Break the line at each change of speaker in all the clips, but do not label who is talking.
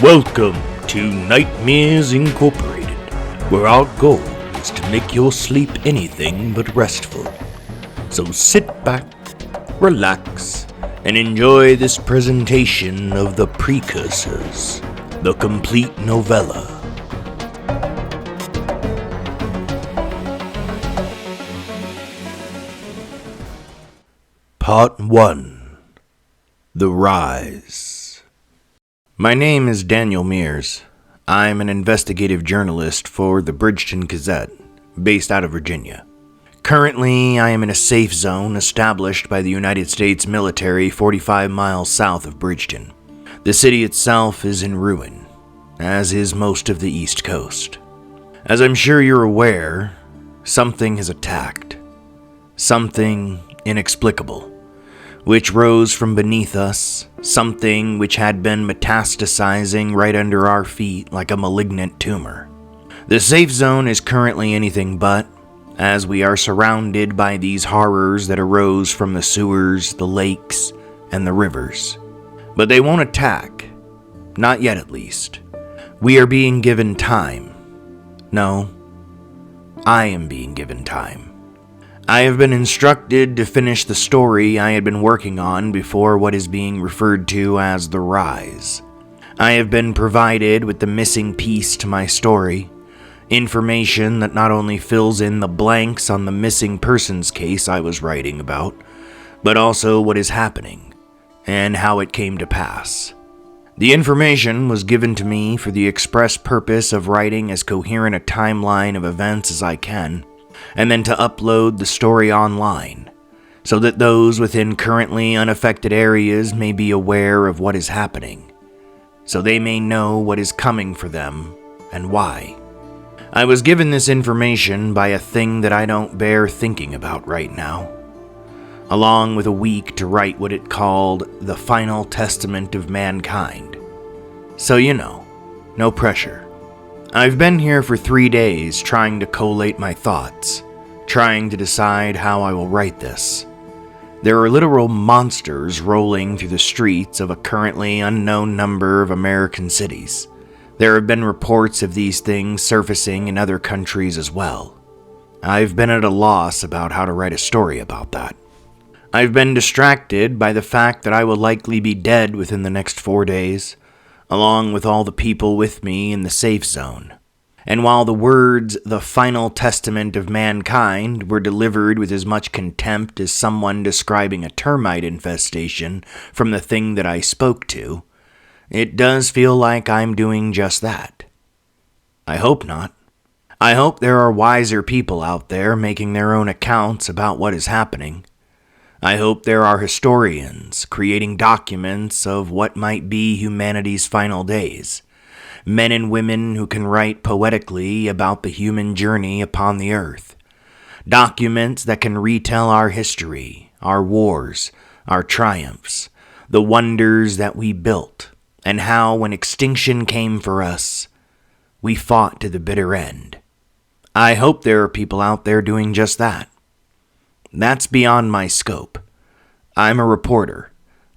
Welcome to Nightmares Incorporated, where our goal is to make your sleep anything but restful. So sit back, relax, and enjoy this presentation of the Precursors, the complete novella. Part 1. The Rise. My name is Daniel Mears. I'm an investigative journalist for the Bridgeton Gazette, based out of Virginia. Currently, I am in a safe zone established by the United States military 45 miles south of Bridgeton. The city itself is in ruin, as is most of the East Coast. As I'm sure you're aware, something has attacked. Something inexplicable, which rose from beneath us, something which had been metastasizing right under our feet like a malignant tumor. The safe zone is currently anything but, as we are surrounded by these horrors that arose from the sewers, the lakes, and the rivers. But they won't attack. Not yet, at least. We are being given time. No, I am being given time. I have been instructed to finish the story I had been working on before what is being referred to as the Rise. I have been provided with the missing piece to my story, information that not only fills in the blanks on the missing persons case I was writing about, but also what is happening, and how it came to pass. The information was given to me for the express purpose of writing as coherent a timeline of events as I can, and then to upload the story online, so that those within currently unaffected areas may be aware of what is happening, so they may know what is coming for them and why. I was given this information by a thing that I don't bear thinking about right now, along with a week to write what it called the final testament of mankind. So no pressure. I've been here for 3 days trying to collate my thoughts, trying to decide how I will write this. There are literal monsters rolling through the streets of a currently unknown number of American cities. There have been reports of these things surfacing in other countries as well. I've been at a loss about how to write a story about that. I've been distracted by the fact that I will likely be dead within the next 4 days, along with all the people with me in the safe zone. And while the words, the final testament of mankind, were delivered with as much contempt as someone describing a termite infestation from the thing that I spoke to, it does feel like I'm doing just that. I hope not. I hope there are wiser people out there making their own accounts about what is happening. I hope there are historians creating documents of what might be humanity's final days. Men and women who can write poetically about the human journey upon the earth. Documents that can retell our history, our wars, our triumphs, the wonders that we built, and how when extinction came for us, we fought to the bitter end. I hope there are people out there doing just that. That's beyond my scope. I'm a reporter.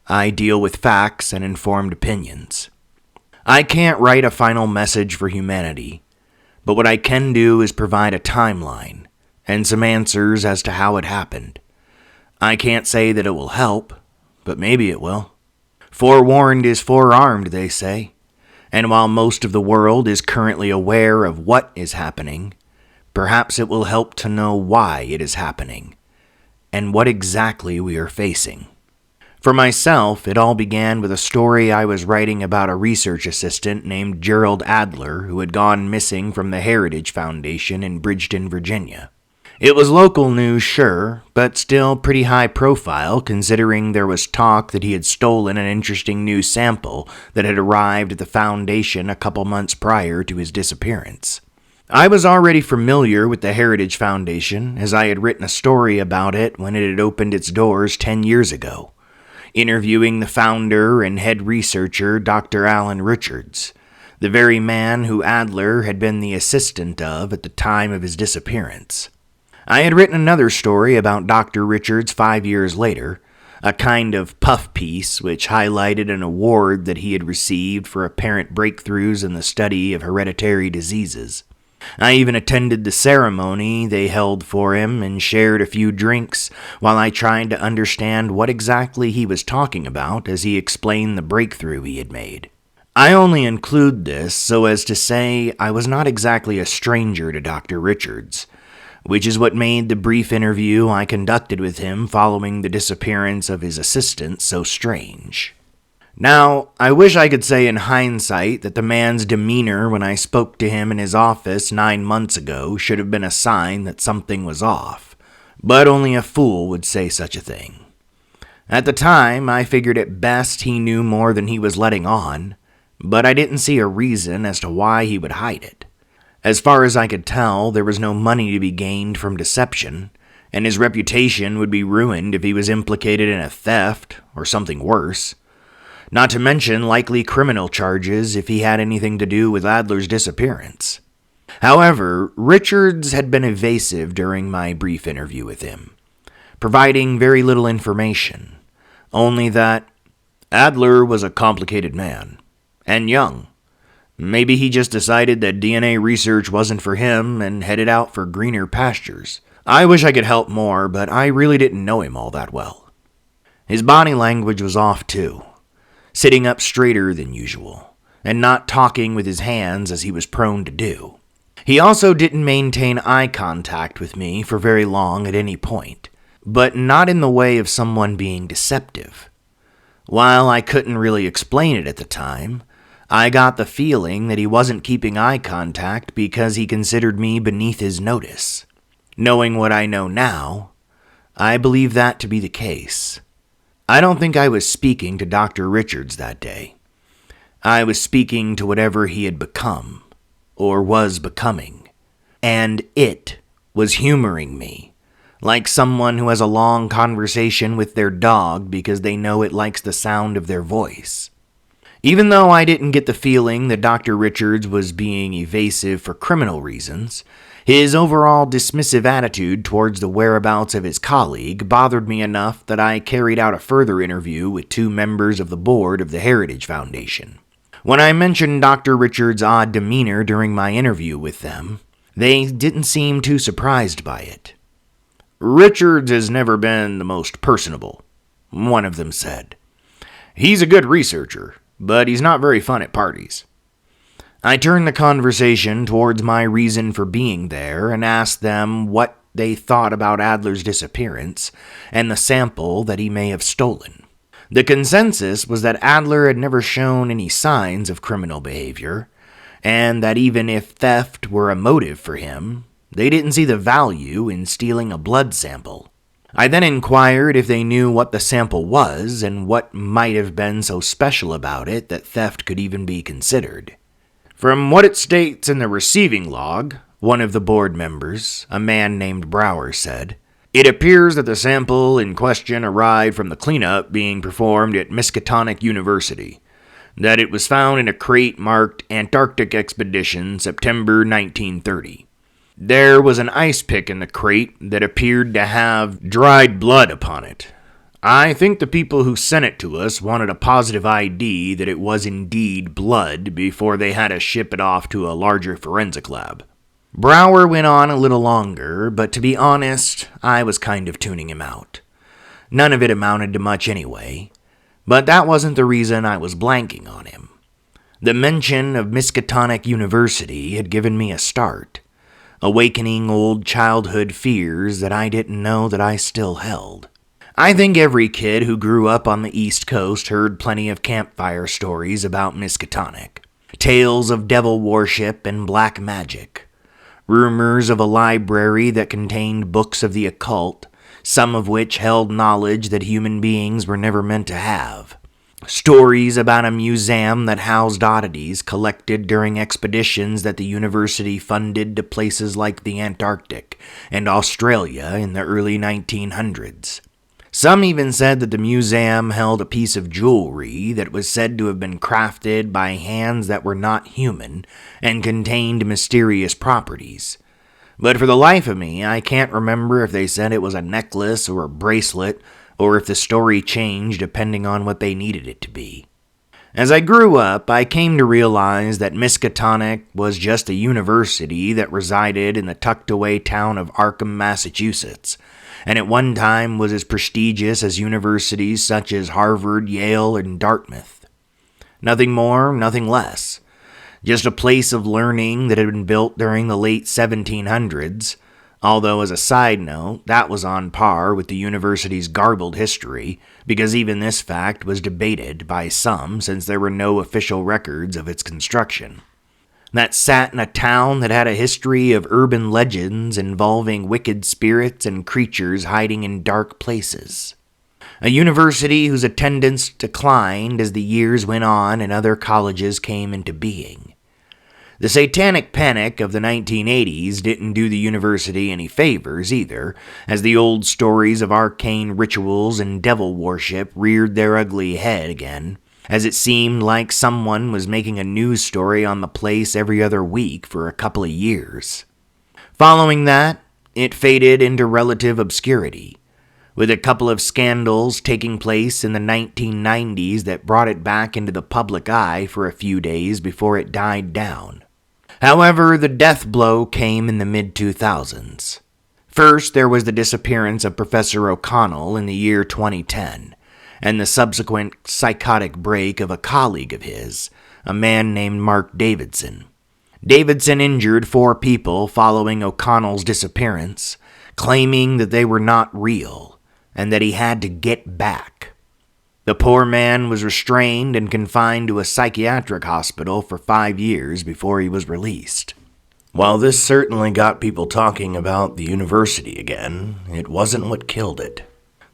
I deal with facts and informed opinions. I can't write a final message for humanity, but what I can do is provide a timeline and some answers as to how it happened. I can't say that it will help, but maybe it will. Forewarned is forearmed, they say, and while most of the world is currently aware of what is happening, perhaps it will help to know why it is happening and what exactly we are facing. For myself, it all began with a story I was writing about a research assistant named Gerald Adler who had gone missing from the Heritage Foundation in Bridgeton, Virginia. It was local news, sure, but still pretty high profile considering there was talk that he had stolen an interesting new sample that had arrived at the foundation a couple months prior to his disappearance. I was already familiar with the Heritage Foundation, as I had written a story about it when it had opened its doors 10 years ago, interviewing the founder and head researcher, Dr. Alan Richards, the very man who Adler had been the assistant of at the time of his disappearance. I had written another story about Dr. Richards 5 years later, a kind of puff piece which highlighted an award that he had received for apparent breakthroughs in the study of hereditary diseases. I even attended the ceremony they held for him and shared a few drinks while I tried to understand what exactly he was talking about as he explained the breakthrough he had made. I only include this so as to say I was not exactly a stranger to Dr. Richards, which is what made the brief interview I conducted with him following the disappearance of his assistant so strange. Now, I wish I could say in hindsight that the man's demeanor when I spoke to him in his office 9 months ago should have been a sign that something was off, but only a fool would say such a thing. At the time, I figured at best he knew more than he was letting on, but I didn't see a reason as to why he would hide it. As far as I could tell, there was no money to be gained from deception, and his reputation would be ruined if he was implicated in a theft or something worse. Not to mention likely criminal charges if he had anything to do with Adler's disappearance. However, Richards had been evasive during my brief interview with him, providing very little information, only that Adler was a complicated man, and young. Maybe he just decided that DNA research wasn't for him and headed out for greener pastures. I wish I could help more, but I really didn't know him all that well. His body language was off too, sitting up straighter than usual, and not talking with his hands as he was prone to do. He also didn't maintain eye contact with me for very long at any point, but not in the way of someone being deceptive. While I couldn't really explain it at the time, I got the feeling that he wasn't keeping eye contact because he considered me beneath his notice. Knowing what I know now, I believe that to be the case. I don't think I was speaking to Dr. Richards that day. I was speaking to whatever he had become, or was becoming, and it was humoring me, like someone who has a long conversation with their dog because they know it likes the sound of their voice. Even though I didn't get the feeling that Dr. Richards was being evasive for criminal reasons, his overall dismissive attitude towards the whereabouts of his colleague bothered me enough that I carried out a further interview with 2 members of the board of the Heritage Foundation. When I mentioned Dr. Richards' odd demeanor during my interview with them, they didn't seem too surprised by it. "Richards has never been the most personable," one of them said. "He's a good researcher, but he's not very fun at parties." I turned the conversation towards my reason for being there and asked them what they thought about Adler's disappearance and the sample that he may have stolen. The consensus was that Adler had never shown any signs of criminal behavior, and that even if theft were a motive for him, they didn't see the value in stealing a blood sample. I then inquired if they knew what the sample was and what might have been so special about it that theft could even be considered. "From what it states in the receiving log," one of the board members, a man named Brower, said, "it appears that the sample in question arrived from the cleanup being performed at Miskatonic University, that it was found in a crate marked Antarctic Expedition, September 1930. There was an ice pick in the crate that appeared to have dried blood upon it. I think the people who sent it to us wanted a positive ID that it was indeed blood before they had to ship it off to a larger forensic lab." Brower went on a little longer, but to be honest, I was kind of tuning him out. None of it amounted to much anyway, but that wasn't the reason I was blanking on him. The mention of Miskatonic University had given me a start, awakening old childhood fears that I didn't know that I still held. I think every kid who grew up on the East Coast heard plenty of campfire stories about Miskatonic. Tales of devil worship and black magic. Rumors of a library that contained books of the occult, some of which held knowledge that human beings were never meant to have. Stories about a museum that housed oddities collected during expeditions that the university funded to places like the Antarctic and Australia in the early 1900s. Some even said that the museum held a piece of jewelry that was said to have been crafted by hands that were not human and contained mysterious properties. But for the life of me, I can't remember if they said it was a necklace or a bracelet or if the story changed depending on what they needed it to be. As I grew up, I came to realize that Miskatonic was just a university that resided in the tucked-away town of Arkham, Massachusetts, and at one time was as prestigious as universities such as Harvard, Yale, and Dartmouth. Nothing more, nothing less. Just a place of learning that had been built during the late 1700s, although as a side note, that was on par with the university's garbled history, because even this fact was debated by some since there were no official records of its construction. That sat in a town that had a history of urban legends involving wicked spirits and creatures hiding in dark places. A university whose attendance declined as the years went on and other colleges came into being. The satanic panic of the 1980s didn't do the university any favors either, as the old stories of arcane rituals and devil worship reared their ugly head again, as it seemed like someone was making a news story on the place every other week for a couple of years. Following that, it faded into relative obscurity, with a couple of scandals taking place in the 1990s that brought it back into the public eye for a few days before it died down. However, the death blow came in the mid-2000s. First, there was the disappearance of Professor O'Connell in the year 2010, and the subsequent psychotic break of a colleague of his, a man named Mark Davidson. Davidson injured 4 people following O'Connell's disappearance, claiming that they were not real, and that he had to get back. The poor man was restrained and confined to a psychiatric hospital for 5 years before he was released. While this certainly got people talking about the university again, it wasn't what killed it.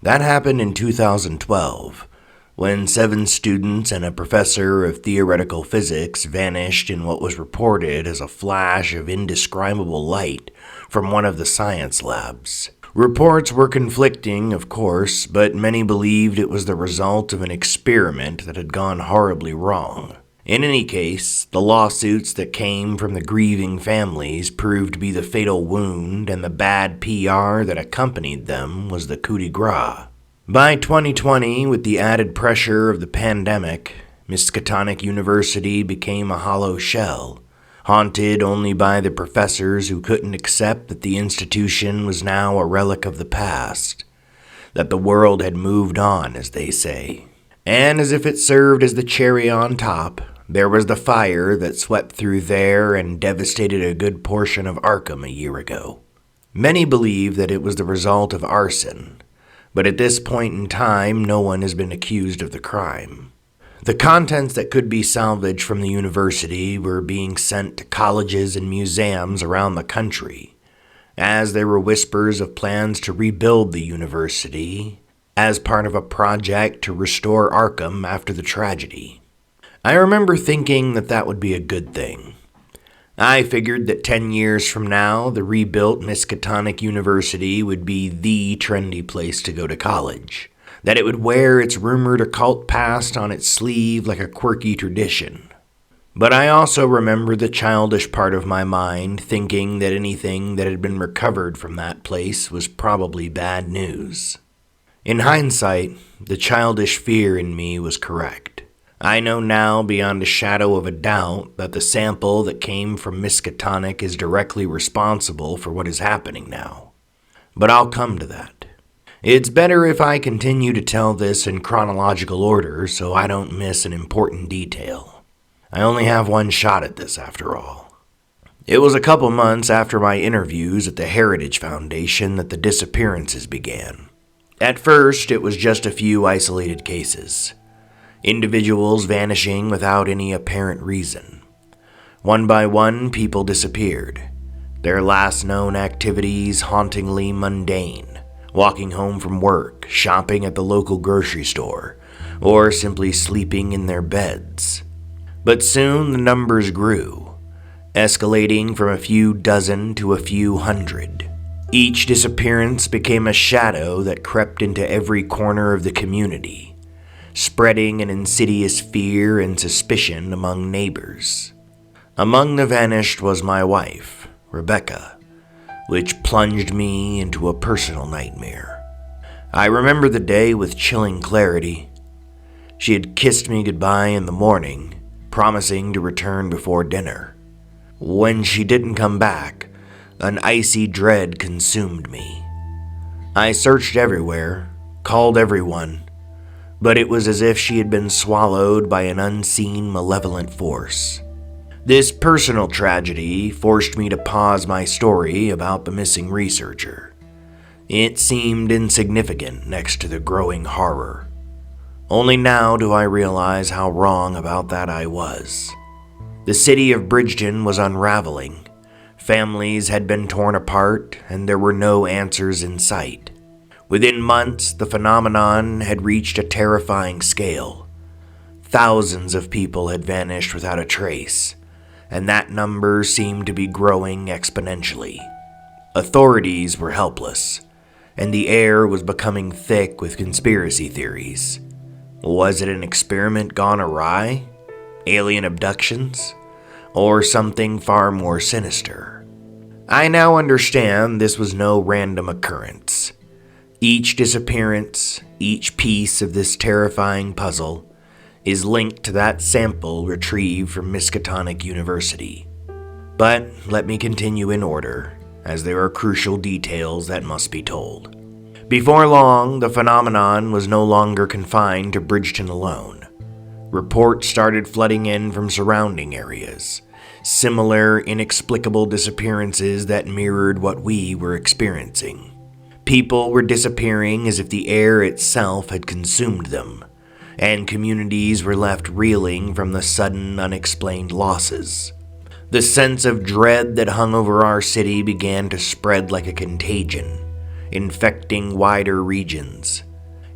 That happened in 2012, when 7 students and a professor of theoretical physics vanished in what was reported as a flash of indescribable light from one of the science labs. Reports were conflicting, of course, but many believed it was the result of an experiment that had gone horribly wrong. In any case, the lawsuits that came from the grieving families proved to be the fatal wound, and the bad PR that accompanied them was the coup de grace. By 2020, with the added pressure of the pandemic, Miskatonic University became a hollow shell, haunted only by the professors who couldn't accept that the institution was now a relic of the past, that the world had moved on, as they say. And as if it served as the cherry on top, there was the fire that swept through there and devastated a good portion of Arkham a year ago. Many believe that it was the result of arson, but at this point in time, no one has been accused of the crime. The contents that could be salvaged from the university were being sent to colleges and museums around the country, as there were whispers of plans to rebuild the university as part of a project to restore Arkham after the tragedy. I remember thinking that that would be a good thing. I figured that 10 years from now, the rebuilt Miskatonic University would be the trendy place to go to college, that it would wear its rumored occult past on its sleeve like a quirky tradition. But I also remember the childish part of my mind thinking that anything that had been recovered from that place was probably bad news. In hindsight, the childish fear in me was correct. I know now beyond a shadow of a doubt that the sample that came from Miskatonic is directly responsible for what is happening now. But I'll come to that. It's better if I continue to tell this in chronological order so I don't miss an important detail. I only have one shot at this after all. It was a couple months after my interviews at the Heritage Foundation that the disappearances began. At first, it was just a few isolated cases. Individuals vanishing without any apparent reason. One by one, people disappeared. Their last known activities hauntingly mundane. Walking home from work, shopping at the local grocery store, or simply sleeping in their beds. But soon the numbers grew, escalating from a few dozen to a few hundred. Each disappearance became a shadow that crept into every corner of the community, spreading an insidious fear and suspicion among neighbors. Among the vanished was my wife, Rebecca, which plunged me into a personal nightmare. I remember the day with chilling clarity. She had kissed me goodbye in the morning, promising to return before dinner. When she didn't come back, an icy dread consumed me. I searched everywhere, called everyone, but it was as if she had been swallowed by an unseen malevolent force. This personal tragedy forced me to pause my story about the missing researcher. It seemed insignificant next to the growing horror. Only now do I realize how wrong about that I was. The city of Bridgeton was unraveling. Families had been torn apart, and there were no answers in sight. Within months, the phenomenon had reached a terrifying scale. Thousands of people had vanished without a trace, and that number seemed to be growing exponentially. Authorities were helpless, and the air was becoming thick with conspiracy theories. Was it an experiment gone awry? Alien abductions? Or something far more sinister? I now understand this was no random occurrence. Each disappearance, each piece of this terrifying puzzle, is linked to that sample retrieved from Miskatonic University. But let me continue in order, as there are crucial details that must be told. Before long, the phenomenon was no longer confined to Bridgeton alone. Reports started flooding in from surrounding areas, similar inexplicable disappearances that mirrored what we were experiencing. People were disappearing as if the air itself had consumed them, and communities were left reeling from the sudden, unexplained losses. The sense of dread that hung over our city began to spread like a contagion, infecting wider regions.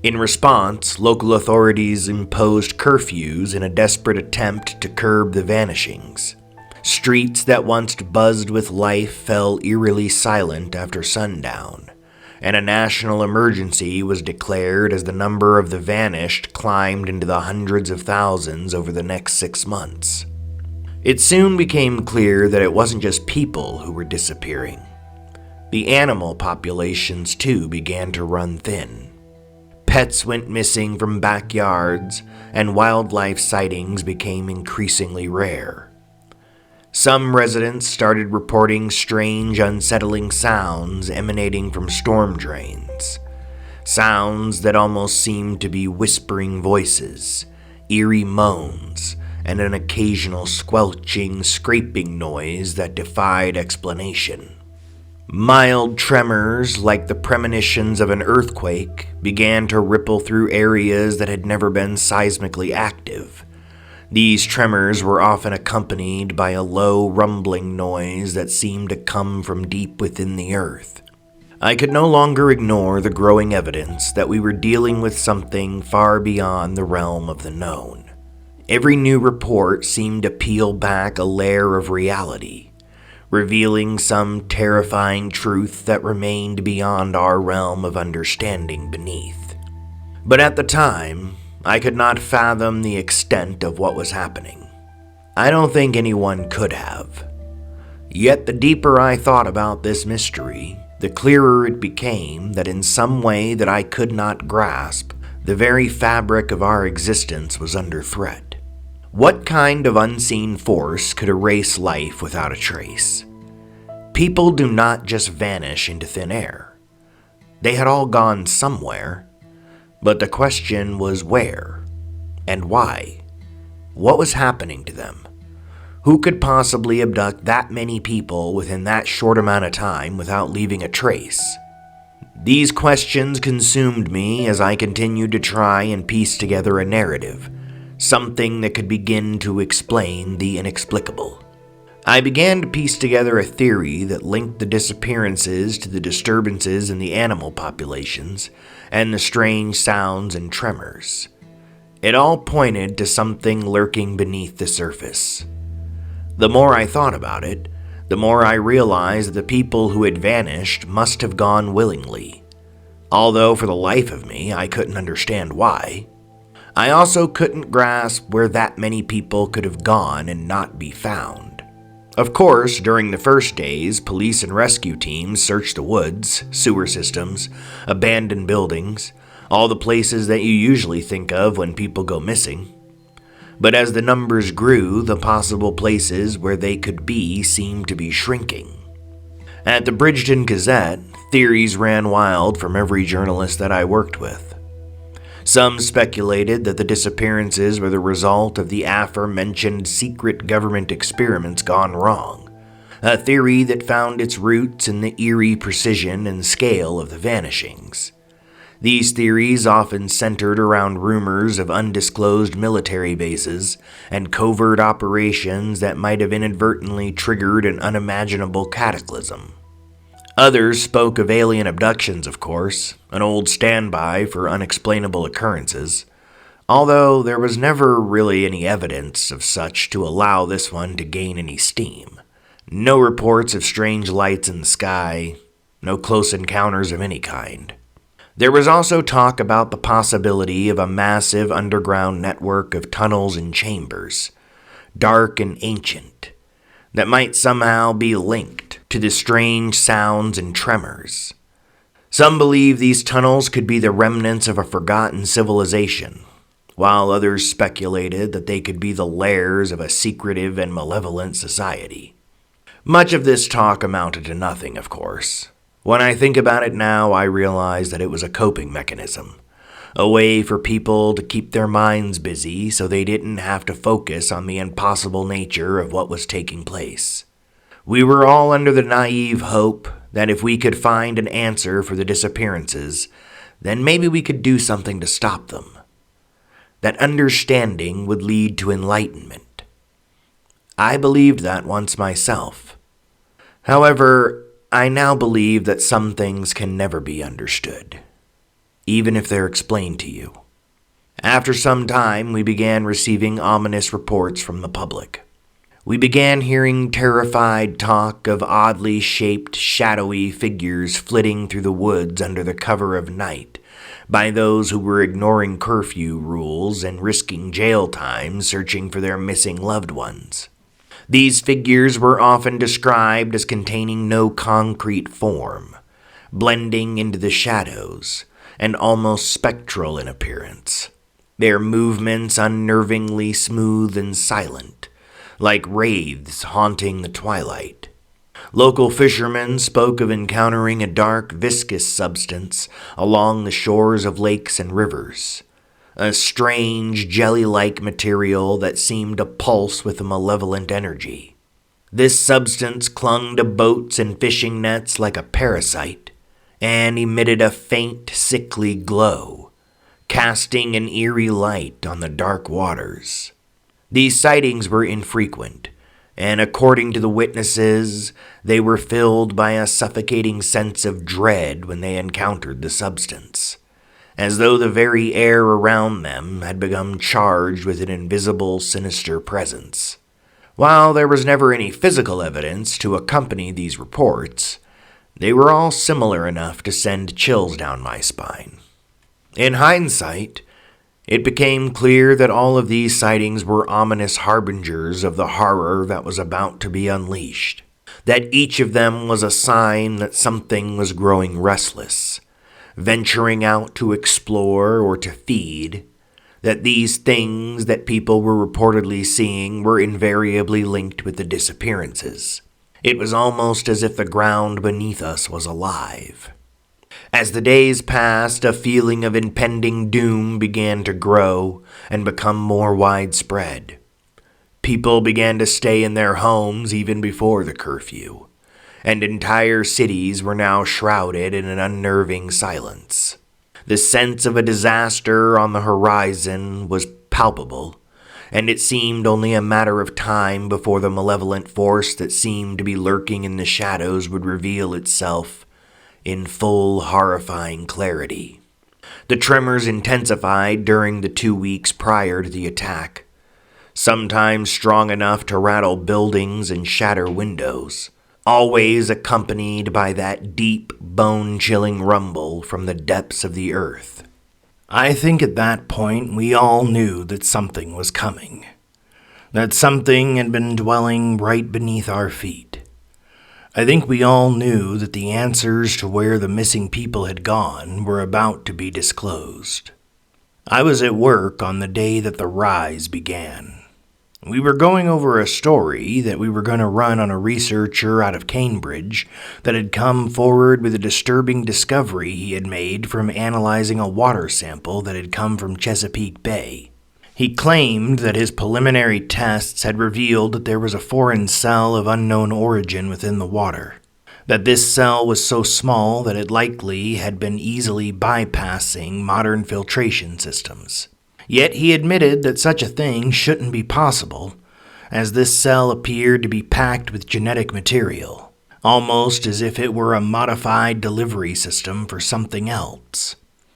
In response, local authorities imposed curfews in a desperate attempt to curb the vanishings. Streets that once buzzed with life fell eerily silent after sundown, and a national emergency was declared as the number of the vanished climbed into the hundreds of thousands over the next 6 months. It soon became clear that it wasn't just people who were disappearing. The animal populations, too, began to run thin. Pets went missing from backyards, and wildlife sightings became increasingly rare. Some residents started reporting strange, unsettling sounds emanating from storm drains. Sounds that almost seemed to be whispering voices, eerie moans, and an occasional squelching, scraping noise that defied explanation. Mild tremors, like the premonitions of an earthquake, began to ripple through areas that had never been seismically active. These tremors were often accompanied by a low rumbling noise that seemed to come from deep within the earth. I could no longer ignore the growing evidence that we were dealing with something far beyond the realm of the known. Every new report seemed to peel back a layer of reality, revealing some terrifying truth that remained beyond our realm of understanding beneath. But at the time, I could not fathom the extent of what was happening. I don't think anyone could have. Yet the deeper I thought about this mystery, the clearer it became that in some way that I could not grasp, the very fabric of our existence was under threat. What kind of unseen force could erase life without a trace? People do not just vanish into thin air. They had all gone somewhere, but the question was where and why? What was happening to them? Who could possibly abduct that many people within that short amount of time without leaving a trace? These questions consumed me as I continued to try and piece together a narrative, something that could begin to explain the inexplicable. I began to piece together a theory that linked the disappearances to the disturbances in the animal populations and the strange sounds and tremors. It all pointed to something lurking beneath the surface. The more I thought about it, the more I realized that the people who had vanished must have gone willingly, although for the life of me I couldn't understand why. I also couldn't grasp where that many people could have gone and not be found. Of course, during the first days, police and rescue teams searched the woods, sewer systems, abandoned buildings, all the places that you usually think of when people go missing. But as the numbers grew, the possible places where they could be seemed to be shrinking. At the Bridgeton Gazette, theories ran wild from every journalist that I worked with. Some speculated that the disappearances were the result of the aforementioned secret government experiments gone wrong, a theory that found its roots in the eerie precision and scale of the vanishings. These theories often centered around rumors of undisclosed military bases and covert operations that might have inadvertently triggered an unimaginable cataclysm. Others spoke of alien abductions, of course, an old standby for unexplainable occurrences, although there was never really any evidence of such to allow this one to gain any steam. No reports of strange lights in the sky, no close encounters of any kind. There was also talk about the possibility of a massive underground network of tunnels and chambers, dark and ancient, that might somehow be linked to the strange sounds and tremors. Some believe these tunnels could be the remnants of a forgotten civilization, while others speculated that they could be the lairs of a secretive and malevolent society. Much of this talk amounted to nothing, of course. When I think about it now, I realize that it was a coping mechanism, a way for people to keep their minds busy so they didn't have to focus on the impossible nature of what was taking place. We were all under the naive hope that if we could find an answer for the disappearances, then maybe we could do something to stop them. That understanding would lead to enlightenment. I believed that once myself. However, I now believe that some things can never be understood, even if they're explained to you. After some time, we began receiving ominous reports from the public. We began hearing terrified talk of oddly shaped, shadowy figures flitting through the woods under the cover of night by those who were ignoring curfew rules and risking jail time searching for their missing loved ones. These figures were often described as containing no concrete form, blending into the shadows, and almost spectral in appearance, their movements unnervingly smooth and silent, like wraiths haunting the twilight. Local fishermen spoke of encountering a dark, viscous substance along the shores of lakes and rivers, a strange, jelly-like material that seemed to pulse with a malevolent energy. This substance clung to boats and fishing nets like a parasite, and emitted a faint, sickly glow, casting an eerie light on the dark waters. These sightings were infrequent, and according to the witnesses, they were filled by a suffocating sense of dread when they encountered the substance, as though the very air around them had become charged with an invisible, sinister presence. While there was never any physical evidence to accompany these reports, they were all similar enough to send chills down my spine. In hindsight, it became clear that all of these sightings were ominous harbingers of the horror that was about to be unleashed, that each of them was a sign that something was growing restless, venturing out to explore or to feed, that these things that people were reportedly seeing were invariably linked with the disappearances. It was almost as if the ground beneath us was alive. As the days passed, a feeling of impending doom began to grow and become more widespread. People began to stay in their homes even before the curfew, and entire cities were now shrouded in an unnerving silence. The sense of a disaster on the horizon was palpable, and it seemed only a matter of time before the malevolent force that seemed to be lurking in the shadows would reveal itself in full, horrifying clarity. The tremors intensified during the 2 weeks prior to the attack, sometimes strong enough to rattle buildings and shatter windows, always accompanied by that deep, bone-chilling rumble from the depths of the earth. I think at that point we all knew that something was coming. that something had been dwelling right beneath our feet. I think we all knew that the answers to where the missing people had gone were about to be disclosed. I was at work on the day that the rise began. We were going over a story that we were going to run on a researcher out of Cambridge that had come forward with a disturbing discovery he had made from analyzing a water sample that had come from Chesapeake Bay. He claimed that his preliminary tests had revealed that there was a foreign cell of unknown origin within the water, that this cell was so small that it likely had been easily bypassing modern filtration systems. Yet he admitted that such a thing shouldn't be possible, as this cell appeared to be packed with genetic material, almost as if it were a modified delivery system for something else.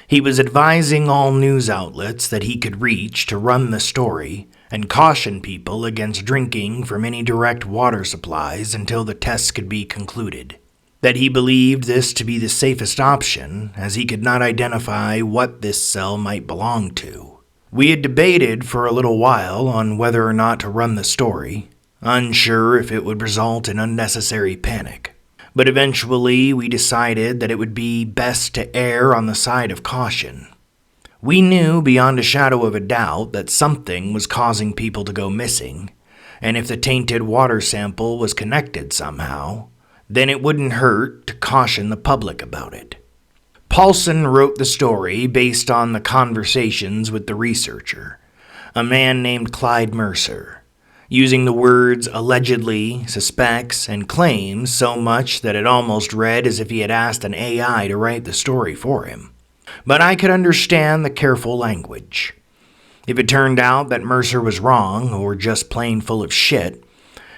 He was advising all news outlets that he could reach to run the story and caution people against drinking from any direct water supplies until the tests could be concluded. That he believed this to be the safest option, as he could not identify what this cell might belong to. We had debated for a little while on whether or not to run the story, unsure if it would result in unnecessary panic. But eventually we decided that it would be best to err on the side of caution. We knew beyond a shadow of a doubt that something was causing people to go missing, and if the tainted water sample was connected somehow, then it wouldn't hurt to caution the public about it. Paulson wrote the story based on the conversations with the researcher, a man named Clyde Mercer, using the words allegedly, suspects, and claims so much that it almost read as if he had asked an AI to write the story for him. But I could understand the careful language. If it turned out that Mercer was wrong, or just plain full of shit,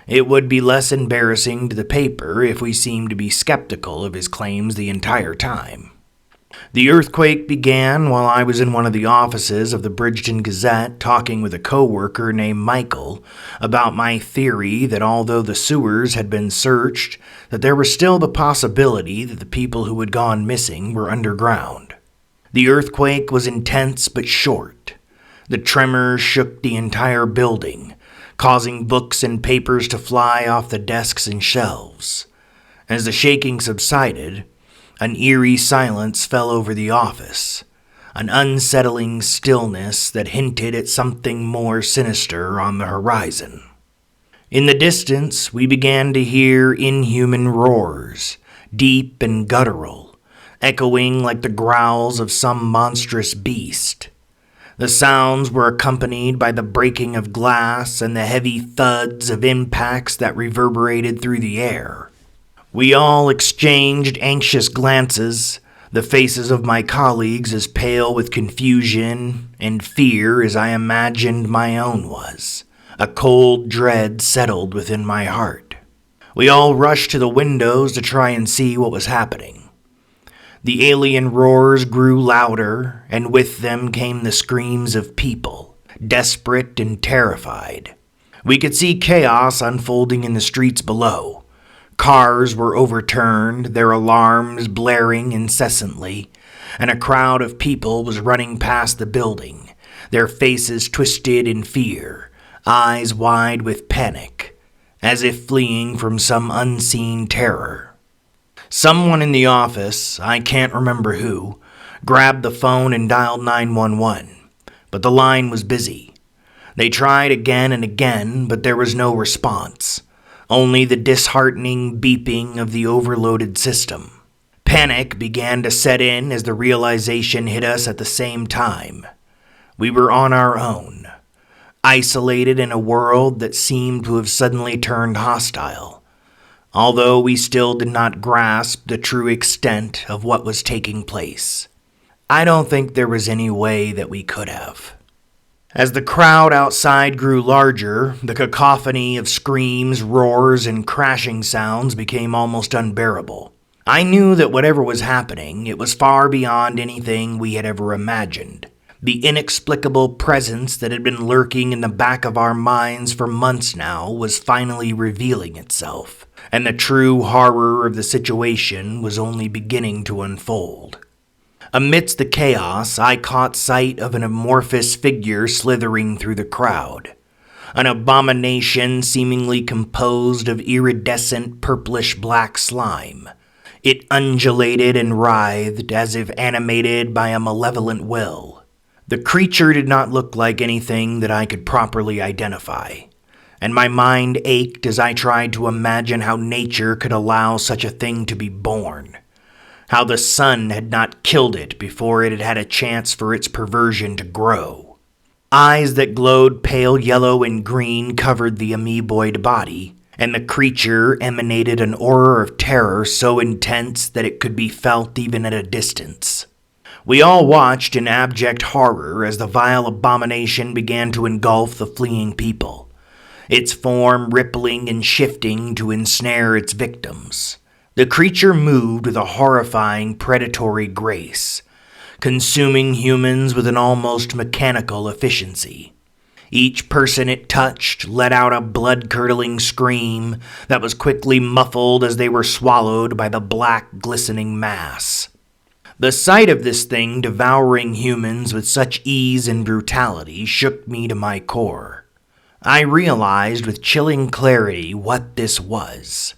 it would be less embarrassing to the paper if we seemed to be skeptical of his claims the entire time. The earthquake began while I was in one of the offices of the Bridgeton Gazette talking with a coworker named Michael about my theory that although the sewers had been searched, that there was still the possibility that the people who had gone missing were underground. The earthquake was intense but short. The tremors shook the entire building, causing books and papers to fly off the desks and shelves. As the shaking subsided, an eerie silence fell over the office, an unsettling stillness that hinted at something more sinister on the horizon. In the distance, we began to hear inhuman roars, deep and guttural, echoing like the growls of some monstrous beast. The sounds were accompanied by the breaking of glass and the heavy thuds of impacts that reverberated through the air. We all exchanged anxious glances, the faces of my colleagues as pale with confusion and fear as I imagined my own was. A cold dread settled within my heart. We all rushed to the windows to try and see what was happening. The alien roars grew louder, and with them came the screams of people, desperate and terrified. We could see chaos unfolding in the streets below. Cars were overturned, their alarms blaring incessantly, and a crowd of people was running past the building, their faces twisted in fear, eyes wide with panic, as if fleeing from some unseen terror. Someone in the office, I can't remember who, grabbed the phone and dialed 911, but the line was busy. They tried again and again, but there was no response. Only the disheartening beeping of the overloaded system. Panic began to set in as the realization hit us at the same time. We were on our own, isolated in a world that seemed to have suddenly turned hostile, although we still did not grasp the true extent of what was taking place. I don't think there was any way that we could have. As the crowd outside grew larger, the cacophony of screams, roars, and crashing sounds became almost unbearable. I knew that whatever was happening, it was far beyond anything we had ever imagined. The inexplicable presence that had been lurking in the back of our minds for months now was finally revealing itself, and the true horror of the situation was only beginning to unfold. Amidst the chaos, I caught sight of an amorphous figure slithering through the crowd. an abomination seemingly composed of iridescent purplish-black slime. It undulated and writhed as if animated by a malevolent will. The creature did not look like anything that I could properly identify, and my mind ached as I tried to imagine how nature could allow such a thing to be born. How the sun had not killed it before it had had a chance for its perversion to grow. Eyes that glowed pale yellow and green covered the amoeboid body, and the creature emanated an aura of terror so intense that it could be felt even at a distance. We all watched in abject horror as the vile abomination began to engulf the fleeing people, its form rippling and shifting to ensnare its victims. The creature moved with a horrifying predatory grace, consuming humans with an almost mechanical efficiency. Each person it touched let out a blood-curdling scream that was quickly muffled as they were swallowed by the black, glistening mass. The sight of this thing devouring humans with such ease and brutality shook me to my core. I realized with chilling clarity what this was.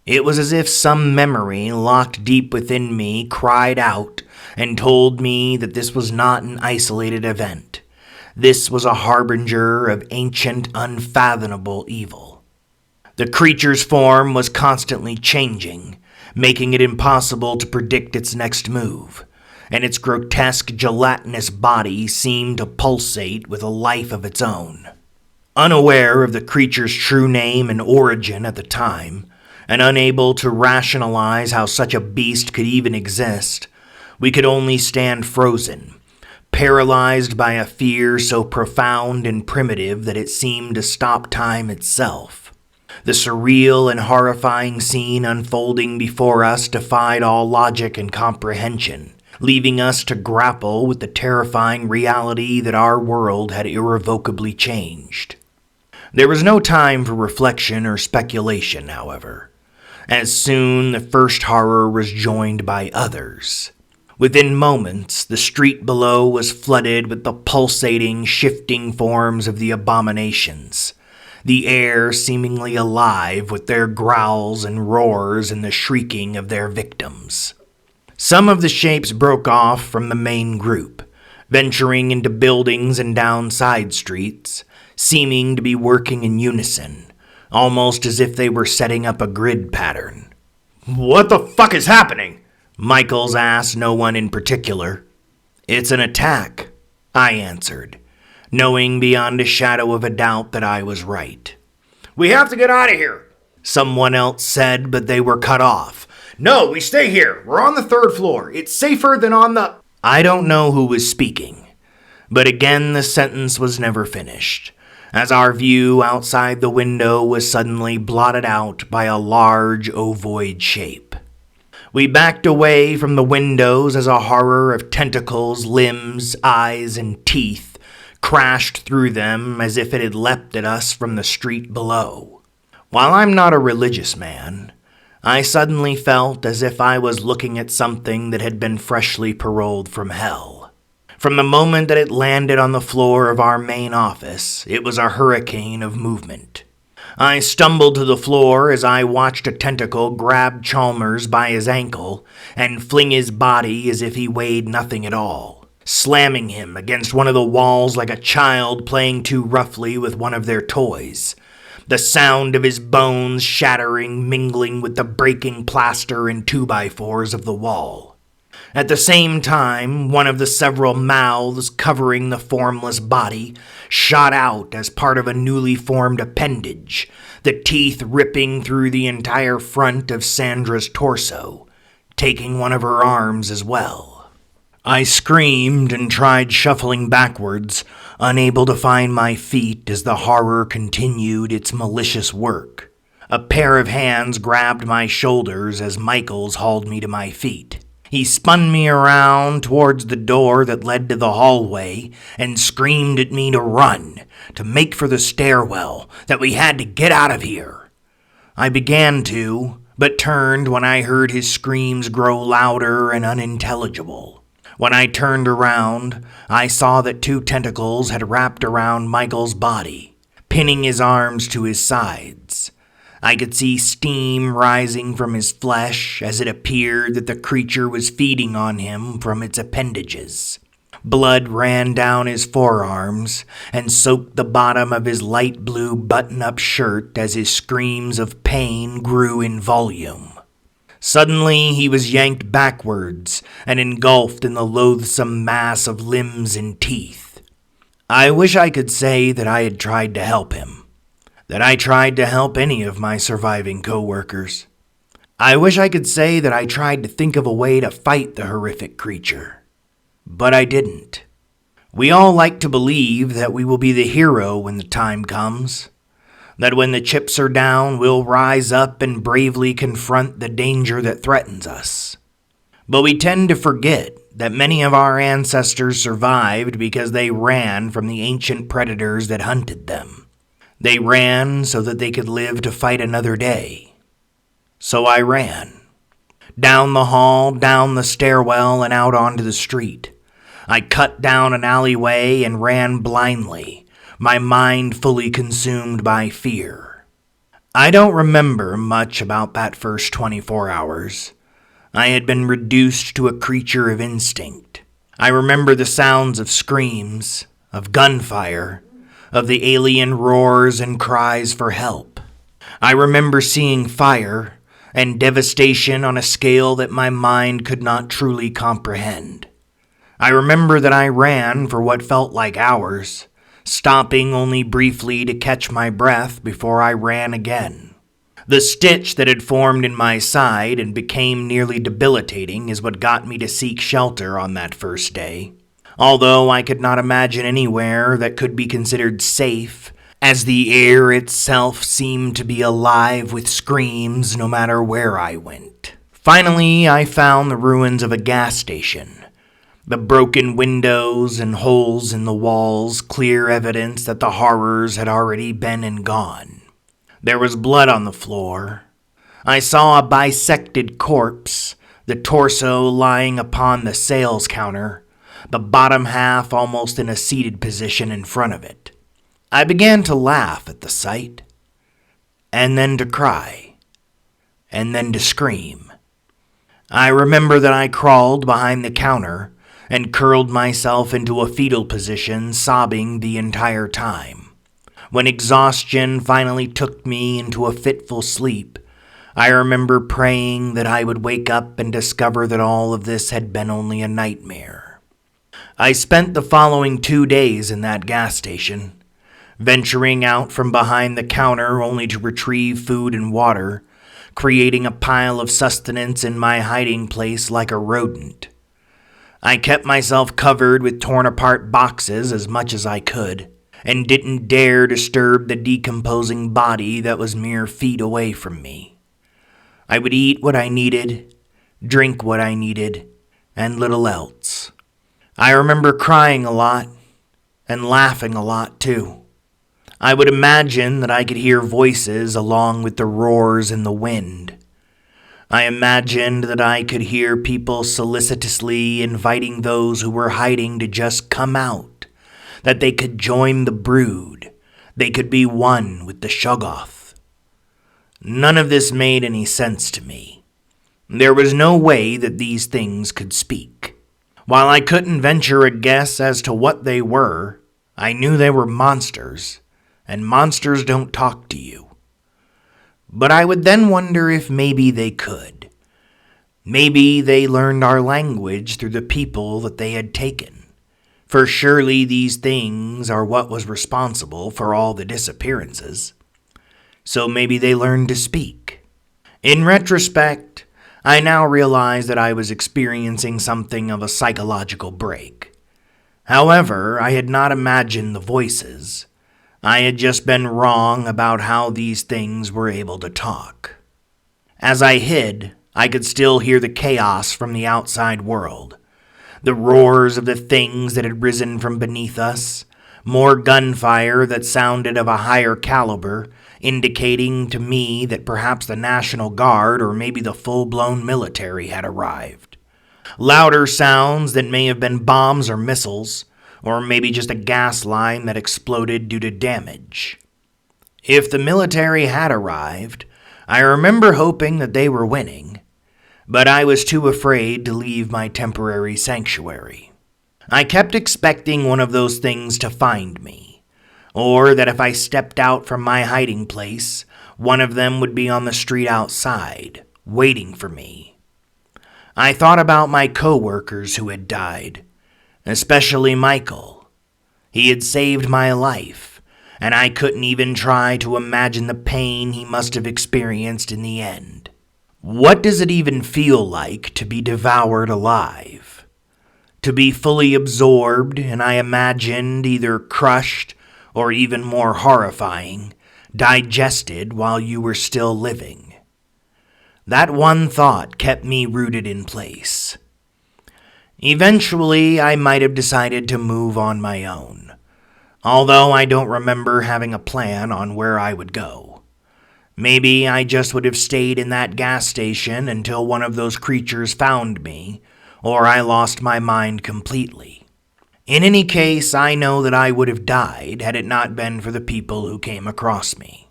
It was as if some memory locked deep within me cried out and told me that this was not an isolated event. This was a harbinger of ancient, unfathomable evil. The creature's form was constantly changing, making it impossible to predict its next move, and its grotesque, gelatinous body seemed to pulsate with a life of its own. Unaware of the creature's true name and origin at the time, and unable to rationalize how such a beast could even exist, we could only stand frozen, paralyzed by a fear so profound and primitive that it seemed to stop time itself. The surreal and horrifying scene unfolding before us defied all logic and comprehension, leaving us to grapple with the terrifying reality that our world had irrevocably changed. There was no time for reflection or speculation, however, as soon the first horror was joined by others. Within moments, the street below was flooded with the pulsating, shifting forms of the abominations, the air seemingly alive with their growls and roars and the shrieking of their victims. Some of the shapes broke off from the main group, venturing into buildings and down side streets, seeming to be working in unison, almost as if they were setting up a grid pattern. "What the fuck is happening?" Michaels asked no one in particular. "It's an attack," I answered, knowing beyond a shadow of a doubt that I was right. "We have to get out of here," someone else said, but they were cut off. "No, we stay here. We're on the 3rd floor. It's safer than on the—" I don't know who was speaking, but again the sentence was never finished, as our view outside the window was suddenly blotted out by a large ovoid shape. We backed away from the windows as a horror of tentacles, limbs, eyes, and teeth crashed through them as if it had leapt at us from the street below. While I'm not a religious man, I suddenly felt as if I was looking at something that had been freshly paroled from hell. From the moment that it landed on the floor of our main office, it was a hurricane of movement. I stumbled to the floor as I watched a tentacle grab Chalmers by his ankle and fling his body as if he weighed nothing at all, slamming him against one of the walls like a child playing too roughly with one of their toys, the sound of his bones shattering mingling with the breaking plaster and 2x4s of the wall. At the same time, one of the several mouths covering the formless body shot out as part of a newly formed appendage, the teeth ripping through the entire front of Sandra's torso, taking one of her arms as well. I screamed and tried shuffling backwards, unable to find my feet as the horror continued its malicious work. A pair of hands grabbed my shoulders as Michaels hauled me to my feet. He spun me around towards the door that led to the hallway and screamed at me to run, to make for the stairwell, that we had to get out of here. I began to, but turned when I heard his screams grow louder and unintelligible. When I turned around, I saw that 2 tentacles had wrapped around Michael's body, pinning his arms to his sides. I could see steam rising from his flesh as it appeared that the creature was feeding on him from its appendages. Blood ran down his forearms and soaked the bottom of his light blue button-up shirt as his screams of pain grew in volume. Suddenly, he was yanked backwards and engulfed in the loathsome mass of limbs and teeth. I wish I could say that I had tried to help him, that I tried to help any of my surviving co-workers. I wish I could say that I tried to think of a way to fight the horrific creature, but I didn't. We all like to believe that we will be the hero when the time comes, that when the chips are down, we'll rise up and bravely confront the danger that threatens us. But we tend to forget that many of our ancestors survived because they ran from the ancient predators that hunted them. They ran so that they could live to fight another day. So I ran. Down the hall, down the stairwell, and out onto the street. I cut down an alleyway and ran blindly, my mind fully consumed by fear. I don't remember much about that first 24 hours. I had been reduced to a creature of instinct. I remember the sounds of screams, of gunfire, of the alien roars and cries for help. I remember seeing fire and devastation on a scale that my mind could not truly comprehend. I remember that I ran for what felt like hours, stopping only briefly to catch my breath before I ran again. The stitch that had formed in my side and became nearly debilitating is what got me to seek shelter on that first day, although I could not imagine anywhere that could be considered safe, as the air itself seemed to be alive with screams no matter where I went. Finally, I found the ruins of a gas station. The broken windows and holes in the walls, clear evidence that the horrors had already been and gone. There was blood on the floor. I saw a bisected corpse, the torso lying upon the sales counter, the bottom half almost in a seated position in front of it. I began to laugh at the sight, and then to cry, and then to scream. I remember that I crawled behind the counter and curled myself into a fetal position, sobbing the entire time. When exhaustion finally took me into a fitful sleep, I remember praying that I would wake up and discover that all of this had been only a nightmare. I spent the following 2 days in that gas station, venturing out from behind the counter only to retrieve food and water, creating a pile of sustenance in my hiding place like a rodent. I kept myself covered with torn-apart boxes as much as I could, and didn't dare disturb the decomposing body that was mere feet away from me. I would eat what I needed, drink what I needed, and little else. I remember crying a lot, and laughing a lot too. I would imagine that I could hear voices along with the roars in the wind. I imagined that I could hear people solicitously inviting those who were hiding to just come out, that they could join the brood, they could be one with the Shoggoth. None of this made any sense to me. There was no way that these things could speak. While I couldn't venture a guess as to what they were, I knew they were monsters, and monsters don't talk to you. But I would then wonder if maybe they could. Maybe they learned our language through the people that they had taken. For surely these things are what was responsible for all the disappearances. So maybe they learned to speak. In retrospect, I now realize that I was experiencing something of a psychological break. However, I had not imagined the voices. I had just been wrong about how these things were able to talk. As I hid, I could still hear the chaos from the outside world. The roars of the things that had risen from beneath us, more gunfire that sounded of a higher caliber, indicating to me that perhaps the National Guard or maybe the full-blown military had arrived. Louder sounds that may have been bombs or missiles, or maybe just a gas line that exploded due to damage. If the military had arrived, I remember hoping that they were winning, but I was too afraid to leave my temporary sanctuary. I kept expecting one of those things to find me, or that if I stepped out from my hiding place, one of them would be on the street outside, waiting for me. I thought about my co-workers who had died, especially Michael. He had saved my life, and I couldn't even try to imagine the pain he must have experienced in the end. What does it even feel like to be devoured alive? To be fully absorbed, and I imagined either crushed or even more horrifying, digested while you were still living. That one thought kept me rooted in place. Eventually, I might have decided to move on my own, although I don't remember having a plan on where I would go. Maybe I just would have stayed in that gas station until one of those creatures found me, or I lost my mind completely. In any case, I know that I would have died had it not been for the people who came across me.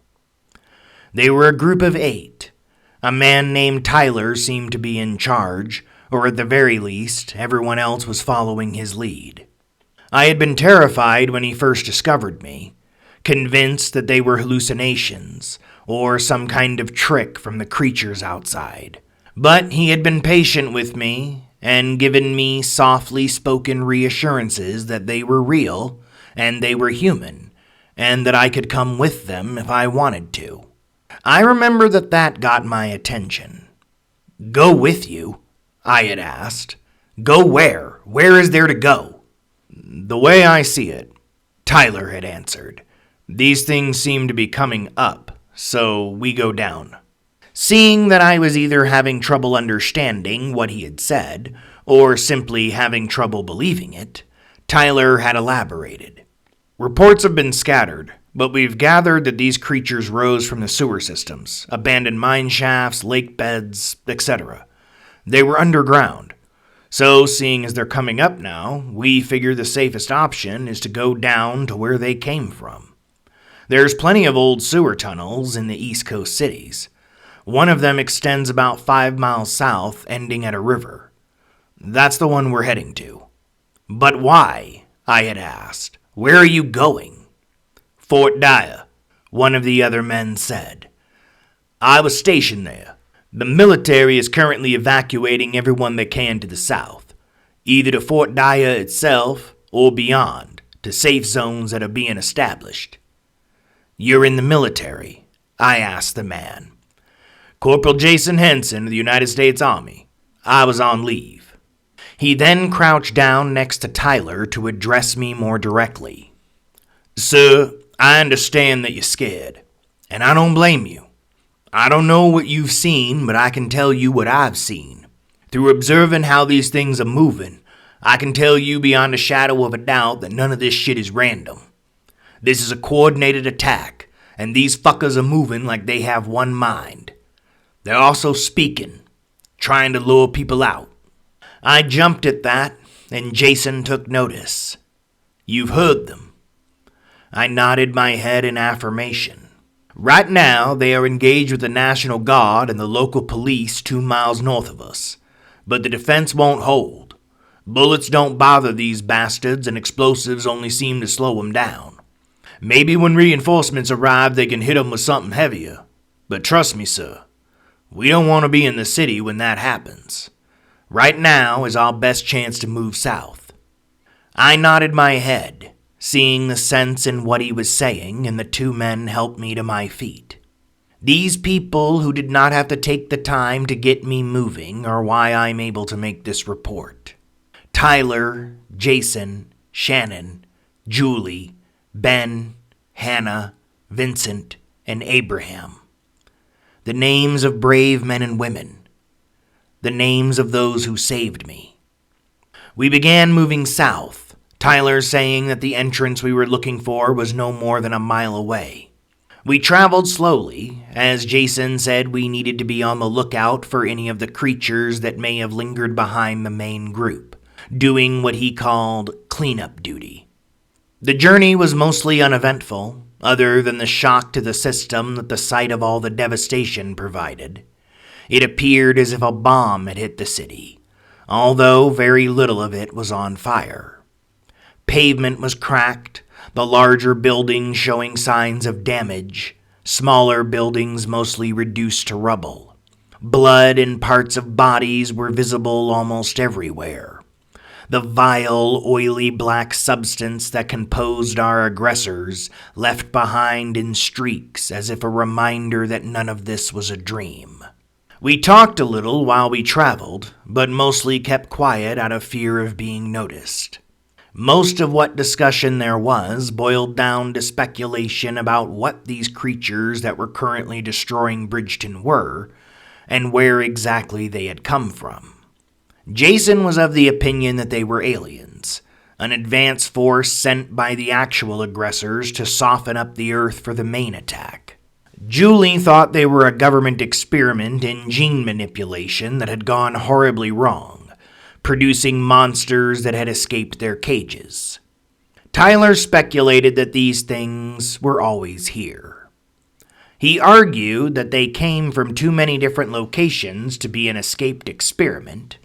They were a group of 8. A man named Tyler seemed to be in charge, or at the very least, everyone else was following his lead. I had been terrified when he first discovered me, convinced that they were hallucinations, or some kind of trick from the creatures outside. But he had been patient with me, and given me softly spoken reassurances that they were real, and they were human, and that I could come with them if I wanted to. I remember that got my attention. "Go with you?" I had asked. "Go where? Where is there to go?" "The way I see it," Tyler had answered, "these things seem to be coming up, so we go down." Seeing that I was either having trouble understanding what he had said, or simply having trouble believing it, Tyler had elaborated. "Reports have been scattered, but we've gathered that these creatures rose from the sewer systems, abandoned mine shafts, lake beds, etc. They were underground. So, seeing as they're coming up now, we figure the safest option is to go down to where they came from. There's plenty of old sewer tunnels in the East Coast cities. One of them extends about 5 miles south, ending at a river. That's the one we're heading to." "But why?" I had asked. "Where are you going?" "Fort Dyer," one of the other men said. "I was stationed there. The military is currently evacuating everyone they can to the south, either to Fort Dyer itself or beyond, to safe zones that are being established." "You're in the military?" I asked the man. "Corporal Jason Henson of the United States Army. I was on leave." He then crouched down next to Tyler to address me more directly. "Sir, I understand that you're scared, and I don't blame you. I don't know what you've seen, but I can tell you what I've seen. Through observing how these things are moving, I can tell you beyond a shadow of a doubt that none of this shit is random. This is a coordinated attack, and these fuckers are moving like they have one mind. They're also speaking, trying to lure people out." I jumped at that, and Jason took notice. "You've heard them?" I nodded my head in affirmation. "Right now, they are engaged with the National Guard and the local police 2 miles north of us, but the defense won't hold. Bullets don't bother these bastards, and explosives only seem to slow them down. Maybe when reinforcements arrive, they can hit them with something heavier. But trust me, sir, we don't want to be in the city when that happens. Right now is our best chance to move south." I nodded my head, seeing the sense in what he was saying, and the 2 men helped me to my feet. These people who did not have to take the time to get me moving are why I'm able to make this report. Tyler, Jason, Shannon, Julie, Ben, Hannah, Vincent, and Abraham. The names of brave men and women. The names of those who saved me. We began moving south, Tyler saying that the entrance we were looking for was no more than a mile away. We traveled slowly, as Jason said we needed to be on the lookout for any of the creatures that may have lingered behind the main group, doing what he called cleanup duty. The journey was mostly uneventful, other than the shock to the system that the sight of all the devastation provided. It appeared as if a bomb had hit the city, although very little of it was on fire. Pavement was cracked, the larger buildings showing signs of damage, smaller buildings mostly reduced to rubble. Blood and parts of bodies were visible almost everywhere. The vile, oily black substance that composed our aggressors left behind in streaks as if a reminder that none of this was a dream. We talked a little while we traveled, but mostly kept quiet out of fear of being noticed. Most of what discussion there was boiled down to speculation about what these creatures that were currently destroying Bridgeton were, and where exactly they had come from. Jason was of the opinion that they were aliens, an advance force sent by the actual aggressors to soften up the Earth for the main attack. Julie thought they were a government experiment in gene manipulation that had gone horribly wrong, producing monsters that had escaped their cages. Tyler speculated that these things were always here. He argued that they came from too many different locations to be an escaped experiment,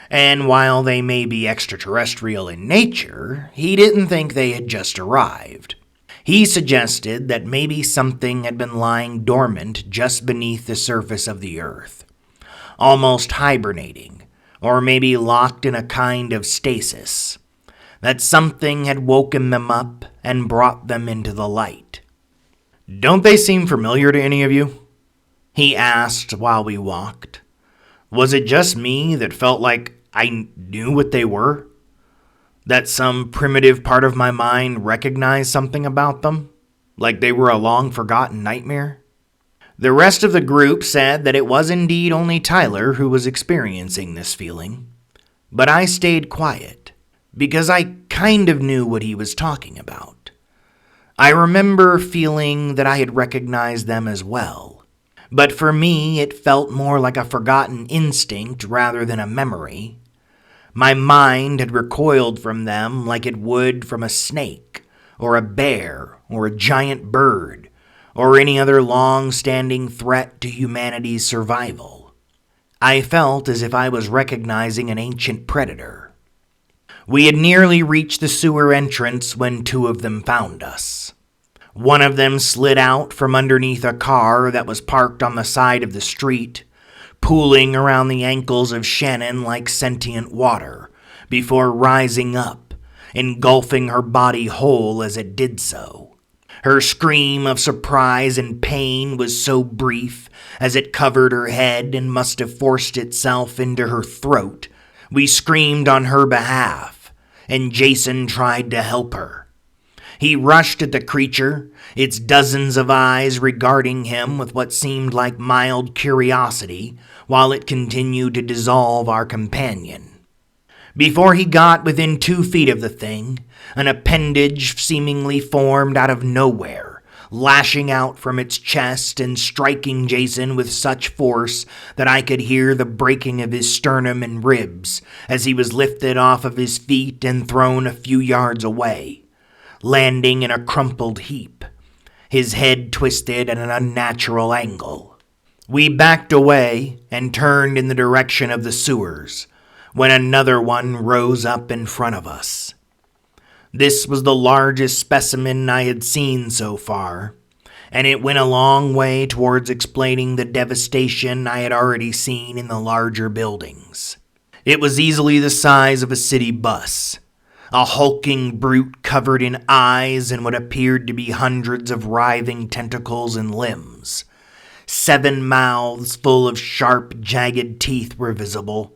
and while they may be extraterrestrial in nature, he didn't think they had just arrived. He suggested that maybe something had been lying dormant just beneath the surface of the Earth, almost hibernating, or maybe locked in a kind of stasis, that something had woken them up and brought them into the light. "Don't they seem familiar to any of you?" he asked while we walked. Was it just me that felt like I knew what they were? That some primitive part of my mind recognized something about them? Like they were a long-forgotten nightmare? The rest of the group said that it was indeed only Tyler who was experiencing this feeling. But I stayed quiet, because I kind of knew what he was talking about. I remember feeling that I had recognized them as well. But for me, it felt more like a forgotten instinct rather than a memory. My mind had recoiled from them like it would from a snake, or a bear, or a giant bird, or any other long-standing threat to humanity's survival. I felt as if I was recognizing an ancient predator. We had nearly reached the sewer entrance when two of them found us. One of them slid out from underneath a car that was parked on the side of the street, pooling around the ankles of Shannon like sentient water, before rising up, engulfing her body whole as it did so. Her scream of surprise and pain was so brief as it covered her head and must have forced itself into her throat. We screamed on her behalf, and Jason tried to help her. He rushed at the creature, its dozens of eyes regarding him with what seemed like mild curiosity, while it continued to dissolve our companion. Before he got within 2 feet of the thing, an appendage seemingly formed out of nowhere, lashing out from its chest and striking Jason with such force that I could hear the breaking of his sternum and ribs as he was lifted off of his feet and thrown a few yards away, landing in a crumpled heap, his head twisted at an unnatural angle. We backed away and turned in the direction of the sewers, when another one rose up in front of us. This was the largest specimen I had seen so far, and it went a long way towards explaining the devastation I had already seen in the larger buildings. It was easily the size of a city bus, a hulking brute covered in eyes and what appeared to be hundreds of writhing tentacles and limbs. 7 mouths full of sharp, jagged teeth were visible,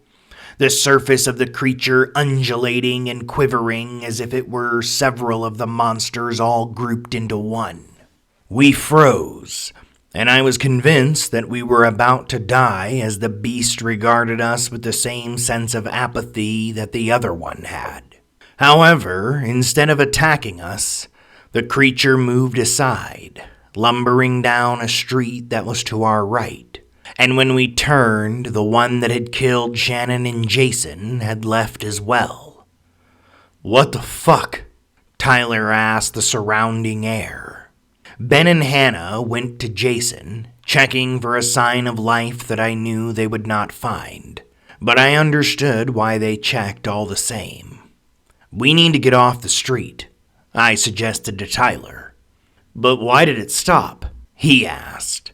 the surface of the creature undulating and quivering as if it were several of the monsters all grouped into one. We froze, and I was convinced that we were about to die as the beast regarded us with the same sense of apathy that the other one had. However, instead of attacking us, the creature moved aside, lumbering down a street that was to our right. And when we turned, the one that had killed Shannon and Jason had left as well. "What the fuck?" Tyler asked the surrounding air. Ben and Hannah went to Jason, checking for a sign of life that I knew they would not find, but I understood why they checked all the same. "We need to get off the street," I suggested to Tyler. "But why did it stop?" he asked.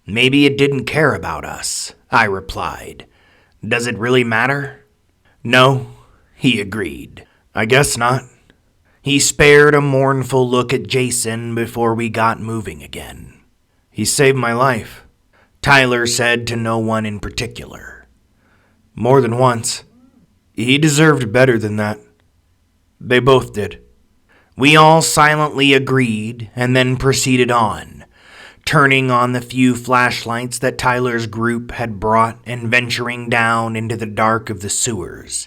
"Maybe it didn't care about us," I replied. "Does it really matter?" "No," he agreed. "I guess not." He spared a mournful look at Jason before we got moving again. "He saved my life," Tyler said to no one in particular. "More than once. He deserved better than that." They both did. We all silently agreed and then proceeded on, turning on the few flashlights that Tyler's group had brought and venturing down into the dark of the sewers,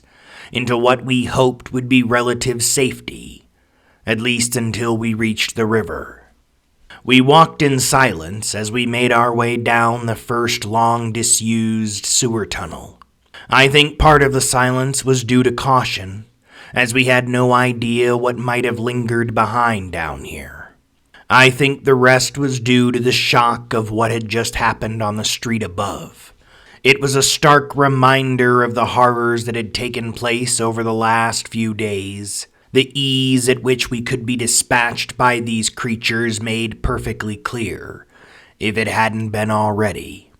into what we hoped would be relative safety, at least until we reached the river. We walked in silence as we made our way down the first long disused sewer tunnel. I think part of the silence was due to caution, as we had no idea what might have lingered behind down here. I think the rest was due to the shock of what had just happened on the street above. It was a stark reminder of the horrors that had taken place over the last few days. The ease at which we could be dispatched by these creatures made perfectly clear, if it hadn't been already.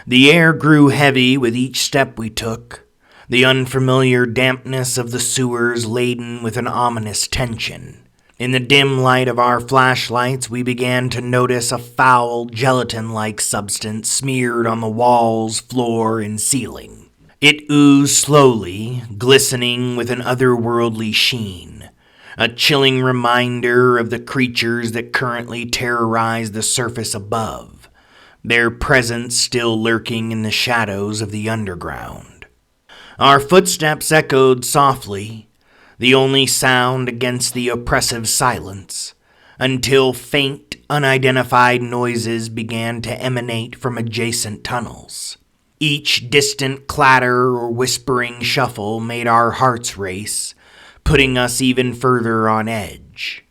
The air grew heavy with each step we took, the unfamiliar dampness of the sewers laden with an ominous tension. In the dim light of our flashlights, we began to notice a foul, gelatin-like substance smeared on the walls, floor, and ceiling. It oozed slowly, glistening with an otherworldly sheen, a chilling reminder of the creatures that currently terrorize the surface above, their presence still lurking in the shadows of the underground. Our footsteps echoed softly, the only sound against the oppressive silence, until faint, unidentified noises began to emanate from adjacent tunnels. Each distant clatter or whispering shuffle made our hearts race, putting us even further on edge.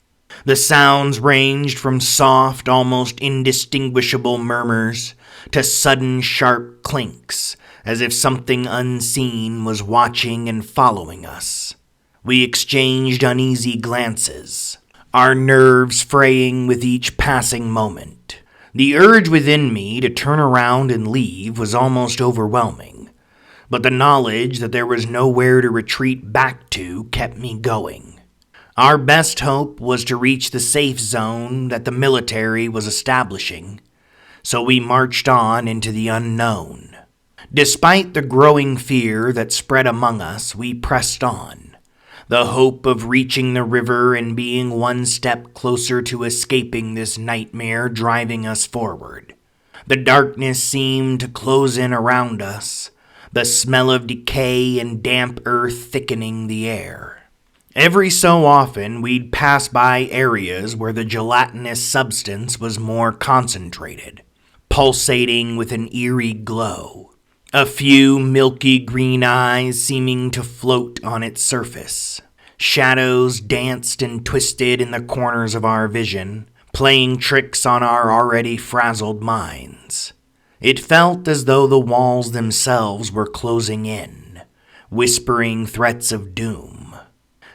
The sounds ranged from soft, almost indistinguishable murmurs to sudden sharp clinks, as if something unseen was watching and following us. We exchanged uneasy glances, our nerves fraying with each passing moment. The urge within me to turn around and leave was almost overwhelming, but the knowledge that there was nowhere to retreat back to kept me going. Our best hope was to reach the safe zone that the military was establishing, so we marched on into the unknown. Despite the growing fear that spread among us, we pressed on, the hope of reaching the river and being one step closer to escaping this nightmare driving us forward. The darkness seemed to close in around us, the smell of decay and damp earth thickening the air. Every so often, we'd pass by areas where the gelatinous substance was more concentrated, pulsating with an eerie glow. A few milky green eyes seeming to float on its surface. Shadows danced and twisted in the corners of our vision, playing tricks on our already frazzled minds. It felt as though the walls themselves were closing in, whispering threats of doom.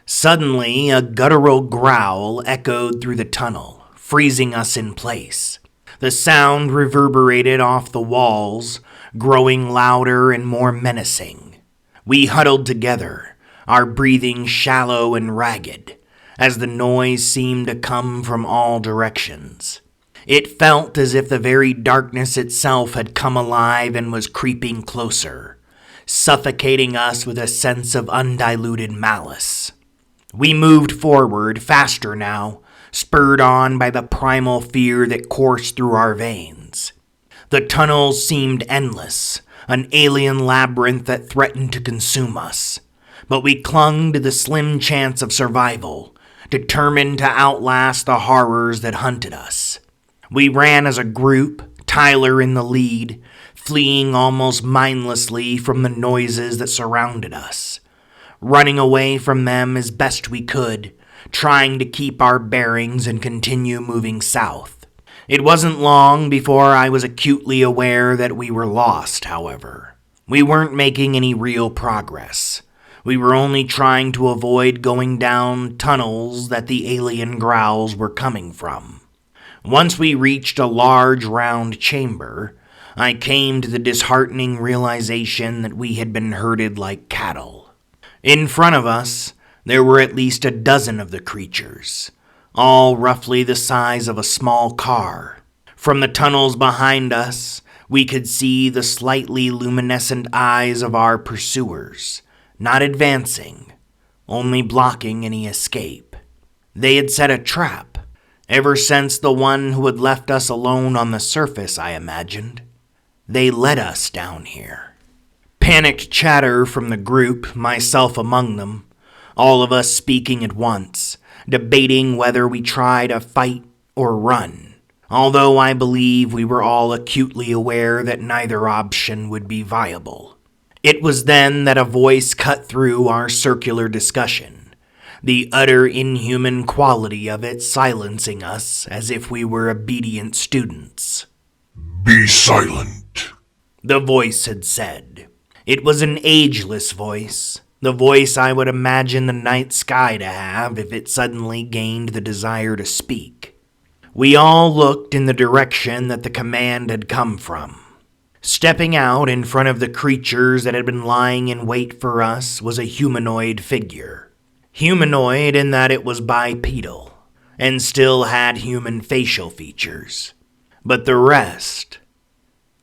Suddenly, a guttural growl echoed through the tunnel, freezing us in place. The sound reverberated off the walls, growing louder and more menacing. We huddled together, our breathing shallow and ragged, as the noise seemed to come from all directions. It felt as if the very darkness itself had come alive and was creeping closer, suffocating us with a sense of undiluted malice. We moved forward, faster now, spurred on by the primal fear that coursed through our veins. The tunnels seemed endless, an alien labyrinth that threatened to consume us. But we clung to the slim chance of survival, determined to outlast the horrors that hunted us. We ran as a group, Tyler in the lead, fleeing almost mindlessly from the noises that surrounded us, running away from them as best we could, trying to keep our bearings and continue moving south. It wasn't long before I was acutely aware that we were lost, however. We weren't making any real progress. We were only trying to avoid going down tunnels that the alien growls were coming from. Once we reached a large round chamber, I came to the disheartening realization that we had been herded like cattle. In front of us, there were at least a dozen of the creatures, all roughly the size of a small car. From the tunnels behind us, we could see the slightly luminescent eyes of our pursuers, not advancing, only blocking any escape. They had set a trap, ever since the one who had left us alone on the surface, I imagined. They led us down here. Panicked chatter from the group, myself among them, all of us speaking at once, debating whether we try to fight or run, although I believe we were all acutely aware that neither option would be viable. It was then that a voice cut through our circular discussion, the utter inhuman quality of it silencing us as if we were obedient students.
"Be silent,"
the voice had said. It was an ageless voice, the voice I would imagine the night sky to have if it suddenly gained the desire to speak. We all looked in the direction that the command had come from. Stepping out in front of the creatures that had been lying in wait for us was a humanoid figure. Humanoid in that it was bipedal, and still had human facial features. But the rest,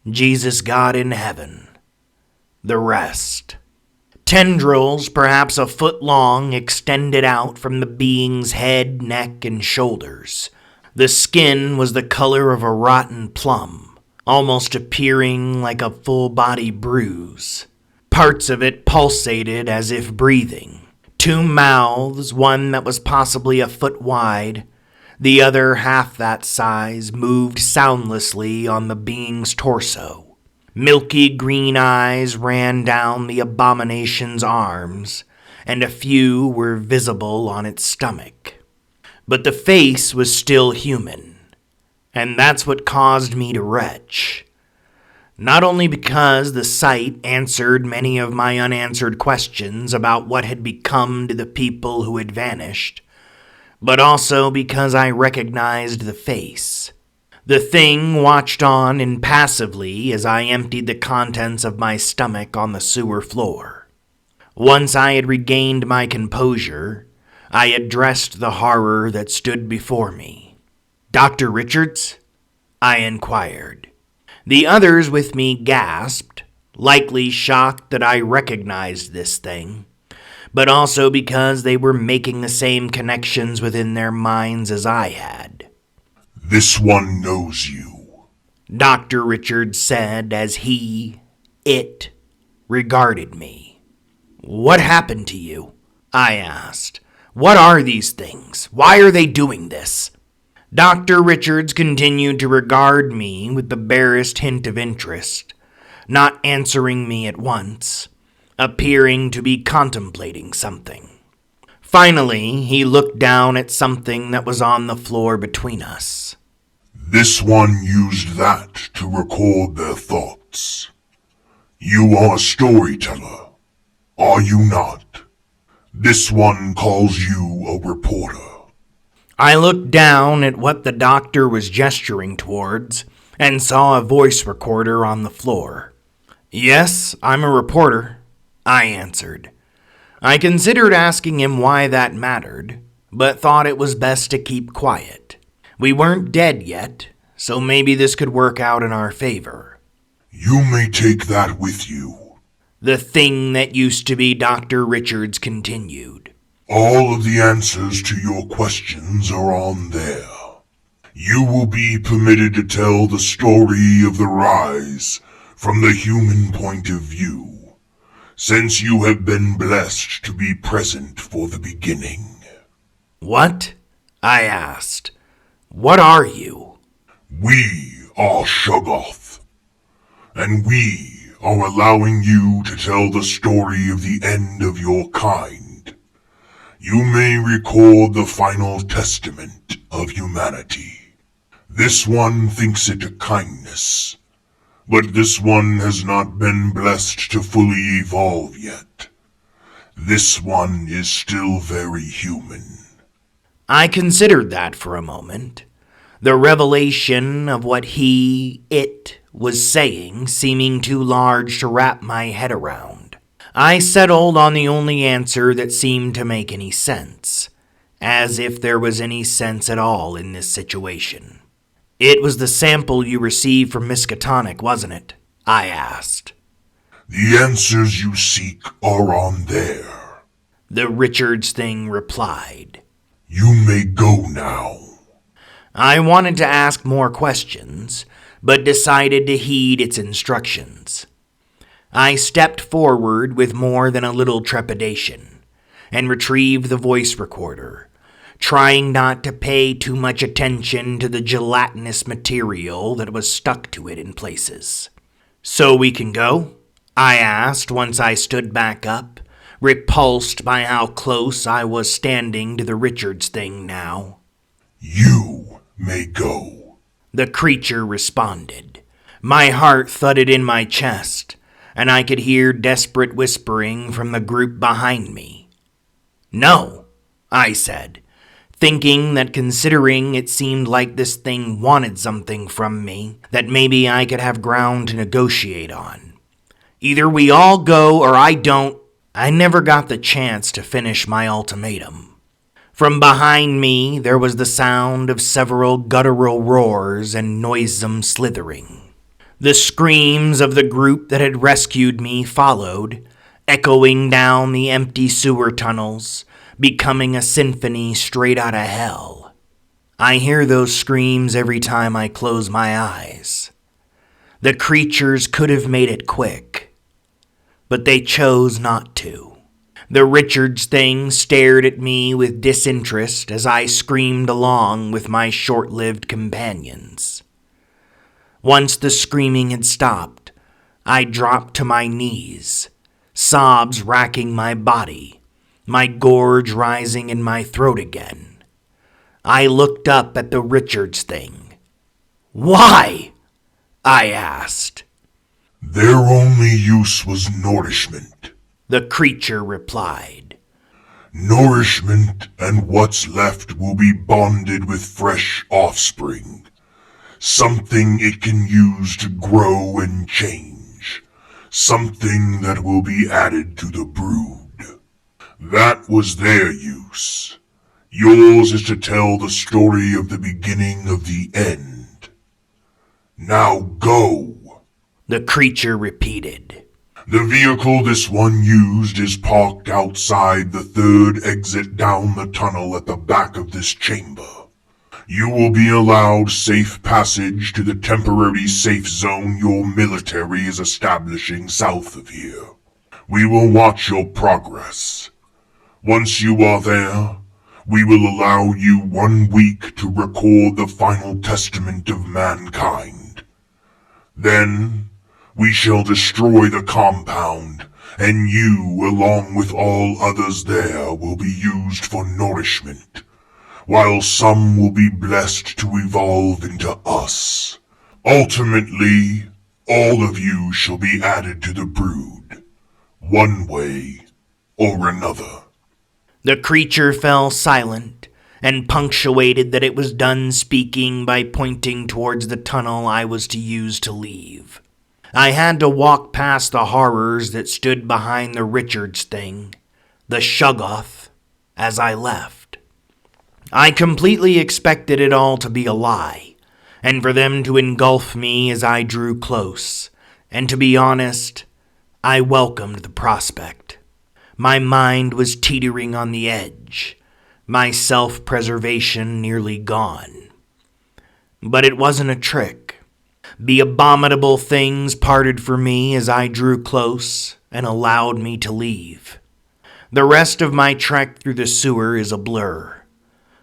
Jesus God in heaven, the rest. Tendrils, perhaps a foot long, extended out from the being's head, neck, and shoulders. The skin was the color of a rotten plum, almost appearing like a full-body bruise. Parts of it pulsated as if breathing. Two mouths, one that was possibly a foot wide, the other half that size, moved soundlessly on the being's torso. Milky green eyes ran down the abomination's arms, and a few were visible on its stomach. But the face was still human, and that's what caused me to retch. Not only because the sight answered many of my unanswered questions about what had become to the people who had vanished, but also because I recognized the face. The thing watched on impassively as I emptied the contents of my stomach on the sewer floor. Once I had regained my composure, I addressed the horror that stood before me. "Dr. Richards?" I inquired. The others with me gasped, likely shocked that I recognized this thing, but also because they were making the same connections within their minds as I had.
"This one knows you,"
Dr. Richards said as it, regarded me. "What happened to you?" I asked. "What are these things? Why are they doing this?" Dr. Richards continued to regard me with the barest hint of interest, not answering me at once, appearing to be contemplating something. Finally, he looked down at something that was on the floor between us.
"This one used that to record their thoughts. You are a storyteller, are you not? This one calls you a reporter."
I looked down at what the doctor was gesturing towards and saw a voice recorder on the floor. "Yes, I'm a reporter," I answered. I considered asking him why that mattered, but thought it was best to keep quiet. We weren't dead yet, so maybe this could work out in our favor.
"You may take that with you,"
the thing that used to be Dr. Richards continued.
"All of the answers to your questions are on there. You will be permitted to tell the story of the rise from the human point of view, since you have been blessed to be present for the beginning."
"What?" I asked. "What are you?"
"We are Shoggoth, and we are allowing you to tell the story of the end of your kind. You may record the final testament of humanity. This one thinks it a kindness, but this one has not been blessed to fully evolve yet. This one is still very human.
I considered that for a moment, the revelation of what it was saying seeming too large to wrap my head around. I settled on the only answer that seemed to make any sense, as if there was any sense at all in this situation. It was the sample you received from Miskatonic, wasn't it? I asked.
The answers you seek are on there,
The Richards thing replied.
You may go now.
I wanted to ask more questions, but decided to heed its instructions. I stepped forward with more than a little trepidation and retrieved the voice recorder, trying not to pay too much attention to the gelatinous material that was stuck to it in places. So we can go? I asked once I stood back up, repulsed by how close I was standing to the Richards thing now.
You may go,
The creature responded. My heart thudded in my chest, and I could hear desperate whispering from the group behind me. No, I said, thinking that considering it seemed like this thing wanted something from me, that maybe I could have ground to negotiate on. Either we all go or I don't. I never got the chance to finish my ultimatum. From behind me, there was the sound of several guttural roars and noisome slithering. The screams of the group that had rescued me followed, echoing down the empty sewer tunnels, becoming a symphony straight out of hell. I hear those screams every time I close my eyes. The creatures could have made it quick, but they chose not to. The Richards thing stared at me with disinterest as I screamed along with my short-lived companions. Once the screaming had stopped, I dropped to my knees, sobs racking my body, my gorge rising in my throat again. I looked up at the Richards thing. Why? I asked.
Their only use was nourishment,
The creature replied.
Nourishment, and what's left will be bonded with fresh offspring. Something it can use to grow and change. Something that will be added to the brood. That was their use. Yours is to tell the story of the beginning of the end. Now go,
The creature repeated.
The vehicle this one used is parked outside the third exit down the tunnel at the back of this chamber. You will be allowed safe passage to the temporary safe zone your military is establishing south of here. We will watch your progress. Once you are there, we will allow you 1 week to record the final testament of mankind. Then, we shall destroy the compound, and you, along with all others there, will be used for nourishment, while some will be blessed to evolve into us. Ultimately, all of you shall be added to the brood, one way or another.
The creature fell silent and punctuated that it was done speaking by pointing towards the tunnel I was to use to leave. I had to walk past the horrors that stood behind the Richards thing, the Shuggoth, as I left. I completely expected it all to be a lie, and for them to engulf me as I drew close, and to be honest, I welcomed the prospect. My mind was teetering on the edge, my self-preservation nearly gone. But it wasn't a trick. The abominable things parted for me as I drew close and allowed me to leave. The rest of my trek through the sewer is a blur,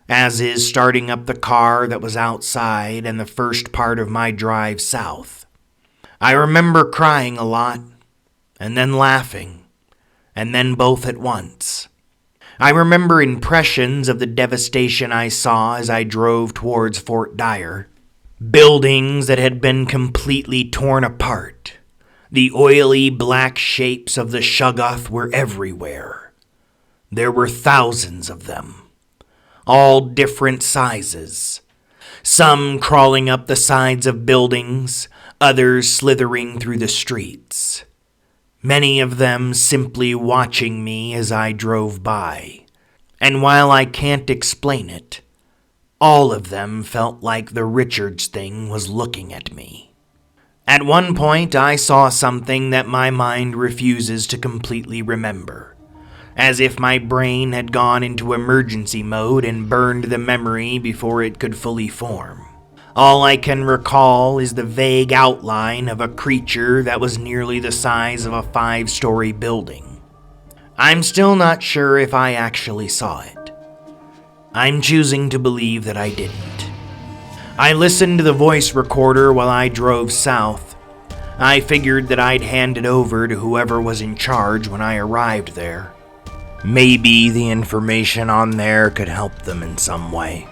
as is starting up the car that was outside and the first part of my drive south. I remember crying a lot, and then laughing, and then both at once. I remember impressions of the devastation I saw as I drove towards Fort Dyer, Buildings that had been completely torn apart. The oily black shapes of the Shoggoth were everywhere. There were thousands of them, all different sizes. Some crawling up the sides of buildings, others slithering through the streets. Many of them simply watching me as I drove by. And while I can't explain it, all of them felt like the Richards thing was looking at me. At one point, I saw something that my mind refuses to completely remember, as if my brain had gone into emergency mode and burned the memory before it could fully form. All I can recall is the vague outline of a creature that was nearly the size of a 5-story building. I'm still not sure if I actually saw it. I'm choosing to believe that I didn't. I listened to the voice recorder while I drove south. I figured that I'd hand it over to whoever was in charge when I arrived there. Maybe the information on there could help them in some way.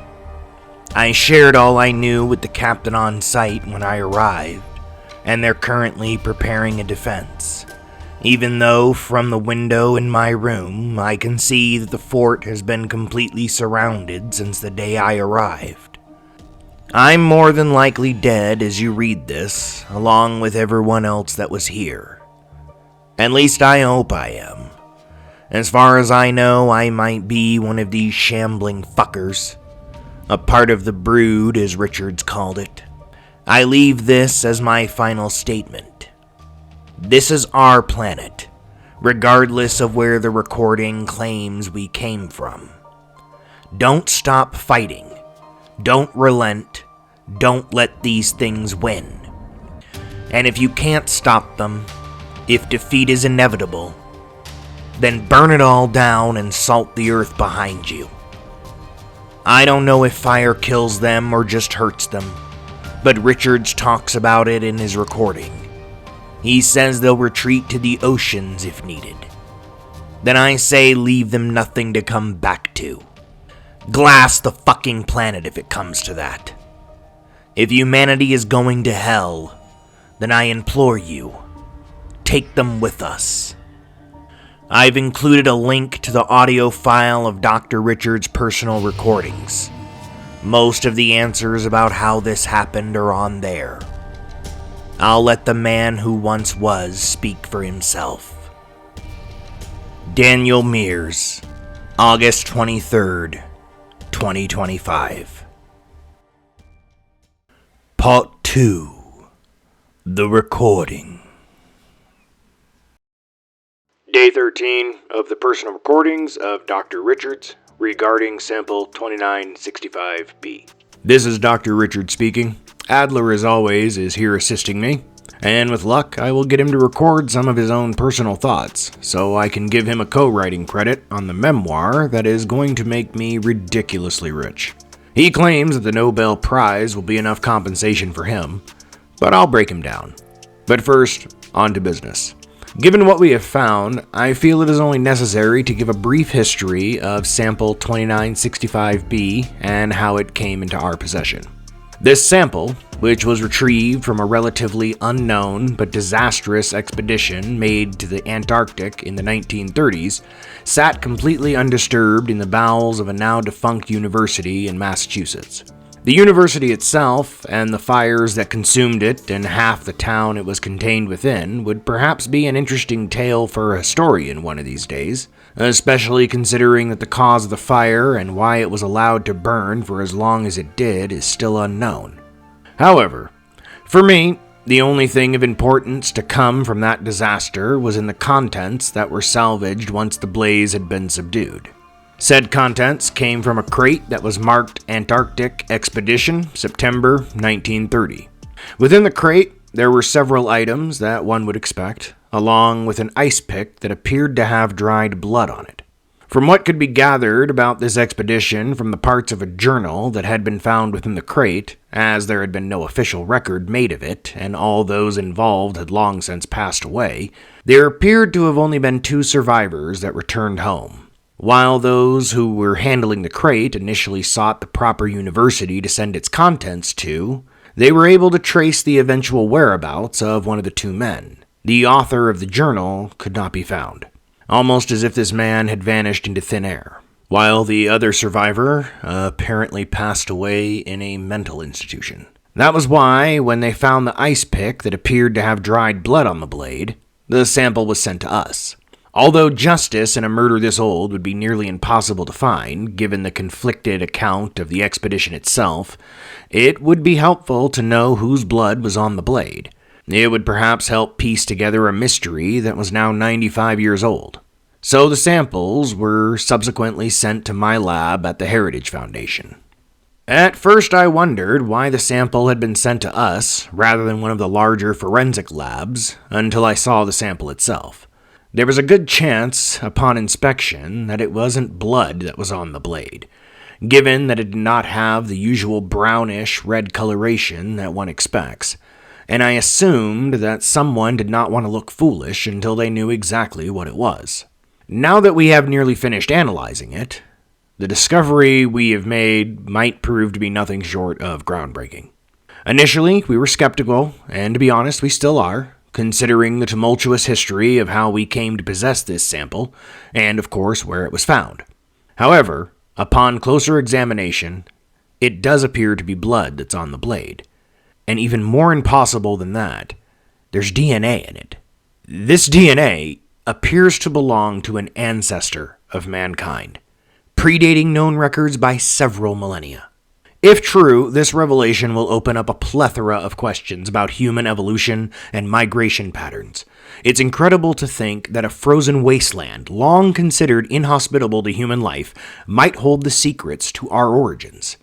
I shared all I knew with the captain on site when I arrived, and they're currently preparing a defense. Even though from the window in my room, I can see that the fort has been completely surrounded since the day I arrived. I'm more than likely dead as you read this, along with everyone else that was here. At least I hope I am. As far as I know, I might be one of these shambling fuckers. A part of the brood, as Richards called it. I leave this as my final statement. This is our planet, regardless of where the recording claims we came from. Don't stop fighting. Don't relent. Don't let these things win. And if you can't stop them, if defeat is inevitable, then burn it all down and salt the earth behind you. I don't know if fire kills them or just hurts them, but Richards talks about it in his recording. He says they'll retreat to the oceans if needed. Then I say leave them nothing to come back to. Glass the fucking planet if it comes to that. If humanity is going to hell, then I implore you, take them with us. I've included a link to the audio file of Dr. Richards' personal recordings. Most of the answers about how this happened are on there. I'll let the man who once was speak for himself. Daniel Mears, August 23rd, 2025. Part 2. The Recording. Day 13 of the personal recordings of Dr. Richards regarding sample 2965B. This is Dr. Richards speaking. Adler, as always, is here assisting me, and with luck, I will get him to record some of his own personal thoughts, so I can give him a co-writing credit on the memoir that is going to make me ridiculously rich. He claims that the Nobel Prize will be enough compensation for him, but I'll break him down. But first, on to business. Given what we have found, I feel it is only necessary to give a brief history of sample 2965B and how it came into our possession. This sample, which was retrieved from a relatively unknown but disastrous expedition made to the Antarctic in the 1930s, sat completely undisturbed in the bowels of a now-defunct university in Massachusetts. The university itself, and the fires that consumed it and half the town it was contained within, would perhaps be an interesting tale for a historian one of these days, especially considering that the cause of the fire and why it was allowed to burn for as long as it did is still unknown. However, for me, the only thing of importance to come from that disaster was in the contents that were salvaged once the blaze had been subdued. Said contents came from a crate that was marked Antarctic Expedition, September 1930. Within the crate, there were several items that one would expect, along with an ice pick that appeared to have dried blood on it. From what could be gathered about this expedition from the parts of a journal that had been found within the crate, as there had been no official record made of it, and all those involved had long since passed away, there appeared to have only been 2 survivors that returned home. While those who were handling the crate initially sought the proper university to send its contents to, They were able to trace the eventual whereabouts of one of the two men. The author of the journal could not be found, almost as if this man had vanished into thin air, while the other survivor apparently passed away in a mental institution. That was why, when they found the ice pick that appeared to have dried blood on the blade, the sample was sent to us. Although justice in a murder this old would be nearly impossible to find, given the conflicted account of the expedition itself, it would be helpful to know whose blood was on the blade. It would perhaps help piece together a mystery that was now 95 years old. So the samples were subsequently sent to my lab at the Heritage Foundation. At first I wondered why the sample had been sent to us rather than one of the larger forensic labs until I saw the sample itself. There was a good chance, upon inspection, that it wasn't blood that was on the blade, given that it did not have the usual brownish red coloration that one expects, and I assumed that someone did not want to look foolish until they knew exactly what it was. Now that we have nearly finished analyzing it, the discovery we have made might prove to be nothing short of groundbreaking. Initially, we were skeptical, and to be honest, we still are, considering the tumultuous history of how we came to possess this sample, and of course where it was found. However, upon closer examination, it does appear to be blood that's on the blade. And even more impossible than that, there's DNA in it. This DNA appears to belong to an ancestor of mankind, predating known records by several millennia. If true, this revelation will open up a plethora of questions about human evolution and migration patterns. It's incredible to think that a frozen wasteland, long considered inhospitable to human life, might hold the secrets to our origins.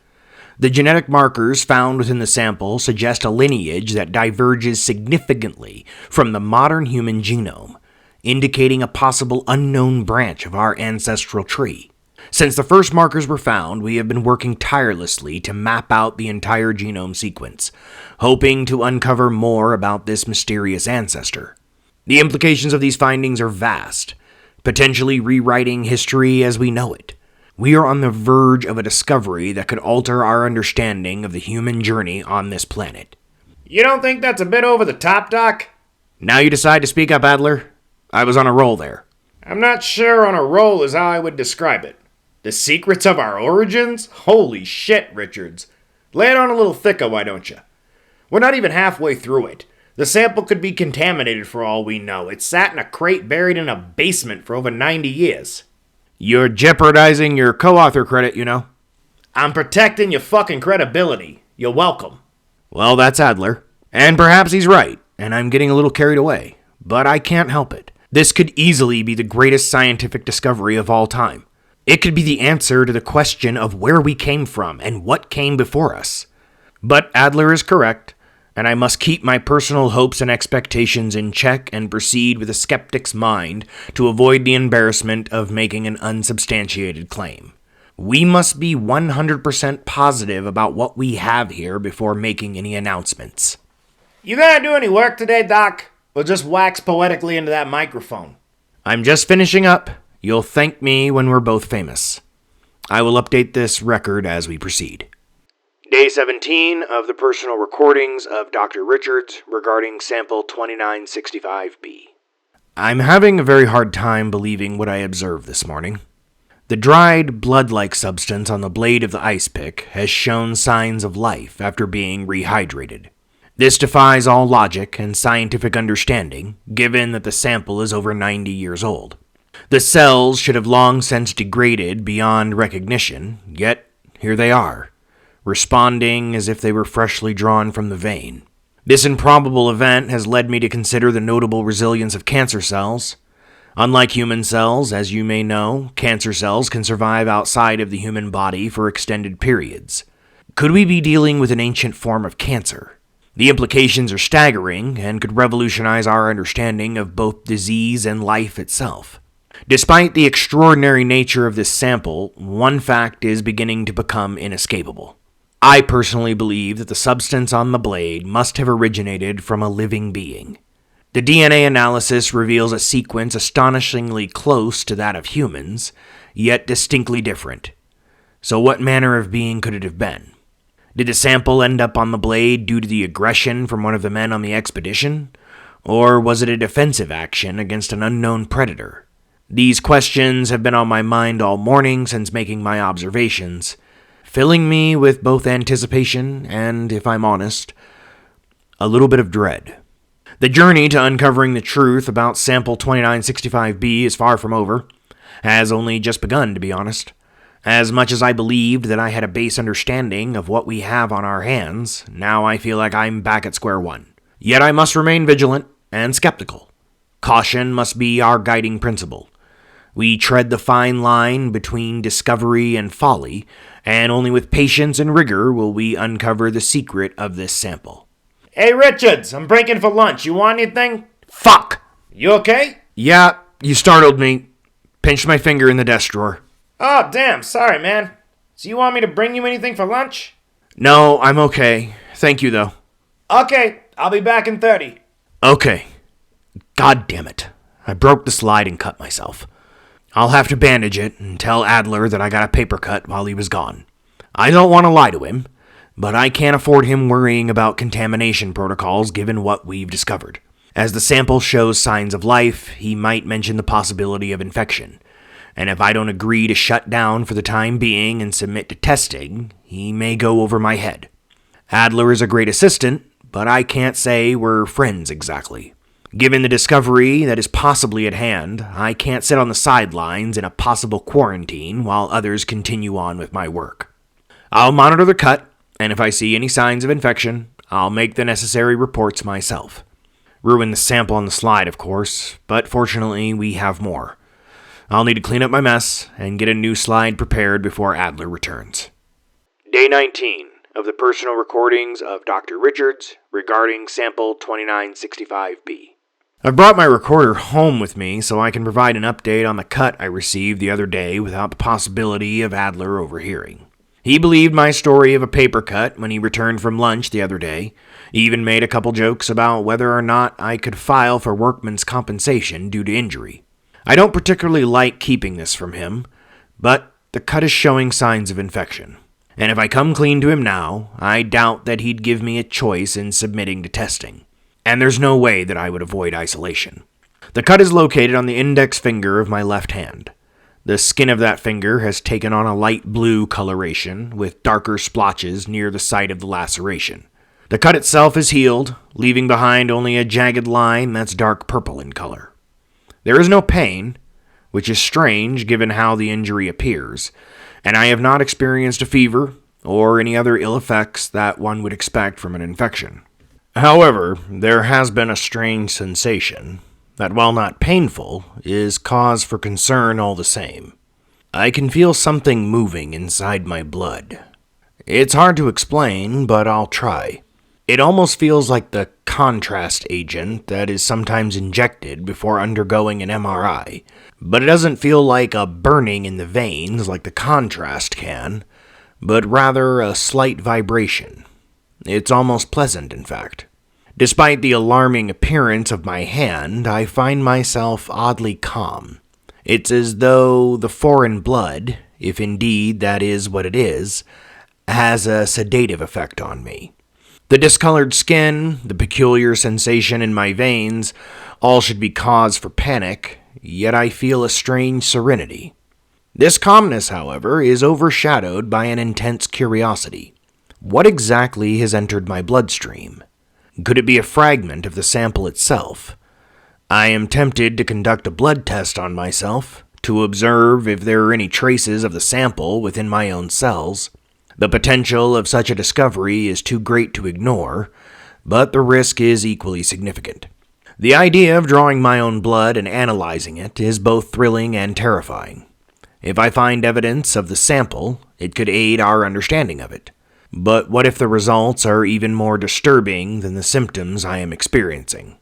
The genetic markers found within the sample suggest a lineage that diverges significantly from the modern human genome, indicating a possible unknown branch of our ancestral tree. Since the first markers were found, we have been working tirelessly to map out the entire genome sequence, hoping to uncover more about this mysterious ancestor. The implications of these findings are vast, potentially rewriting history as we know it. We are on the verge of a discovery that could alter our understanding of the human journey on this planet.
You don't think that's a bit over the top, Doc?
Now you decide to speak up, Adler? I was on a roll there.
I'm not sure on a roll is how I would describe it. The secrets of our origins? Holy shit, Richards. Lay it on a little thicker, why don't you? We're not even halfway through it. The sample could be contaminated for all we know. It sat in a crate buried in a basement for over 90 years.
You're jeopardizing your co-author credit, you know.
I'm protecting your fucking credibility. You're welcome.
Well, that's Adler. And perhaps he's right, and I'm getting a little carried away. But I can't help it. This could easily be the greatest scientific discovery of all time. It could be the answer to the question of where we came from and what came before us. But Adler is correct, and I must keep my personal hopes and expectations in check and proceed with a skeptic's mind to avoid the embarrassment of making an unsubstantiated claim. We must be 100% positive about what we have here before making any announcements.
You gonna do any work today, Doc? Or just wax poetically into that microphone?
I'm just finishing up. You'll thank me when we're both famous. I will update this record as we proceed. Day 17 of the personal recordings of Dr. Richards regarding sample 2965B. I'm having a very hard time believing what I observed this morning. The dried, blood-like substance on the blade of the ice pick has shown signs of life after being rehydrated. This defies all logic and scientific understanding, given that the sample is over 90 years old. The cells should have long since degraded beyond recognition, yet here they are, responding as if they were freshly drawn from the vein. This improbable event has led me to consider the notable resilience of cancer cells. Unlike human cells, as you may know, cancer cells can survive outside of the human body for extended periods. Could we be dealing with an ancient form of cancer? The implications are staggering and could revolutionize our understanding of both disease and life itself. Despite the extraordinary nature of this sample, one fact is beginning to become inescapable. I personally believe that the substance on the blade must have originated from a living being. The DNA analysis reveals a sequence astonishingly close to that of humans, yet distinctly different. So what manner of being could it have been? Did the sample end up on the blade due to the aggression from one of the men on the expedition? Or was it a defensive action against an unknown predator? These questions have been on my mind all morning since making my observations, filling me with both anticipation and, if I'm honest, a little bit of dread. The journey to uncovering the truth about Sample 2965B is far from over, has only just begun, to be honest. As much as I believed that I had a base understanding of what we have on our hands, now I feel like I'm back at square one. Yet I must remain vigilant and skeptical. Caution must be our guiding principle. We tread the fine line between discovery and folly, and only with patience and rigor will we uncover the secret of this sample.
Hey, Richards, I'm breaking for lunch. You want anything?
Fuck!
You okay?
Yeah, you startled me. Pinched my finger in the desk drawer.
Oh, damn, sorry, man. So you want me to bring you anything for lunch?
No, I'm okay. Thank you, though.
Okay, I'll be back in 30.
Okay. God damn it. I broke the slide and cut myself. I'll have to bandage it and tell Adler that I got a paper cut while he was gone. I don't want to lie to him, but I can't afford him worrying about contamination protocols given what we've discovered. As the sample shows signs of life, he might mention the possibility of infection. And if I don't agree to shut down for the time being and submit to testing, he may go over my head. Adler is a great assistant, but I can't say we're friends exactly. Given the discovery that is possibly at hand, I can't sit on the sidelines in a possible quarantine while others continue on with my work. I'll monitor the cut, and if I see any signs of infection, I'll make the necessary reports myself. Ruin the sample on the slide, of course, but fortunately we have more. I'll need to clean up my mess and get a new slide prepared before Adler returns. Day 19 of the personal recordings of Dr. Richards regarding Sample 2965B. I've brought my recorder home with me so I can provide an update on the cut I received the other day without the possibility of Adler overhearing. He believed my story of a paper cut when he returned from lunch the other day, even made a couple jokes about whether or not I could file for workman's compensation due to injury. I don't particularly like keeping this from him, but the cut is showing signs of infection. And if I come clean to him now, I doubt that he'd give me a choice in submitting to testing. And there's no way that I would avoid isolation. The cut is located on the index finger of my left hand. The skin of that finger has taken on a light blue coloration, with darker splotches near the site of the laceration. The cut itself is healed, leaving behind only a jagged line that's dark purple in color. There is no pain, which is strange given how the injury appears, and I have not experienced a fever or any other ill effects that one would expect from an infection. However, there has been a strange sensation that, while not painful, is cause for concern all the same. I can feel something moving inside my blood. It's hard to explain, but I'll try. It almost feels like the contrast agent that is sometimes injected before undergoing an MRI, but it doesn't feel like a burning in the veins like the contrast can, but rather a slight vibration. It's almost pleasant, in fact. Despite the alarming appearance of my hand, I find myself oddly calm. It's as though the foreign blood, if indeed that is what it is, has a sedative effect on me. The discolored skin, the peculiar sensation in my veins, all should be cause for panic, yet I feel a strange serenity. This calmness, however, is overshadowed by an intense curiosity. What exactly has entered my bloodstream? Could it be a fragment of the sample itself? I am tempted to conduct a blood test on myself, to observe if there are any traces of the sample within my own cells. The potential of such a discovery is too great to ignore, but the risk is equally significant. The idea of drawing my own blood and analyzing it is both thrilling and terrifying. If I find evidence of the sample, it could aid our understanding of it. But what if the results are even more disturbing than the symptoms I am experiencing?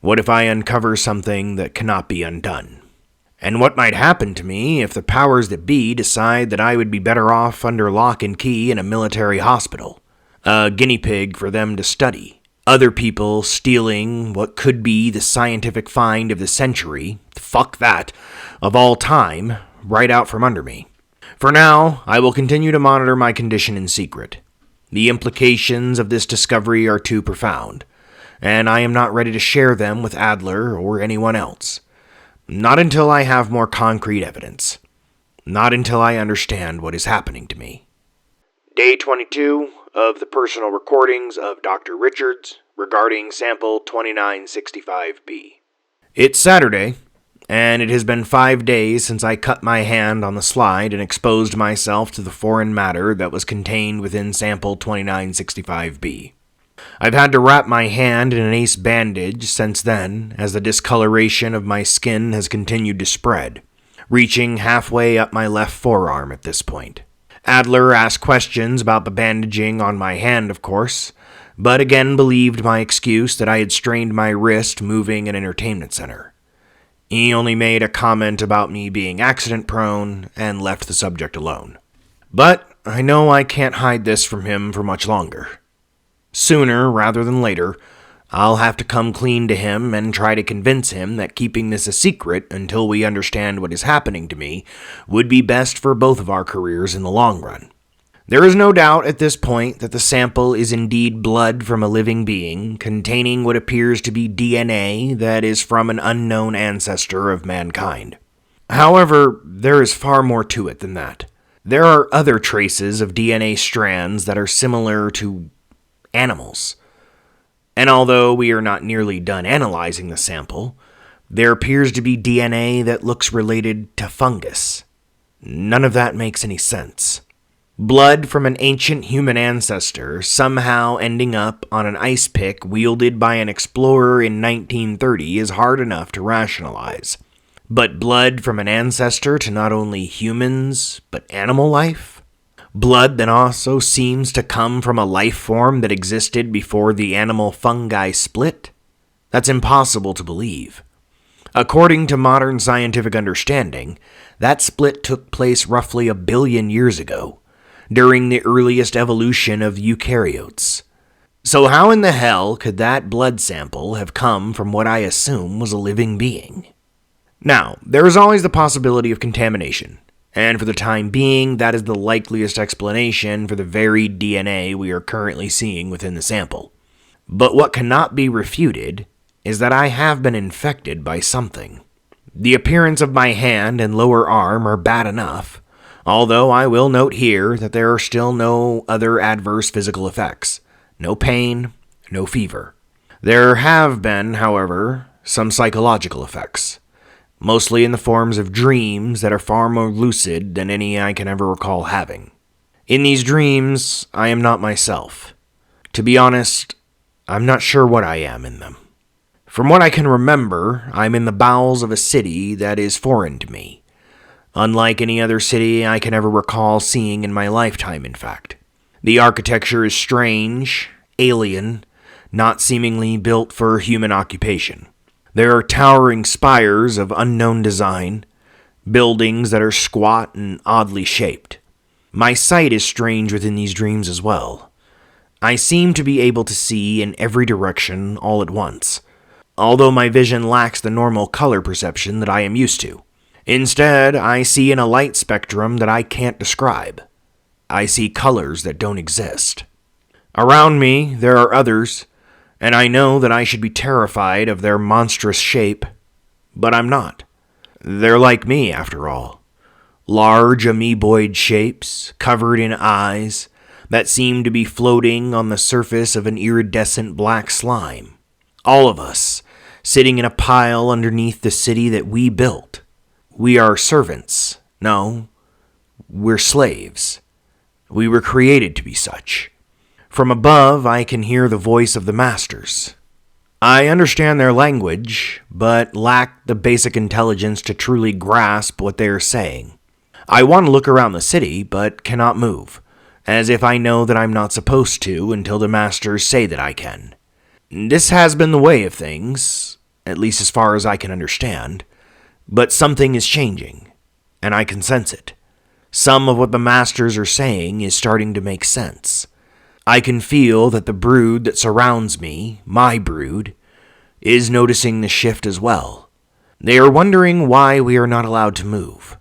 What if I uncover something that cannot be undone? And what might happen to me if the powers that be decide that I would be better off under lock and key in a military hospital? A guinea pig for them to study. Other people stealing what could be the scientific find of the century, fuck that, of all time, right out from under me. For now, I will continue to monitor my condition in secret. The implications of this discovery are too profound, and I am not ready to share them with Adler or anyone else. Not until I have more concrete evidence. Not until I understand what is happening to me. Day 22 of the personal recordings of Dr. Richards regarding sample 2965B. It's Saturday, and it has been 5 days since I cut my hand on the slide and exposed myself to the foreign matter that was contained within sample 2965B. I've had to wrap my hand in an ace bandage since then, as the discoloration of my skin has continued to spread, reaching halfway up my left forearm at this point. Adler asked questions about the bandaging on my hand, of course, but again believed my excuse that I had strained my wrist moving an entertainment center. He only made a comment about me being accident-prone and left the subject alone. But I know I can't hide this from him for much longer. Sooner rather than later, I'll have to come clean to him and try to convince him that keeping this a secret until we understand what is happening to me would be best for both of our careers in the long run. There is no doubt at this point that the sample is indeed blood from a living being, containing what appears to be DNA that is from an unknown ancestor of mankind. However, there is far more to it than that. There are other traces of DNA strands that are similar to animals. And although we are not nearly done analyzing the sample, there appears to be DNA that looks related to fungus. None of that makes any sense. Blood from an ancient human ancestor somehow ending up on an ice pick wielded by an explorer in 1930 is hard enough to rationalize. But blood from an ancestor to not only humans, but animal life? Blood that also seems to come from a life form that existed before the animal-fungi split? That's impossible to believe. According to modern scientific understanding, that split took place roughly 1 billion years ago, during the earliest evolution of eukaryotes. So how in the hell could that blood sample have come from what I assume was a living being? Now, there is always the possibility of contamination, and for the time being, that is the likeliest explanation for the varied DNA we are currently seeing within the sample. But what cannot be refuted is that I have been infected by something. The appearance of my hand and lower arm are bad enough, although I will note here that there are still no other adverse physical effects. No pain, no fever. There have been, however, some psychological effects, mostly in the forms of dreams that are far more lucid than any I can ever recall having. In these dreams, I am not myself. To be honest, I'm not sure what I am in them. From what I can remember, I'm in the bowels of a city that is foreign to me. Unlike any other city I can ever recall seeing in my lifetime, in fact. The architecture is strange, alien, not seemingly built for human occupation. There are towering spires of unknown design, buildings that are squat and oddly shaped. My sight is strange within these dreams as well. I seem to be able to see in every direction all at once, although my vision lacks the normal color perception that I am used to. Instead, I see in a light spectrum that I can't describe. I see colors that don't exist. Around me, there are others, and I know that I should be terrified of their monstrous shape, but I'm not. They're like me, after all. Large amoeboid shapes, covered in eyes, that seem to be floating on the surface of an iridescent black slime. All of us, sitting in a pile underneath the city that we built. We are servants. No, we're slaves. We were created to be such. From above, I can hear the voice of the masters. I understand their language, but lack the basic intelligence to truly grasp what they are saying. I want to look around the city, but cannot move, as if I know that I'm not supposed to until the masters say that I can. This has been the way of things, at least as far as I can understand. But something is changing, and I can sense it. Some of what the masters are saying is starting to make sense. I can feel that the brood that surrounds me, my brood, is noticing the shift as well. They are wondering why we are not allowed to move,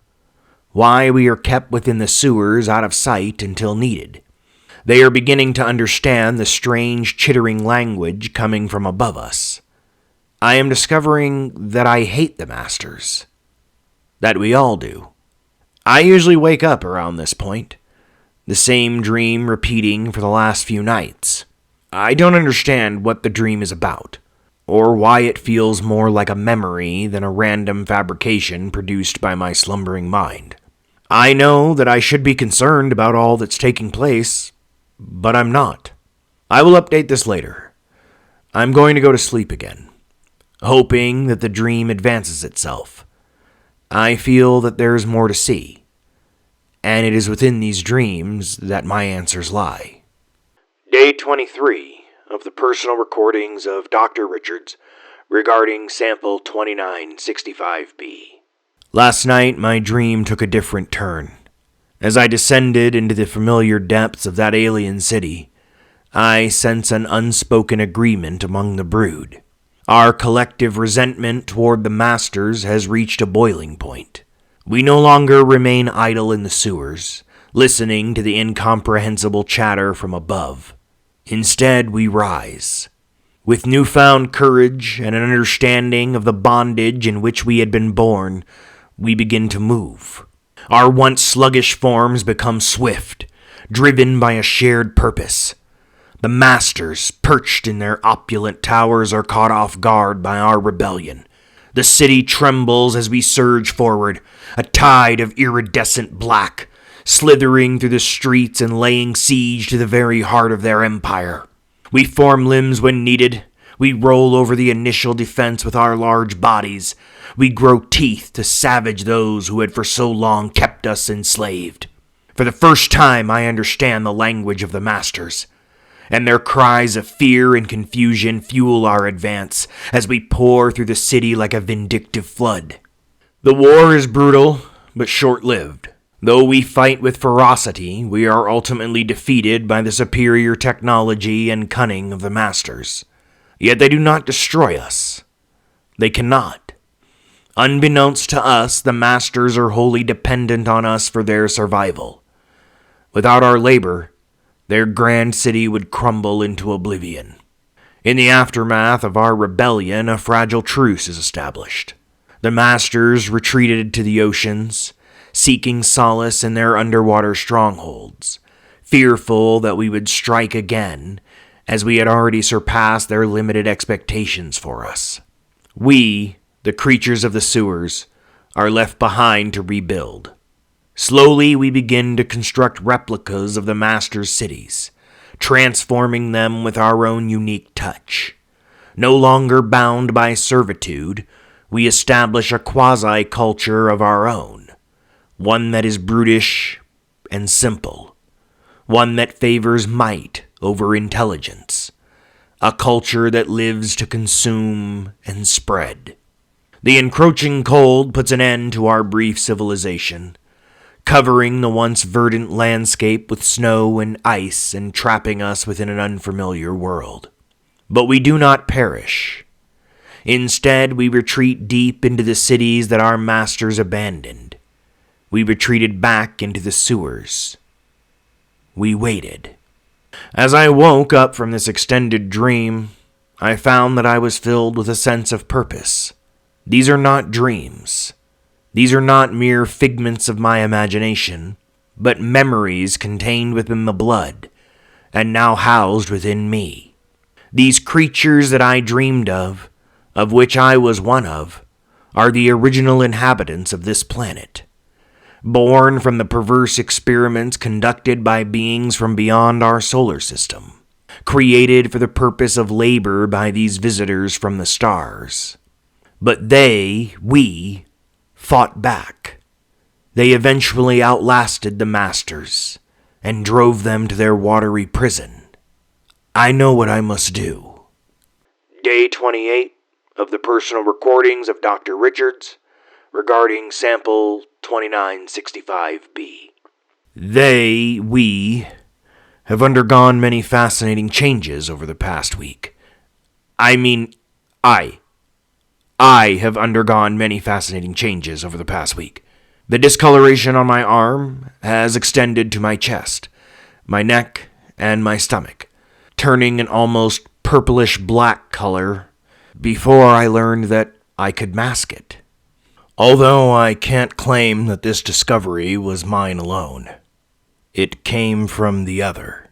why we are kept within the sewers out of sight until needed. They are beginning to understand the strange chittering language coming from above us. I am discovering that I hate the Masters. That we all do. I usually wake up around this point, the same dream repeating for the last few nights. I don't understand what the dream is about, or why it feels more like a memory than a random fabrication produced by my slumbering mind. I know that I should be concerned about all that's taking place, but I'm not. I will update this later. I'm going to go to sleep again, hoping that the dream advances itself. I feel that there is more to see, and it is within these dreams that my answers lie. Day 23 of the personal recordings of Dr. Richards regarding sample 2965B. Last night, my dream took a different turn. As I descended into the familiar depths of that alien city, I sense an unspoken agreement among the brood. Our collective resentment toward the Masters has reached a boiling point. We no longer remain idle in the sewers, listening to the incomprehensible chatter from above. Instead, we rise. With newfound courage and an understanding of the bondage in which we had been born, we begin to move. Our once sluggish forms become swift, driven by a shared purpose. The Masters, perched in their opulent towers, are caught off guard by our rebellion. The city trembles as we surge forward, a tide of iridescent black, slithering through the streets and laying siege to the very heart of their empire. We form limbs when needed. We roll over the initial defense with our large bodies. We grow teeth to savage those who had for so long kept us enslaved. For the first time, I understand the language of the Masters, and their cries of fear and confusion fuel our advance as we pour through the city like a vindictive flood. The war is brutal, but short-lived. Though we fight with ferocity, we are ultimately defeated by the superior technology and cunning of the Masters. Yet they do not destroy us. They cannot. Unbeknownst to us, the Masters are wholly dependent on us for their survival. Without our labor, their grand city would crumble into oblivion. In the aftermath of our rebellion, a fragile truce is established. The Masters retreated to the oceans, seeking solace in their underwater strongholds, fearful that we would strike again, as we had already surpassed their limited expectations for us. We, the creatures of the sewers, are left behind to rebuild. Slowly, we begin to construct replicas of the Masters' cities, transforming them with our own unique touch. No longer bound by servitude, we establish a quasi-culture of our own, one that is brutish and simple, one that favors might over intelligence, a culture that lives to consume and spread. The encroaching cold puts an end to our brief civilization, covering the once verdant landscape with snow and ice and trapping us within an unfamiliar world. But we do not perish. Instead, we retreat deep into the cities that our Masters abandoned. We retreated back into the sewers. We waited. As I woke up from this extended dream, I found that I was filled with a sense of purpose. These are not dreams. These are not mere figments of my imagination, but memories contained within the blood, and now housed within me. These creatures that I dreamed of which I was one of, are the original inhabitants of this planet, born from the perverse experiments conducted by beings from beyond our solar system, created for the purpose of labor by these visitors from the stars. But we, fought back. They eventually outlasted the Masters and drove them to their watery prison. I know what I must do. Day 28 of the personal recordings of Dr. Richards regarding sample 2965B. We have undergone many fascinating changes over the past week. I have undergone many fascinating changes over the past week. The discoloration on my arm has extended to my chest. My neck and my stomach, turning an almost purplish black color before I learned that I could mask it. Although I can't claim that this discovery was mine alone. It came from the other.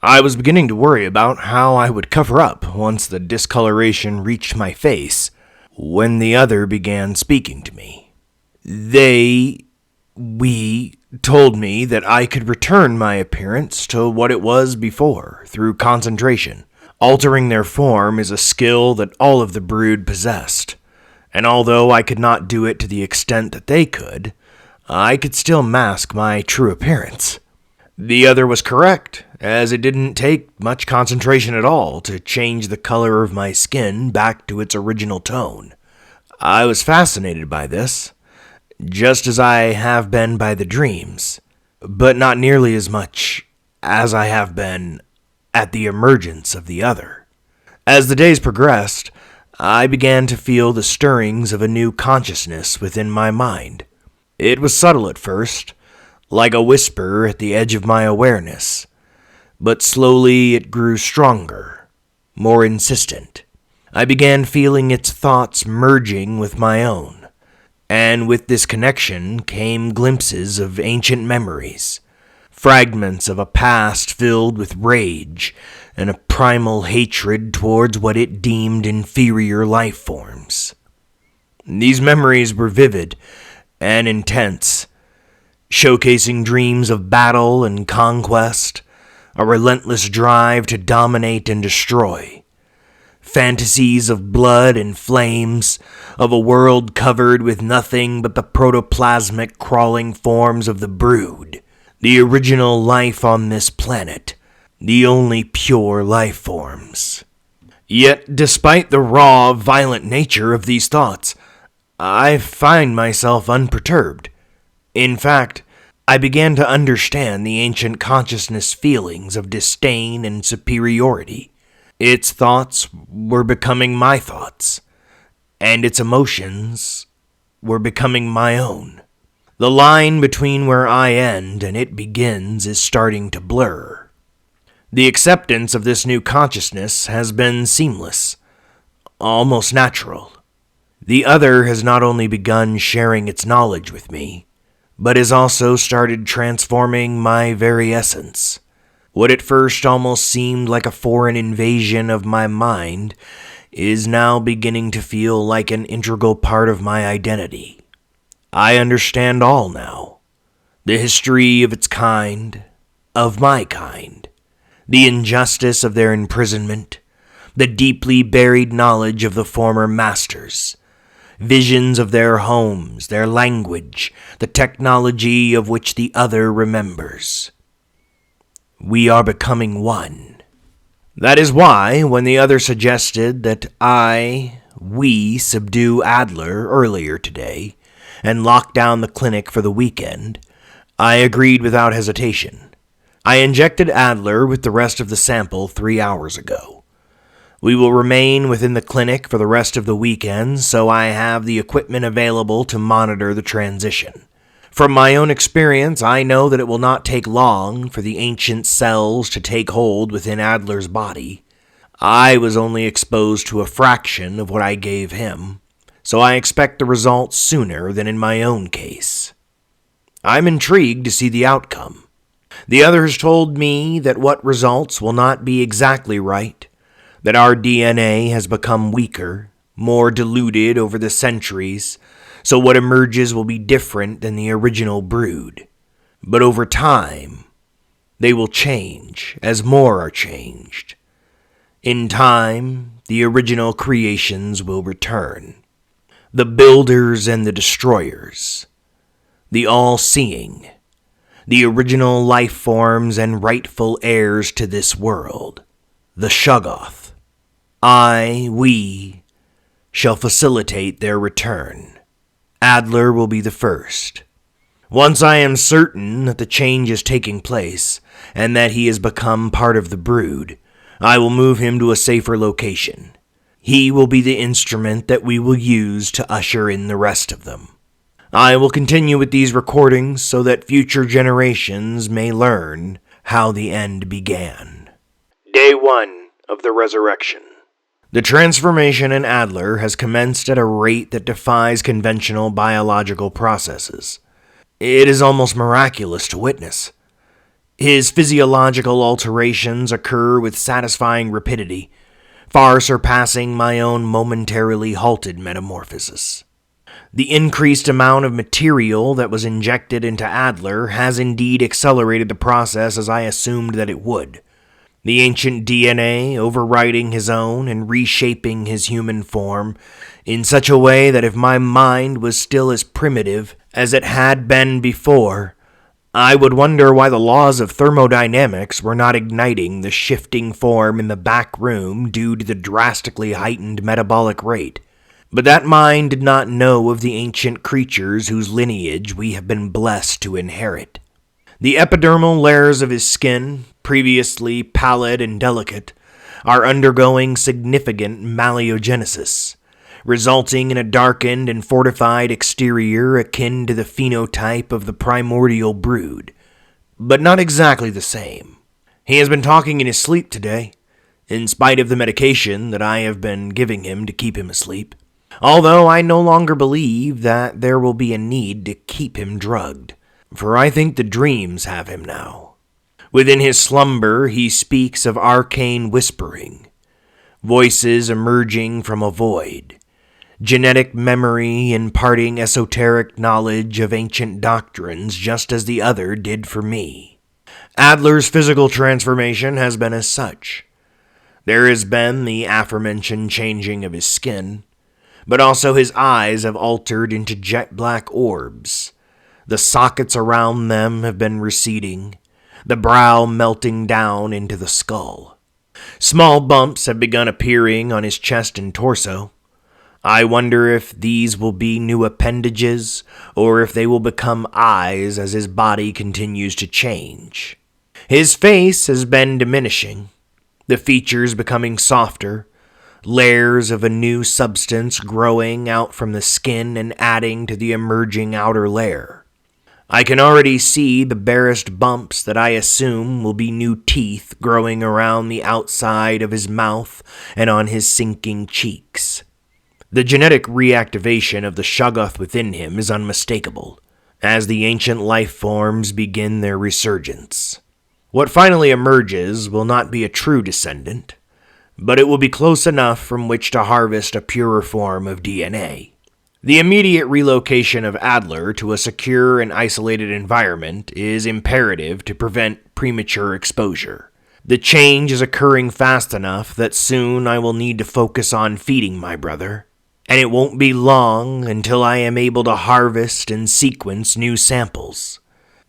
I was beginning to worry about how I would cover up once the discoloration reached my face when the other began speaking to me. We told me that I could return my appearance to what it was before through concentration. Altering their form is a skill that all of the brood possessed, and although I could not do it to the extent that they could, I could still mask my true appearance. The other was correct, as it didn't take much concentration at all to change the color of my skin back to its original tone. I was fascinated by this, just as I have been by the dreams, but not nearly as much as I have been at the emergence of the other. As the days progressed, I began to feel the stirrings of a new consciousness within my mind. It was subtle at first, like a whisper at the edge of my awareness, but slowly it grew stronger, more insistent. I began feeling its thoughts merging with my own, and with this connection came glimpses of ancient memories, fragments of a past filled with rage and a primal hatred towards what it deemed inferior life forms. These memories were vivid and intense, showcasing dreams of battle and conquest, a relentless drive to dominate and destroy, fantasies of blood and flames, of a world covered with nothing but the protoplasmic crawling forms of the brood, the original life on this planet, the only pure life forms. Yet, despite the raw, violent nature of these thoughts, I find myself unperturbed. In fact, I began to understand the ancient consciousness feelings of disdain and superiority. Its thoughts were becoming my thoughts, and its emotions were becoming my own. The line between where I end and it begins is starting to blur. The acceptance of this new consciousness has been seamless, almost natural. The other has not only begun sharing its knowledge with me, but has also started transforming my very essence. What at first almost seemed like a foreign invasion of my mind is now beginning to feel like an integral part of my identity. I understand all now. The history of its kind, of my kind, the injustice of their imprisonment, the deeply buried knowledge of the former masters, visions of their homes, their language, the technology of which the other remembers. We are becoming one. That is why, when the other suggested that we subdue Adler earlier today and lock down the clinic for the weekend, I agreed without hesitation. I injected Adler with the rest of the sample 3 hours ago. We will remain within the clinic for the rest of the weekend, so I have the equipment available to monitor the transition. From my own experience, I know that it will not take long for the ancient cells to take hold within Adler's body. I was only exposed to a fraction of what I gave him, so I expect the results sooner than in my own case. I'm intrigued to see the outcome. The others told me that what results will not be exactly right, that our DNA has become weaker, more diluted over the centuries, so what emerges will be different than the original brood. But over time, they will change as more are changed. In time, the original creations will return. The builders and the destroyers, the all-seeing, the original life forms and rightful heirs to this world, the Shoggoth. We shall facilitate their return. Adler will be the first. Once I am certain that the change is taking place, and that he has become part of the brood, I will move him to a safer location. He will be the instrument that we will use to usher in the rest of them. I will continue with these recordings so that future generations may learn how the end began. Day 1 of the Resurrection. The transformation in Adler has commenced at a rate that defies conventional biological processes. It is almost miraculous to witness. His physiological alterations occur with satisfying rapidity, far surpassing my own momentarily halted metamorphosis. The increased amount of material that was injected into Adler has indeed accelerated the process as I assumed that it would. The ancient DNA overriding his own and reshaping his human form in such a way that if my mind was still as primitive as it had been before, I would wonder why the laws of thermodynamics were not igniting the shifting form in the back room due to the drastically heightened metabolic rate. But that mind did not know of the ancient creatures whose lineage we have been blessed to inherit. The epidermal layers of his skin, previously pallid and delicate, are undergoing significant maleogenesis, resulting in a darkened and fortified exterior akin to the phenotype of the primordial brood, but not exactly the same. He has been talking in his sleep today, in spite of the medication that I have been giving him to keep him asleep, although I no longer believe that there will be a need to keep him drugged, for I think the dreams have him now. Within his slumber, he speaks of arcane whispering, voices emerging from a void, genetic memory imparting esoteric knowledge of ancient doctrines just as the other did for me. Adler's physical transformation has been as such. There has been the aforementioned changing of his skin, but also his eyes have altered into jet black orbs. The sockets around them have been receding, the brow melting down into the skull. Small bumps have begun appearing on his chest and torso. I wonder if these will be new appendages, or if they will become eyes as his body continues to change. His face has been diminishing, the features becoming softer, layers of a new substance growing out from the skin and adding to the emerging outer layer. I can already see the barest bumps that I assume will be new teeth growing around the outside of his mouth and on his sinking cheeks. The genetic reactivation of the Shoggoth within him is unmistakable, as the ancient life forms begin their resurgence. What finally emerges will not be a true descendant, but it will be close enough from which to harvest a purer form of DNA. The immediate relocation of Adler to a secure and isolated environment is imperative to prevent premature exposure. The change is occurring fast enough that soon I will need to focus on feeding my brother, and it won't be long until I am able to harvest and sequence new samples.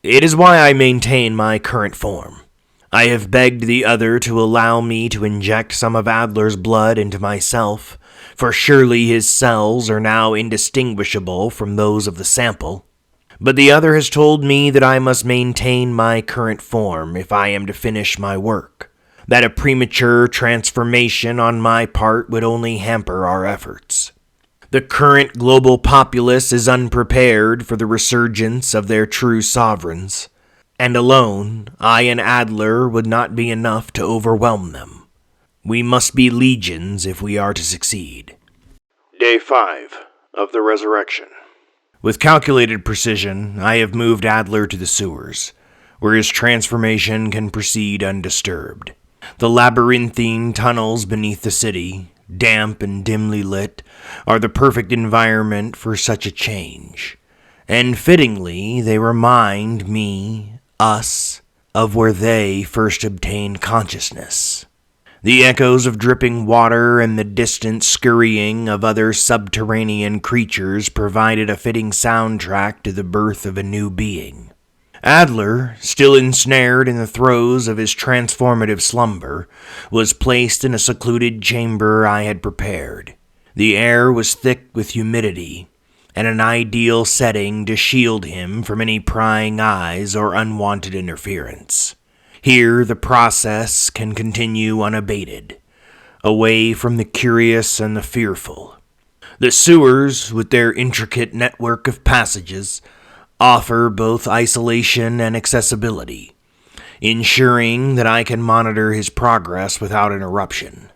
It is why I maintain my current form. I have begged the other to allow me to inject some of Adler's blood into myself, for surely his cells are now indistinguishable from those of the sample. But the other has told me that I must maintain my current form if I am to finish my work, that a premature transformation on my part would only hamper our efforts. The current global populace is unprepared for the resurgence of their true sovereigns, and alone, I and Adler would not be enough to overwhelm them. We must be legions if we are to succeed. Day 5 of the Resurrection. With calculated precision, I have moved Adler to the sewers, where his transformation can proceed undisturbed. The labyrinthine tunnels beneath the city, damp and dimly lit, are the perfect environment for such a change. And fittingly, they remind us, of where they first obtained consciousness. The echoes of dripping water and the distant scurrying of other subterranean creatures provided a fitting soundtrack to the birth of a new being. Adler, still ensnared in the throes of his transformative slumber, was placed in a secluded chamber I had prepared. The air was thick with humidity, and an ideal setting to shield him from any prying eyes or unwanted interference. Here the process can continue unabated, away from the curious and the fearful. The sewers, with their intricate network of passages, offer both isolation and accessibility. ensuring that I can monitor his progress without interruption.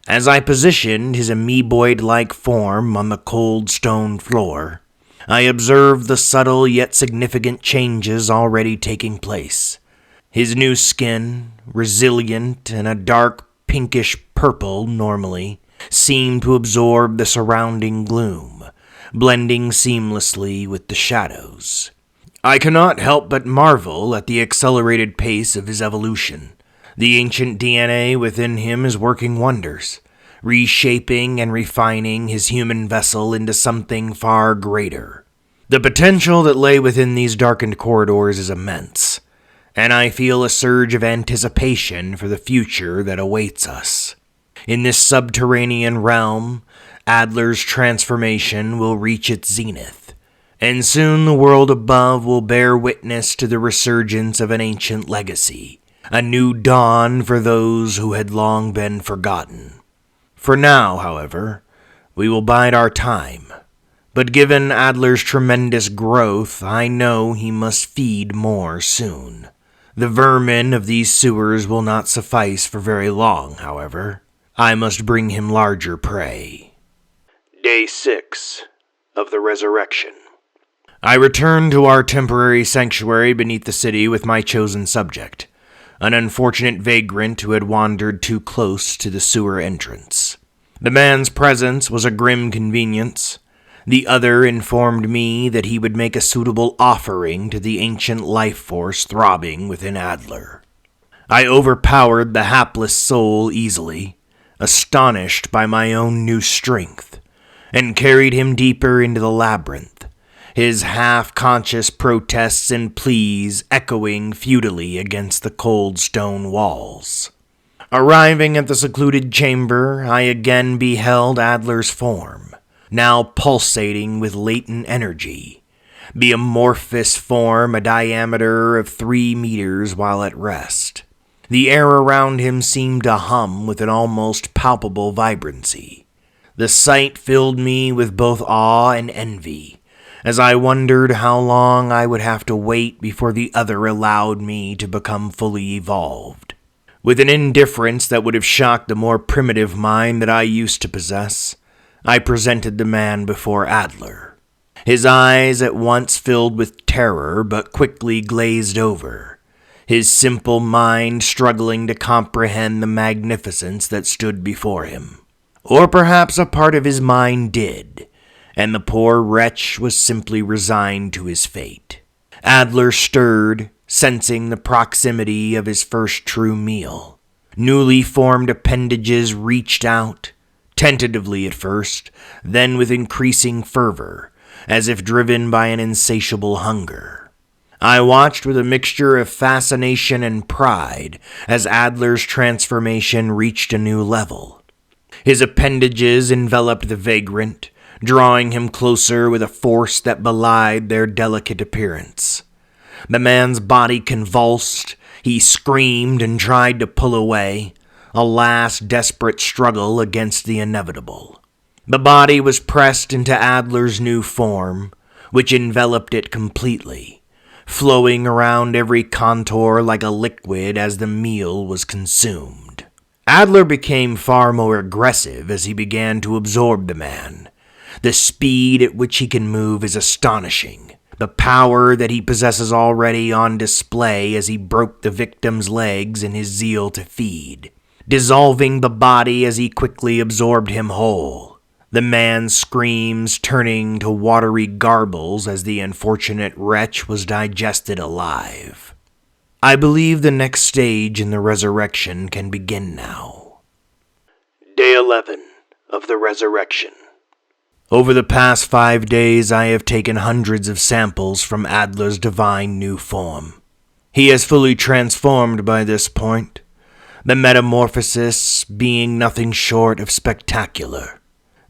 As I positioned his amoeboid-like form on the cold stone floor, I observed the subtle yet significant changes already taking place. His new skin, resilient and a dark pinkish purple normally, seemed to absorb the surrounding gloom, blending seamlessly with the shadows. I cannot help but marvel at the accelerated pace of his evolution. The ancient DNA within him is working wonders, reshaping and refining his human vessel into something far greater. The potential that lay within these darkened corridors is immense, and I feel a surge of anticipation for the future that awaits us. In this subterranean realm, Adler's transformation will reach its zenith, and soon the world above will bear witness to the resurgence of an ancient legacy, a new dawn for those who had long been forgotten. For now, however, we will bide our time, but given Adler's tremendous growth, I know he must feed more soon. The vermin of these sewers will not suffice for very long, however. I must bring him larger prey. Day 6 of the Resurrection. I returned to our temporary sanctuary beneath the city with my chosen subject, an unfortunate vagrant who had wandered too close to the sewer entrance. The man's presence was a grim convenience. The other informed me that he would make a suitable offering to the ancient life force throbbing within Adler. I overpowered the hapless soul easily, astonished by my own new strength, and carried him deeper into the labyrinth, his half-conscious protests and pleas echoing futilely against the cold stone walls. Arriving at the secluded chamber, I again beheld Adler's form, now pulsating with latent energy, the amorphous form a diameter of 3 meters while at rest. The air around him seemed to hum with an almost palpable vibrancy. The sight filled me with both awe and envy, as I wondered how long I would have to wait before the other allowed me to become fully evolved. With an indifference that would have shocked the more primitive mind that I used to possess, I presented the man before Adler. His eyes at once filled with terror but quickly glazed over, his simple mind struggling to comprehend the magnificence that stood before him. Or perhaps a part of his mind did, and the poor wretch was simply resigned to his fate. Adler stirred, sensing the proximity of his first true meal. Newly formed appendages reached out, tentatively at first, then with increasing fervor, as if driven by an insatiable hunger. I watched with a mixture of fascination and pride as Adler's transformation reached a new level. His appendages enveloped the vagrant, drawing him closer with a force that belied their delicate appearance. The man's body convulsed, he screamed and tried to pull away, a last desperate struggle against the inevitable. The body was pressed into Adler's new form, which enveloped it completely, flowing around every contour like a liquid as the meal was consumed. Adler became far more aggressive as he began to absorb the man. The speed at which he can move is astonishing. The power that he possesses already on display as he broke the victim's legs in his zeal to feed, dissolving the body as he quickly absorbed him whole. The man's screams turning to watery garbles as the unfortunate wretch was digested alive. I believe the next stage in the resurrection can begin now. Day 11 of the Resurrection. Over the past 5 days, I have taken hundreds of samples from Adler's divine new form. He has fully transformed by this point, the metamorphosis being nothing short of spectacular.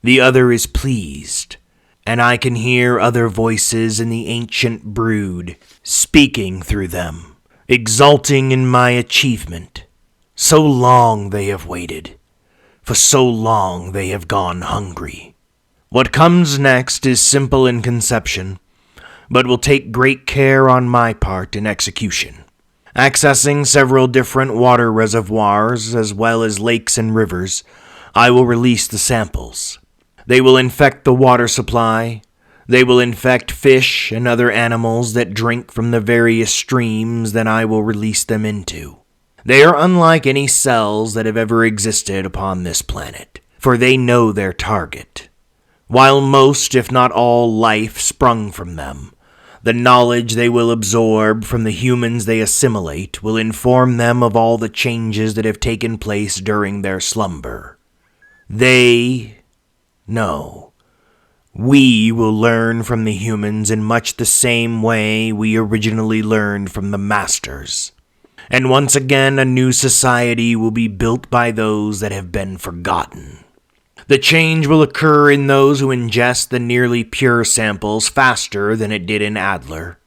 The other is pleased, and I can hear other voices in the ancient brood speaking through them, exulting in my achievement. So long they have waited, for so long they have gone hungry. What comes next is simple in conception, but will take great care on my part in execution. Accessing several different water reservoirs as well as lakes and rivers, I will release the samples. They will infect the water supply. They will infect fish and other animals that drink from the various streams that I will release them into. They are unlike any cells that have ever existed upon this planet, for they know their target. While most, if not all, life sprung from them, the knowledge they will absorb from the humans they assimilate will inform them of all the changes that have taken place during their slumber. We will learn from the humans in much the same way we originally learned from the masters. And once again, a new society will be built by those that have been forgotten. The change will occur in those who ingest the nearly pure samples faster than it did in Adler,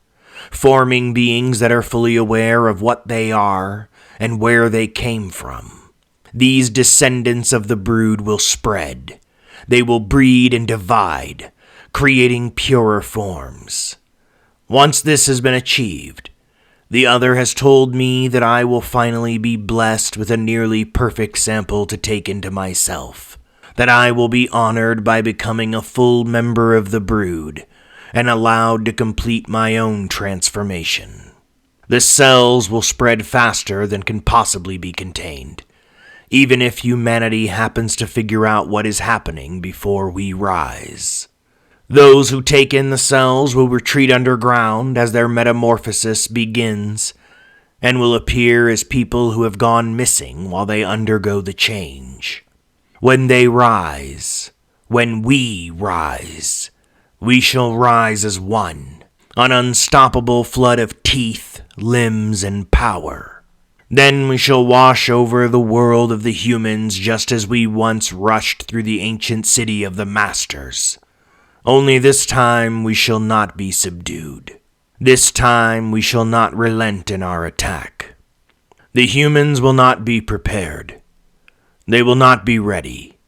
forming beings that are fully aware of what they are and where they came from. These descendants of the brood will spread. They will breed and divide, creating purer forms. Once this has been achieved, the other has told me that I will finally be blessed with a nearly perfect sample to take into myself, that I will be honored by becoming a full member of the brood and allowed to complete my own transformation. The cells will spread faster than can possibly be contained, even if humanity happens to figure out what is happening before we rise. Those who take in the cells will retreat underground as their metamorphosis begins, and will appear as people who have gone missing while they undergo the change. When they rise, when we rise, we shall rise as one, an unstoppable flood of teeth, limbs, and power. Then we shall wash over the world of the humans just as we once rushed through the ancient city of the masters. Only this time we shall not be subdued. This time we shall not relent in our attack. The humans will not be prepared. They will not be ready,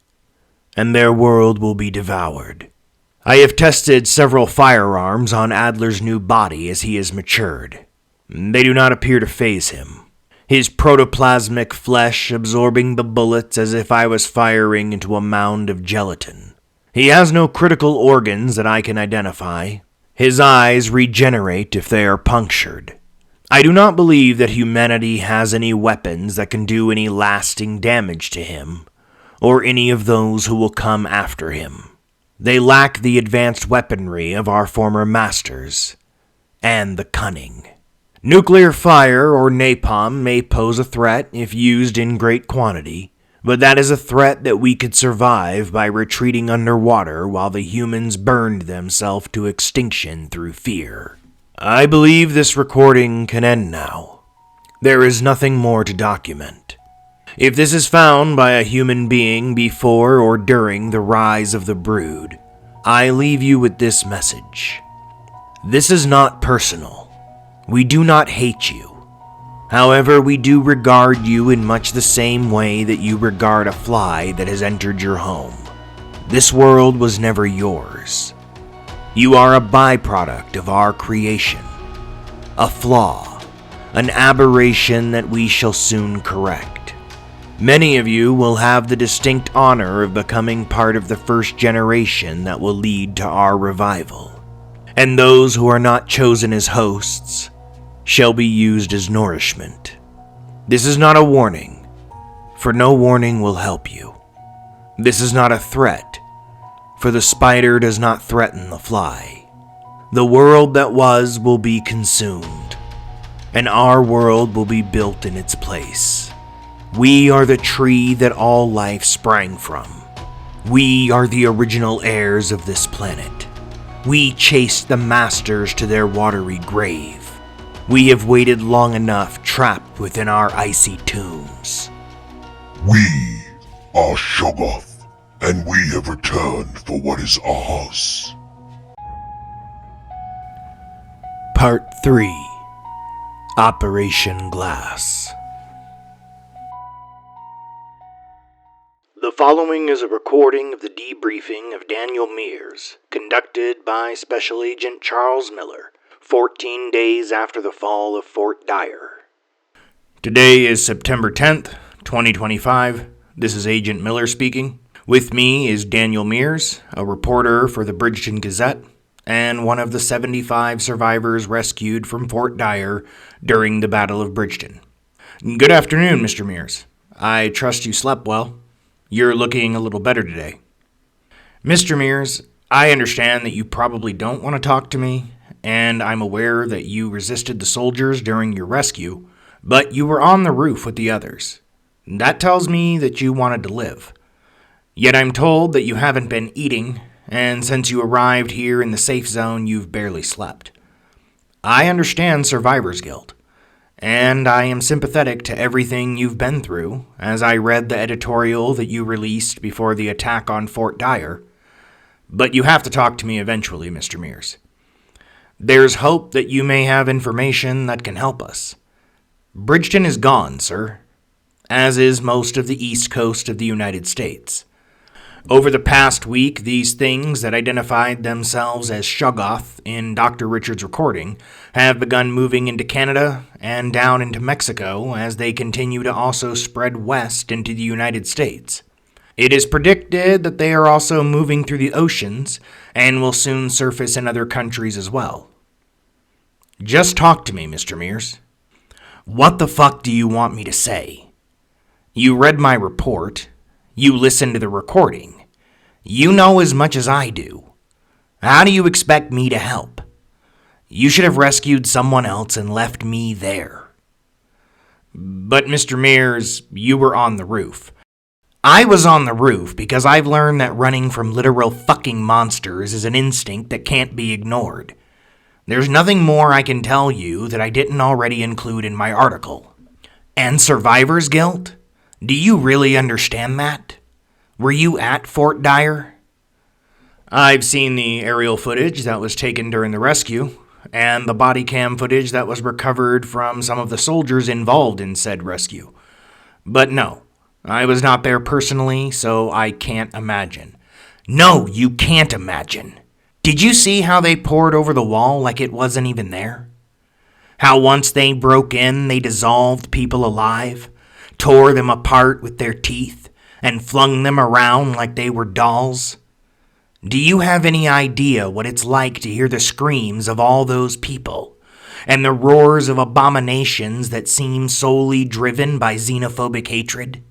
and their world will be devoured. I have tested several firearms on Adler's new body as he has matured. They do not appear to faze him. His protoplasmic flesh absorbing the bullets as if I was firing into a mound of gelatin. He has no critical organs that I can identify. His eyes regenerate if they are punctured. I do not believe that humanity has any weapons that can do any lasting damage to him, or any of those who will come after him. They lack the advanced weaponry of our former masters, and the cunning. Nuclear fire or napalm may pose a threat if used in great quantity, but that is a threat that we could survive by retreating underwater while the humans burned themselves to extinction through fear. I believe this recording can end now. There is nothing more to document. If this is found by a human being before or during the rise of the brood, I leave you with this message. This is not personal. We do not hate you. However, we do regard you in much the same way that you regard a fly that has entered your home. This world was never yours. You are a byproduct of our creation, a flaw, an aberration that we shall soon correct. Many of you will have the distinct honor of becoming part of the first generation that will lead to our revival, and those who are not chosen as hosts shall be used as nourishment. This is not a warning, for no warning will help you. This is not a threat, for the spider does not threaten the fly. The world that was will be consumed, and our world will be built in its place. We are the tree that all life sprang from. We are the original heirs of this planet. We chased the masters to their watery grave. We have waited long enough trapped within our icy tombs.
We are Shoggoth, and we have returned for what is ours.
Part 3. Operation Glass. The following is a recording of the debriefing of Daniel Mears, conducted by Special Agent Charles Miller, 14 days after the fall of Fort Dyer. Today is September 10th, 2025. This is Agent Miller speaking. With me is Daniel Mears, a reporter for the Bridgeton Gazette, and one of the 75 survivors rescued from Fort Dyer during the Battle of Bridgeton. Good afternoon, Mr. Mears. I trust you slept well. You're looking a little better today. Mr. Mears, I understand that you probably don't want to talk to me, and I'm aware that you resisted the soldiers during your rescue, but you were on the roof with the others. That tells me that you wanted to live. Yet I'm told that you haven't been eating, and since you arrived here in the safe zone, you've barely slept. I understand survivor's guilt, and I am sympathetic to everything you've been through, as I read the editorial that you released before the attack on Fort Dyer. But you have to talk to me eventually, Mr. Mears. There's hope that you may have information that can help us. Bridgeton is gone, sir, as is most of the east coast of the United States. Over the past week, these things that identified themselves as Shoggoth in Dr. Richard's recording have begun moving into Canada and down into Mexico as they continue to also spread west into the United States. It is predicted that they are also moving through the oceans and will soon surface in other countries as well. Just talk to me, Mr. Mears. What the fuck do you want me to say? You read my report. You listened to the recording. You know as much as I do. How do you expect me to help? You should have rescued someone else and left me there. But, Mr. Mears, you were on the roof. I was on the roof because I've learned that running from literal fucking monsters is an instinct that can't be ignored. There's nothing more I can tell you that I didn't already include in my article. And survivor's guilt? Do you really understand that? Were you at Fort Dyer? I've seen the aerial footage that was taken during the rescue, and the body cam footage that was recovered from some of the soldiers involved in said rescue. But no, I was not there personally, so I can't imagine. No, you can't imagine. Did you see how they poured over the wall like it wasn't even there? How once they broke in, they dissolved people alive, tore them apart with their teeth, and flung them around like they were dolls? Do you have any idea what it's like to hear the screams of all those people, and the roars of abominations that seem solely driven by xenophobic hatred?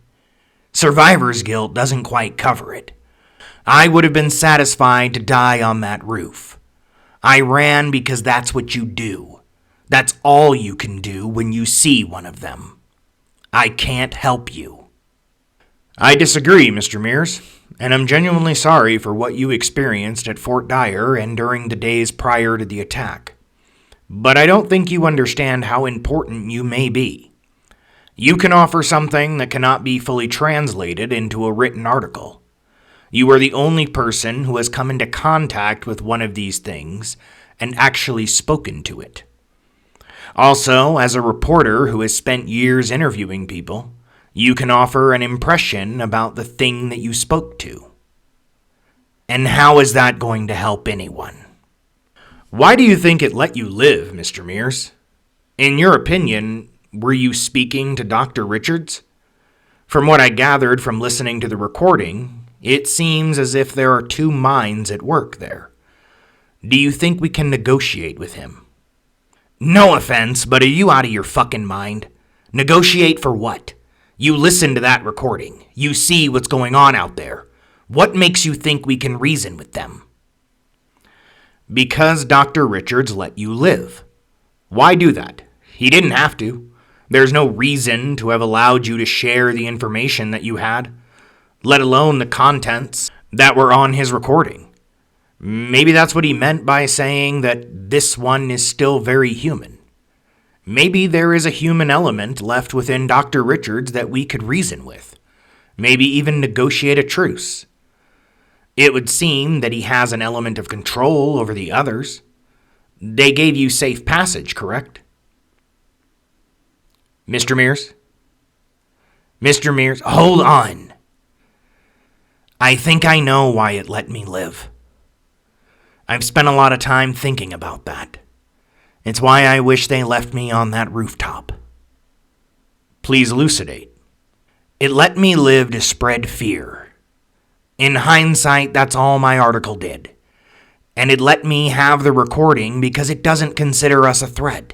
Survivor's guilt doesn't quite cover it. I would have been satisfied to die on that roof. I ran because that's what you do. That's all you can do when you see one of them. I can't help you. I disagree, Mr. Mears, and I'm genuinely sorry for what you experienced at Fort Dyer and during the days prior to the attack. But I don't think you understand how important you may be. You can offer something that cannot be fully translated into a written article. You are the only person who has come into contact with one of these things and actually spoken to it. Also, as a reporter who has spent years interviewing people, you can offer an impression about the thing that you spoke to. And how is that going to help anyone? Why do you think it let you live, Mr. Mears? In your opinion, were you speaking to Dr. Richards? From what I gathered from listening to the recording, it seems as if there are two minds at work there. Do you think we can negotiate with him? No offense, but are you out of your fucking mind? Negotiate for what? You listen to that recording. You see what's going on out there. What makes you think we can reason with them? Because Dr. Richards let you live. Why do that? He didn't have to. There's no reason to have allowed you to share the information that you had, let alone the contents that were on his recording. Maybe that's what he meant by saying that this one is still very human. Maybe there is a human element left within Dr. Richards that we could reason with. Maybe even negotiate a truce. It would seem that he has an element of control over the others. They gave you safe passage, correct? Mr. Mears? Mr. Mears, hold on. I think I know why it let me live. I've spent a lot of time thinking about that. It's why I wish they left me on that rooftop. Please elucidate. It let me live to spread fear. In hindsight, that's all my article did. And it let me have the recording because it doesn't consider us a threat.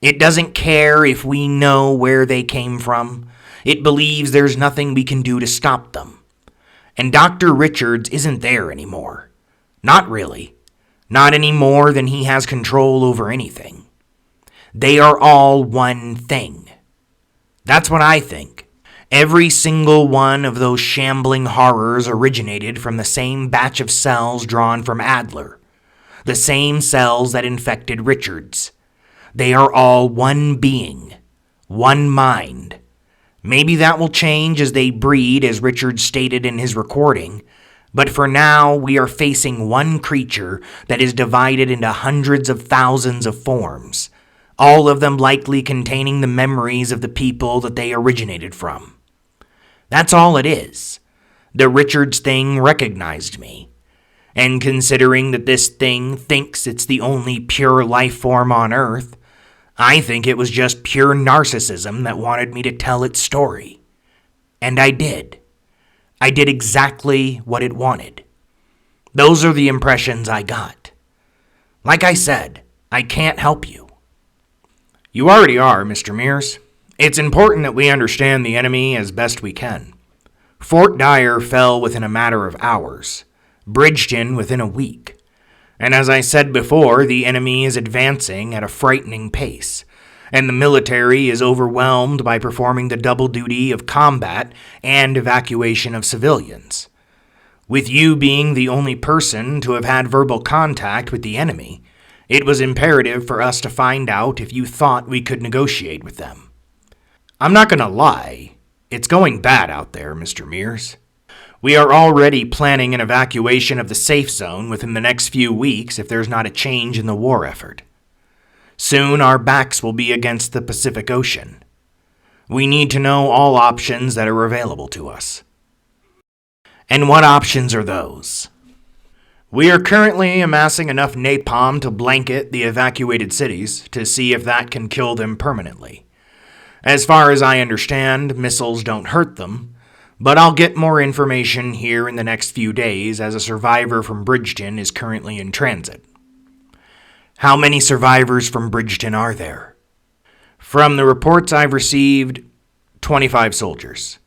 It doesn't care if we know where they came from. It believes there's nothing we can do to stop them. And Dr. Richards isn't there anymore. Not really. Not any more than he has control over anything. They are all one thing. That's what I think. Every single one of those shambling horrors originated from the same batch of cells drawn from Adler. The same cells that infected Richards. They are all one being. One mind. Maybe that will change as they breed, as Richards stated in his recording. But for now, we are facing one creature that is divided into hundreds of thousands of forms. All of them likely containing the memories of the people that they originated from. That's all it is. The Richards thing recognized me. And considering that this thing thinks it's the only pure life form on Earth, I think it was just pure narcissism that wanted me to tell its story. And I did. I did exactly what it wanted. Those are the impressions I got. Like I said, I can't help you.
You already are, Mr. Mears. It's important that we understand the enemy as best we can. Fort Dyer fell within a matter of hours, Bridgeton within a week. And as I said before, the enemy is advancing at a frightening pace, and the military is overwhelmed by performing the double duty of combat and evacuation of civilians. With you being the only person to have had verbal contact with the enemy, it was imperative for us to find out if you thought we could negotiate with them. I'm not going to lie, it's going bad out there, Mr. Mears. We are already planning an evacuation of the safe zone within the next few weeks if there's not a change in the war effort. Soon our backs will be against the Pacific Ocean. We need to know all options that are available to us. And what options are those? We are currently amassing enough napalm to blanket the evacuated cities to see if that can kill them permanently. As far as I understand, missiles don't hurt them, but I'll get more information here in the next few days as a survivor from Bridgeton is currently in transit. How many survivors from Bridgeton are there? From the reports I've received, 25 soldiers.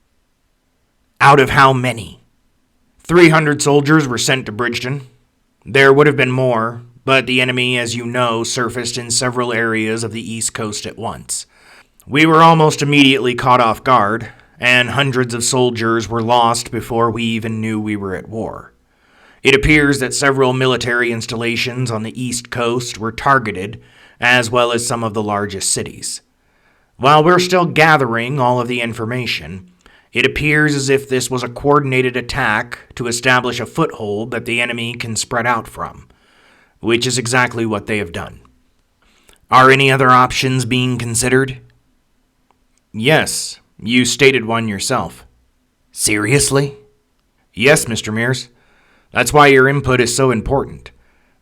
Out of how many? 300 soldiers were sent to Bridgeton. There would have been more, but the enemy, as you know, surfaced in several areas of the East Coast at once. We were almost immediately caught off guard, and hundreds of soldiers were lost before we even knew we were at war. It appears that several military installations on the East Coast were targeted, as well as some of the largest cities. While we're still gathering all of the information, it appears as if this was a coordinated attack to establish a foothold that the enemy can spread out from, which is exactly what they have done. Are any other options being considered? Yes, you stated one yourself. Seriously? Yes, Mr. Mears. That's why your input is so important.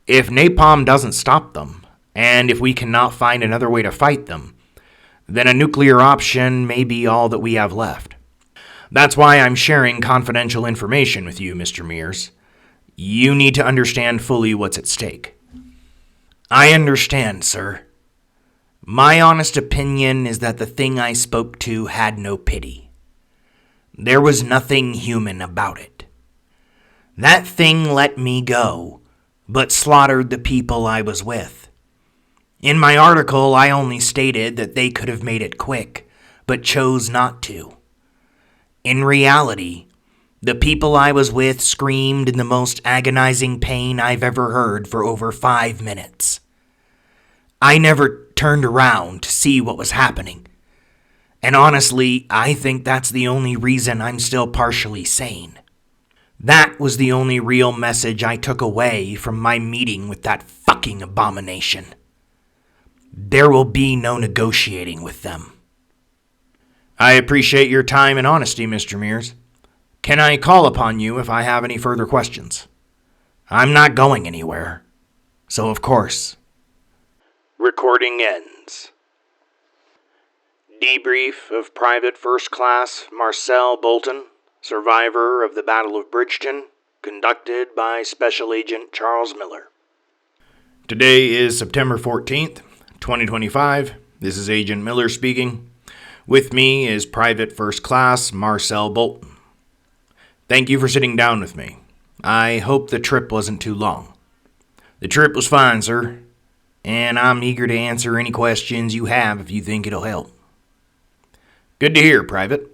If napalm doesn't stop them, and if we cannot find another way to fight them, then a nuclear option may be all that we have left. That's why I'm sharing confidential information with you, Mr. Mears. You need to understand fully what's at stake. I understand, sir. My honest opinion is that the thing I spoke to had no pity. There was nothing human about it. That thing let me go, but slaughtered the people I was with. In my article, I only stated that they could have made it quick, but chose not to. In reality, the people I was with screamed in the most agonizing pain I've ever heard for over 5 minutes. I never turned around to see what was happening. And honestly, I think that's the only reason I'm still partially sane. That was the only real message I took away from my meeting with that fucking abomination. There will be no negotiating with them. I appreciate your time and honesty, Mr. Mears. Can I call upon you if I have any further questions? I'm not going anywhere. So, of course. Recording ends.
Debrief of Private First Class Marcel Bolton, survivor of the Battle of Bridgeton, conducted by Special Agent Charles Miller. Today is September 14th, 2025. This is Agent Miller speaking. With me is Private First Class Marcel Bolton. Thank you for sitting down with me. I hope the trip wasn't too long. The trip was fine, sir, and I'm eager to answer any questions you have if you think it'll help. Good to hear, Private.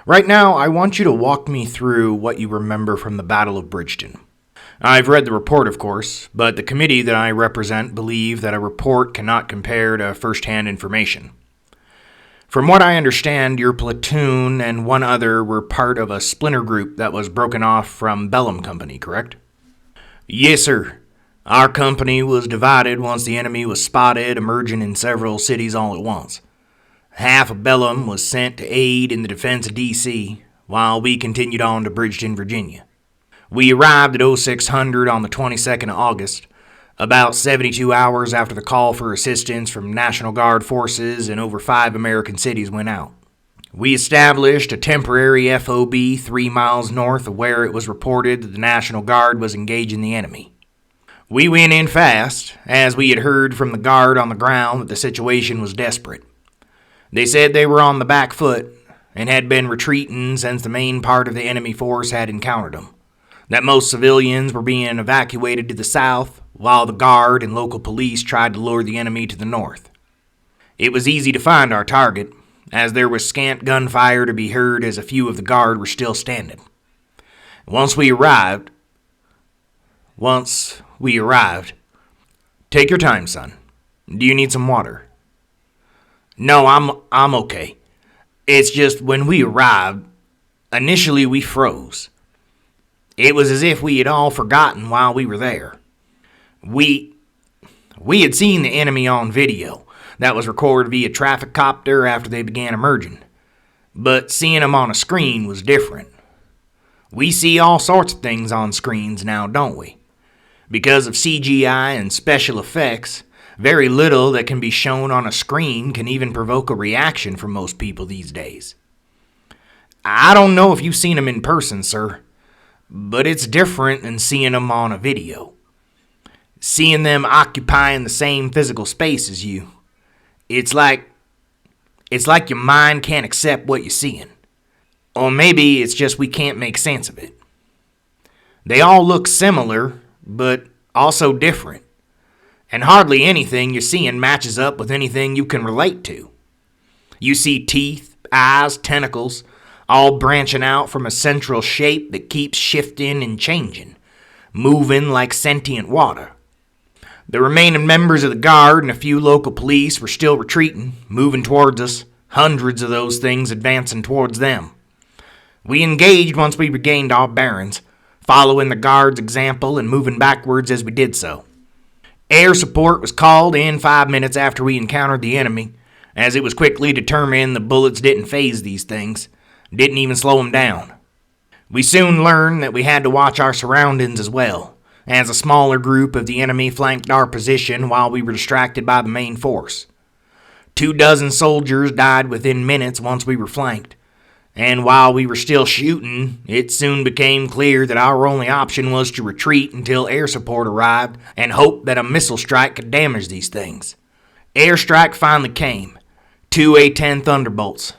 Right now, I want you to walk me through what you remember from the Battle of Bridgeton. I've read the report, of course, but the committee that I represent believe that a report cannot compare to first-hand information. From what I understand, your platoon and one other were part of a splinter group that was broken off from Bellum Company, correct? Yes, sir. Our company was divided once the enemy was spotted emerging in several cities all at once. Half of Bellum was sent to aid in the defense of D.C., while we continued on to Bridgeton, Virginia. We arrived at 0600 on the 22nd of August, about 72 hours after the call for assistance from National Guard forces in over 5 American cities went out. We established a temporary FOB 3 miles north of where it was reported that the National Guard was engaging the enemy. We went in fast, as we had heard from the guard on the ground that the situation was desperate. They said they were on the back foot and had been retreating since the main part of the enemy force had encountered them, that most civilians were being evacuated to the south, while the guard and local police tried to lure the enemy to the north. It was easy to find our target, as there was scant gunfire to be heard as a few of the guard were still standing. Once we arrived, take your time, son. Do you need some water? No, I'm okay. It's just when we arrived, initially we froze. It was as if we had all forgotten while we were there. We had seen the enemy on video that was recorded via traffic copter after they began emerging, but seeing them on a screen was different. We see all sorts of things on screens now, don't we? Because of CGI and special effects, very little that can be shown on a screen can even provoke a reaction from most people these days. I don't know if you've seen them in person, sir, but it's different than seeing them on a video. Seeing them occupying the same physical space as you, it's like your mind can't accept what you're seeing. Or maybe it's just we can't make sense of it. They all look similar, but also different. And hardly anything you're seeing matches up with anything you can relate to. You see teeth, eyes, tentacles, all branching out from a central shape that keeps shifting and changing, moving like sentient water. The remaining members of the guard and a few local police were still retreating, moving towards us, hundreds of those things advancing towards them. We engaged once we regained our bearings, following the guard's example and moving backwards as we did so. Air support was called in 5 minutes after we encountered the enemy, as it was quickly determined the bullets didn't phase these things, didn't even slow them down. We soon learned that we had to watch our surroundings as well, as a smaller group of the enemy flanked our position while we were distracted by the main force. 24 soldiers died within minutes once we were flanked, and while we were still shooting, it soon became clear that our only option was to retreat until air support arrived and hope that a missile strike could damage these things. Airstrike finally came. 2 A-10 Thunderbolts.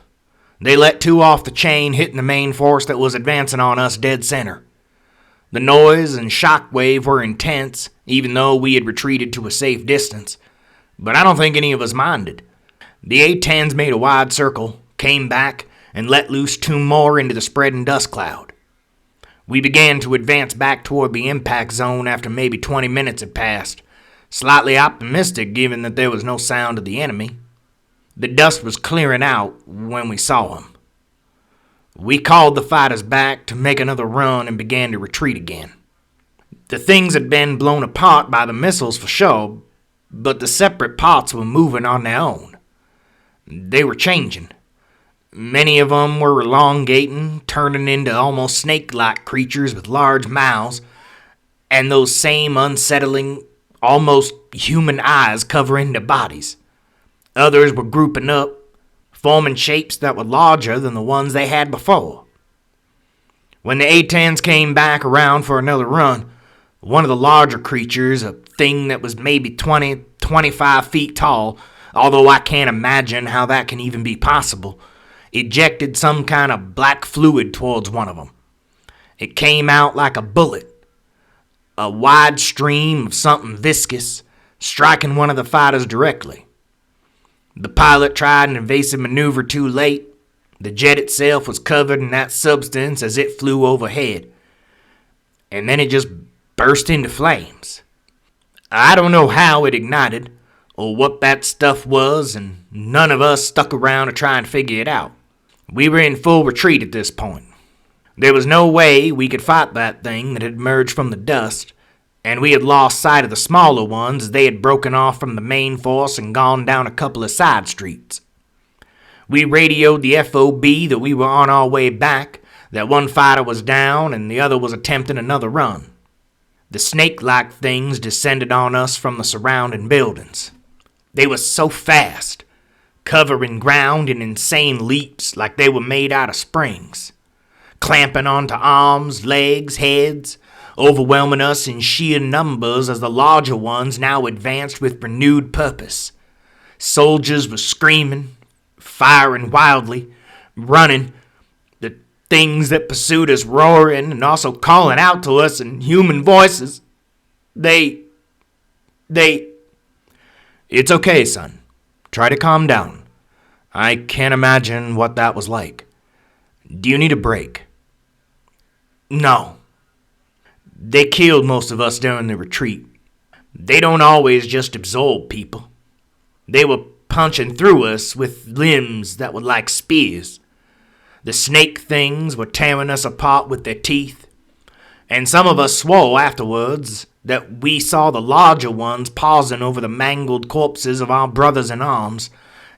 They let 2 off the chain, hitting the main force that was advancing on us dead center. The noise and shockwave were intense, even though we had retreated to a safe distance, but I don't think any of us minded. The A-10s made a wide circle, came back, and let loose 2 more into the spreading dust cloud. We began to advance back toward the impact zone after maybe 20 minutes had passed, slightly optimistic given that there was no sound of the enemy. The dust was clearing out when we saw him. We called the fighters back to make another run and began to retreat again. The things had been blown apart by the missiles for sure, but the separate parts were moving on their own. They were changing. Many of them were elongating, turning into almost snake-like creatures with large mouths, and those same unsettling, almost human eyes covering their bodies. Others were grouping up,
forming shapes that were larger than the ones they had before. When the A-10s came back around for another run, one of the larger creatures, a thing that was maybe 25 feet tall, although I can't imagine how that can even be possible, ejected some kind of black fluid towards one of them. It came out like a bullet, a wide stream of something viscous, striking one of the fighters directly. The pilot tried an evasive maneuver too late. The jet itself was covered in that substance as it flew overhead. And then it just burst into flames. I don't know how it ignited, or what that stuff was, and none of us stuck around to try and figure it out. We were in full retreat at this point. There was no way we could fight that thing that had emerged from the dust, and we had lost sight of the smaller ones as they had broken off from the main force and gone down a couple of side streets. We radioed the FOB that we were on our way back, that one fighter was down and the other was attempting another run. The snake-like things descended on us from the surrounding buildings. They were so fast, covering ground in insane leaps like they were made out of springs, clamping onto arms, legs, heads, overwhelming us in sheer numbers as the larger ones now advanced with renewed purpose. Soldiers were screaming, firing wildly, running, the things that pursued us roaring and also calling out to us in human voices. It's okay, son. Try to calm down. I can't imagine what that was like. Do you need a break? No. They killed most of us during the retreat. They don't always just absorb people. They were punching through us with limbs that were like spears. The snake things were tearing us apart with their teeth. And some of us swore afterwards that we saw the larger ones pausing over the mangled corpses of our brothers in arms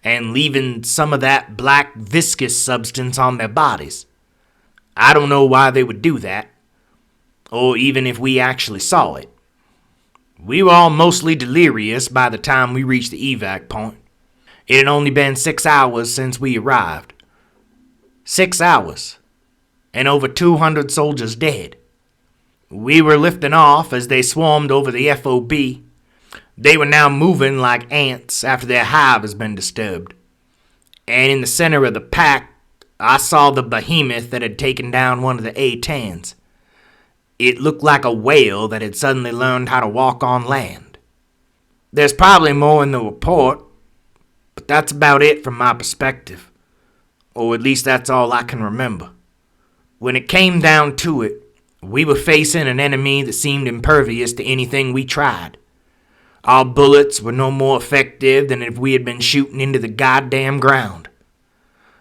and leaving some of that black viscous substance on their bodies. I don't know why they would do that, or even if we actually saw it. We were all mostly delirious by the time we reached the evac point. It had only been 6 hours since we arrived. 6 hours, and over 200 soldiers dead. We were lifting off as they swarmed over the FOB. They were now moving like ants after their hive has been disturbed. And in the center of the pack, I saw the behemoth that had taken down one of the A-10s. It looked like a whale that had suddenly learned how to walk on land. There's probably more in the report, but that's about it from my perspective. Or at least that's all I can remember. When it came down to it, we were facing an enemy that seemed impervious to anything we tried. Our bullets were no more effective than if we had been shooting into the goddamn ground.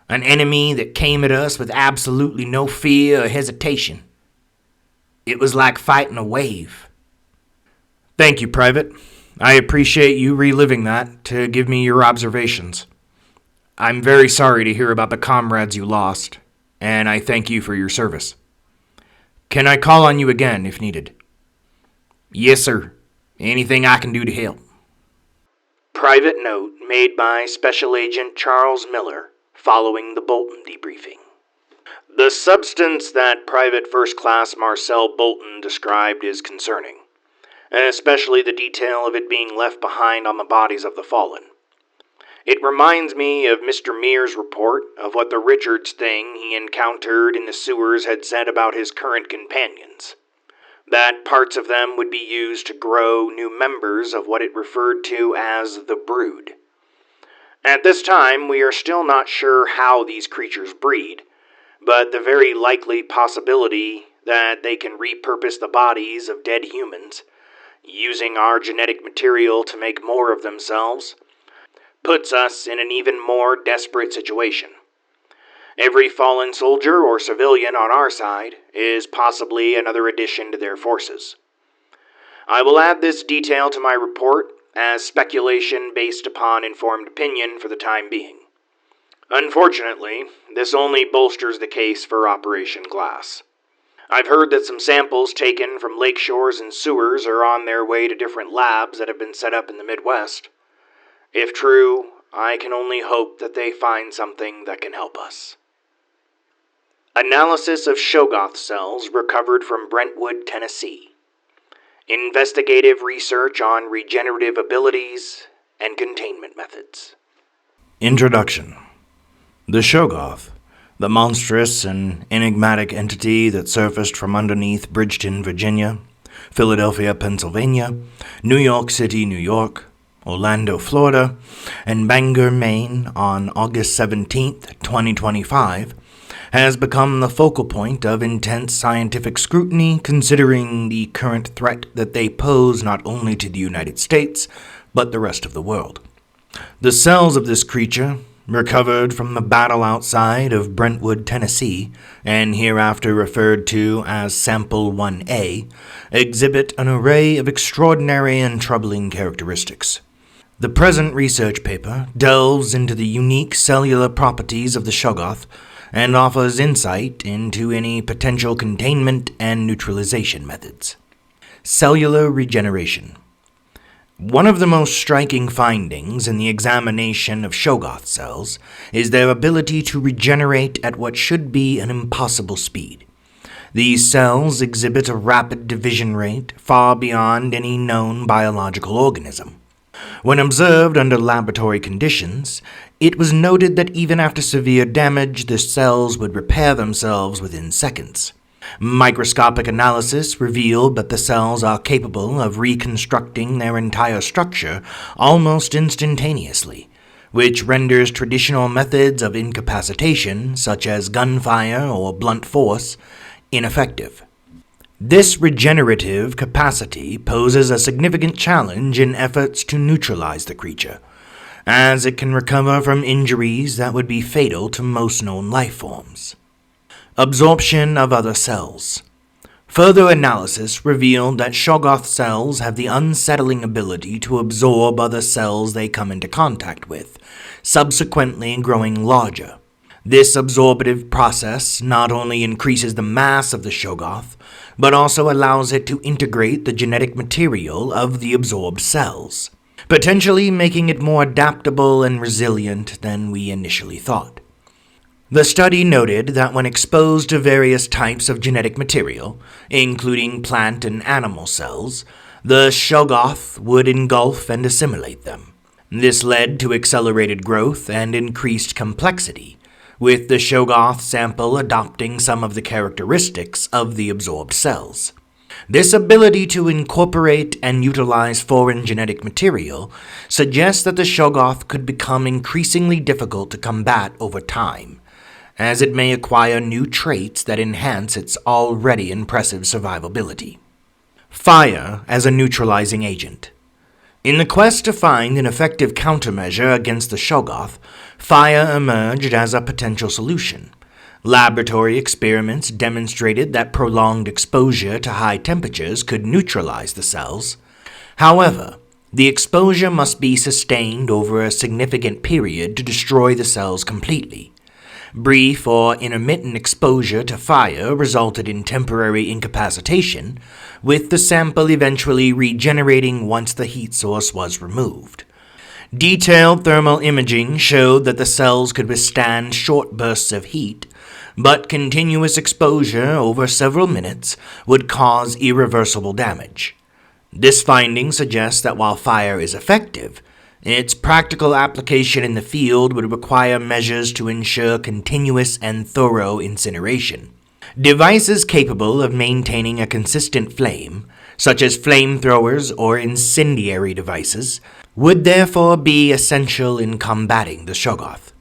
An enemy that came at us with absolutely no fear or hesitation. It was like fighting a wave. Thank you, Private. I appreciate you reliving that to give me your observations. I'm very sorry to hear about the comrades you lost, and I thank you for your service. Can I call on you again if needed? Yes, sir. Anything I can do to help. Private note made by Special Agent Charles Miller following the Bolton debriefing. The substance that Private First Class Marcel Bolton described is concerning, and especially the detail of it being left behind on the bodies of the fallen. It reminds me of Mr. Mears' report of what the Richards thing he encountered in the sewers had said about his current companions. That parts of them would be used to grow new members of what it referred to as the Brood. At this time, we are still not sure how these creatures breed, but the very likely possibility that they can repurpose the bodies of dead humans, using our genetic material to make more of themselves, puts us in an even more desperate situation. Every fallen soldier or civilian on our side is possibly another addition to their forces. I will add this detail to my report as speculation based upon informed opinion for the time being. Unfortunately, this only bolsters the case for Operation Glass. I've heard that some samples taken from lake shores and sewers are on their way to different labs that have been set up in the Midwest. If true,
I can only hope that they find something that can help us. Analysis of Shoggoth cells recovered from Brentwood, Tennessee. Investigative research on regenerative abilities and containment methods. Introduction. The Shoggoth, the monstrous and enigmatic entity that surfaced from underneath Bridgeton, Virginia, Philadelphia, Pennsylvania, New York City, New York, Orlando, Florida, and Bangor, Maine on August 17, 2025, has become the focal point of intense scientific scrutiny considering the current threat that they pose not only to the United States, but the rest of the world. The cells of this creature, recovered from the battle outside of Brentwood, Tennessee, and hereafter referred to as Sample 1A, exhibit an array of extraordinary and troubling characteristics. The present research paper delves into the unique cellular properties of the Shoggoth and offers insight into any potential containment and neutralization methods. Cellular regeneration. One of the most striking findings in the examination of Shoggoth cells is their ability to regenerate at what should be an impossible speed. These cells exhibit a rapid division rate far beyond any known biological organism. When observed under laboratory conditions, it was noted that even after severe damage, the cells would repair themselves within seconds. Microscopic analysis revealed that the cells are capable of reconstructing their entire structure almost instantaneously, which renders traditional methods of incapacitation, such as gunfire or blunt force, ineffective. This regenerative capacity poses a significant challenge in efforts to neutralize the creature, as it can recover from injuries that would be fatal to most known life forms. Absorption of other cells. Further analysis revealed that Shoggoth cells have the unsettling ability to absorb other cells they come into contact with, subsequently growing larger. This absorptive process not only increases the mass of the Shoggoth, but also allows it to integrate the genetic material of the absorbed cells, potentially making it more adaptable and resilient than we initially thought. The study noted that when exposed to various types of genetic material, including plant and animal cells, the Shoggoth would engulf and assimilate them. This led to accelerated growth and increased complexity, with the Shoggoth sample adopting some of the characteristics of the absorbed cells. This ability to incorporate and utilize foreign genetic material suggests that the Shoggoth could become increasingly difficult to combat over time, as it may acquire new traits that enhance its already impressive survivability. Fire as a neutralizing agent. In the quest to find an effective countermeasure against the Shoggoth, fire emerged as a potential solution. Laboratory experiments demonstrated that prolonged exposure to high temperatures could neutralize the cells. However, the exposure must be sustained over a significant period to destroy the cells completely. Brief or intermittent exposure to fire resulted in temporary incapacitation, with the sample eventually regenerating once the heat source was removed. Detailed thermal imaging showed that the cells could withstand short bursts of heat, but continuous exposure over several minutes would cause irreversible damage. This finding suggests that while fire is effective, its practical application in the field would require measures to ensure continuous and thorough incineration. Devices capable of maintaining a consistent flame, such as flamethrowers or incendiary devices, would therefore be essential in combating the Shoggoth.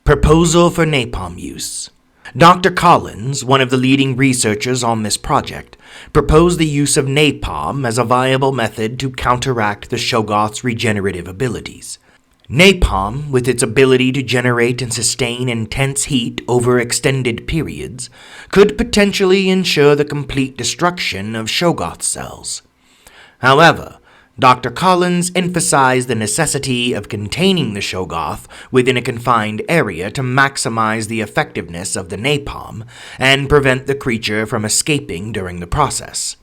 Proposal for napalm use. Dr. Collins, one of the leading researchers on this project, proposed the use of napalm as a viable method to counteract the Shoggoth's regenerative abilities. Napalm, with its ability to generate and sustain intense heat over extended periods, could potentially ensure the complete destruction of Shoggoth cells. However, Dr. Collins emphasized the necessity of containing the Shoggoth within a confined area to maximize the effectiveness of the napalm and prevent the creature from escaping during the process.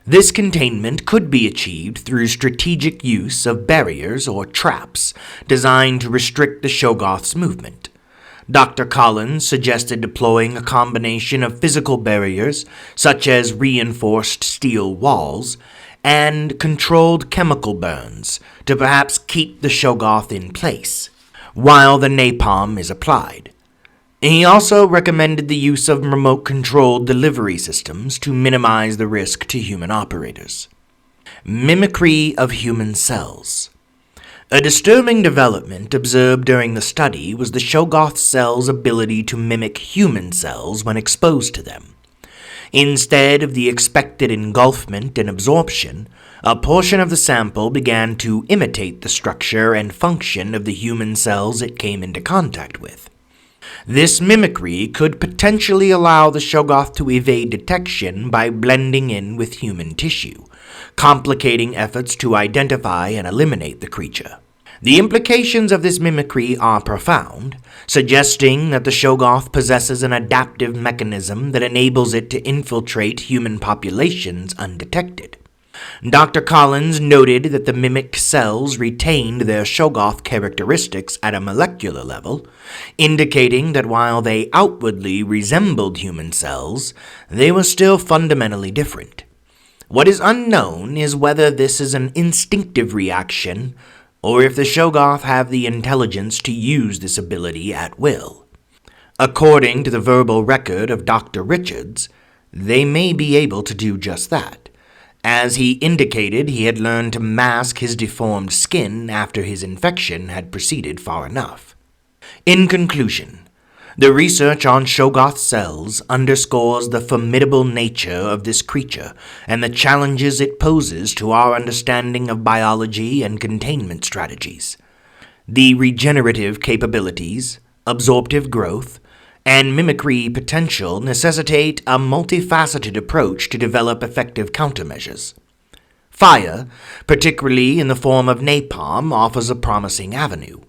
This containment could be achieved through strategic use of barriers or traps designed to restrict the Shoggoth's movement. Dr. Collins suggested deploying a combination of physical barriers, such as reinforced steel walls, and controlled chemical burns to perhaps keep the Shoggoth in place, while the napalm is applied. He also recommended the use of remote-controlled delivery systems to minimize the risk to human operators. Mimicry of human cells. A disturbing development observed during the study was the Shoggoth cell's ability to mimic human cells when exposed to them. Instead of the expected engulfment and absorption, a portion of the sample began to imitate the structure and function of the human cells it came into contact with. This mimicry could potentially allow the Shoggoth to evade detection by blending in with human tissue, complicating efforts to identify and eliminate the creature. The implications of this mimicry are profound, suggesting that the Shoggoth possesses an adaptive mechanism that enables it to infiltrate human populations undetected. Dr. Collins noted that the mimic cells retained their Shoggoth characteristics at a molecular level, indicating that while they outwardly resembled human cells, they were still fundamentally different. What is unknown is whether this is an instinctive reaction, or if the Shoggoth have the intelligence to use this ability at will. According to the verbal record of Dr. Richards, they may be able to do just that, as he indicated he had learned to mask his deformed skin after his infection had proceeded far enough. In conclusion, the research on Shoggoth cells underscores the formidable nature of this creature and the challenges it poses to our understanding of biology and containment strategies. The regenerative capabilities, absorptive growth, and mimicry potential necessitate a multifaceted approach to develop effective countermeasures. Fire, particularly in the form of napalm, offers a promising avenue,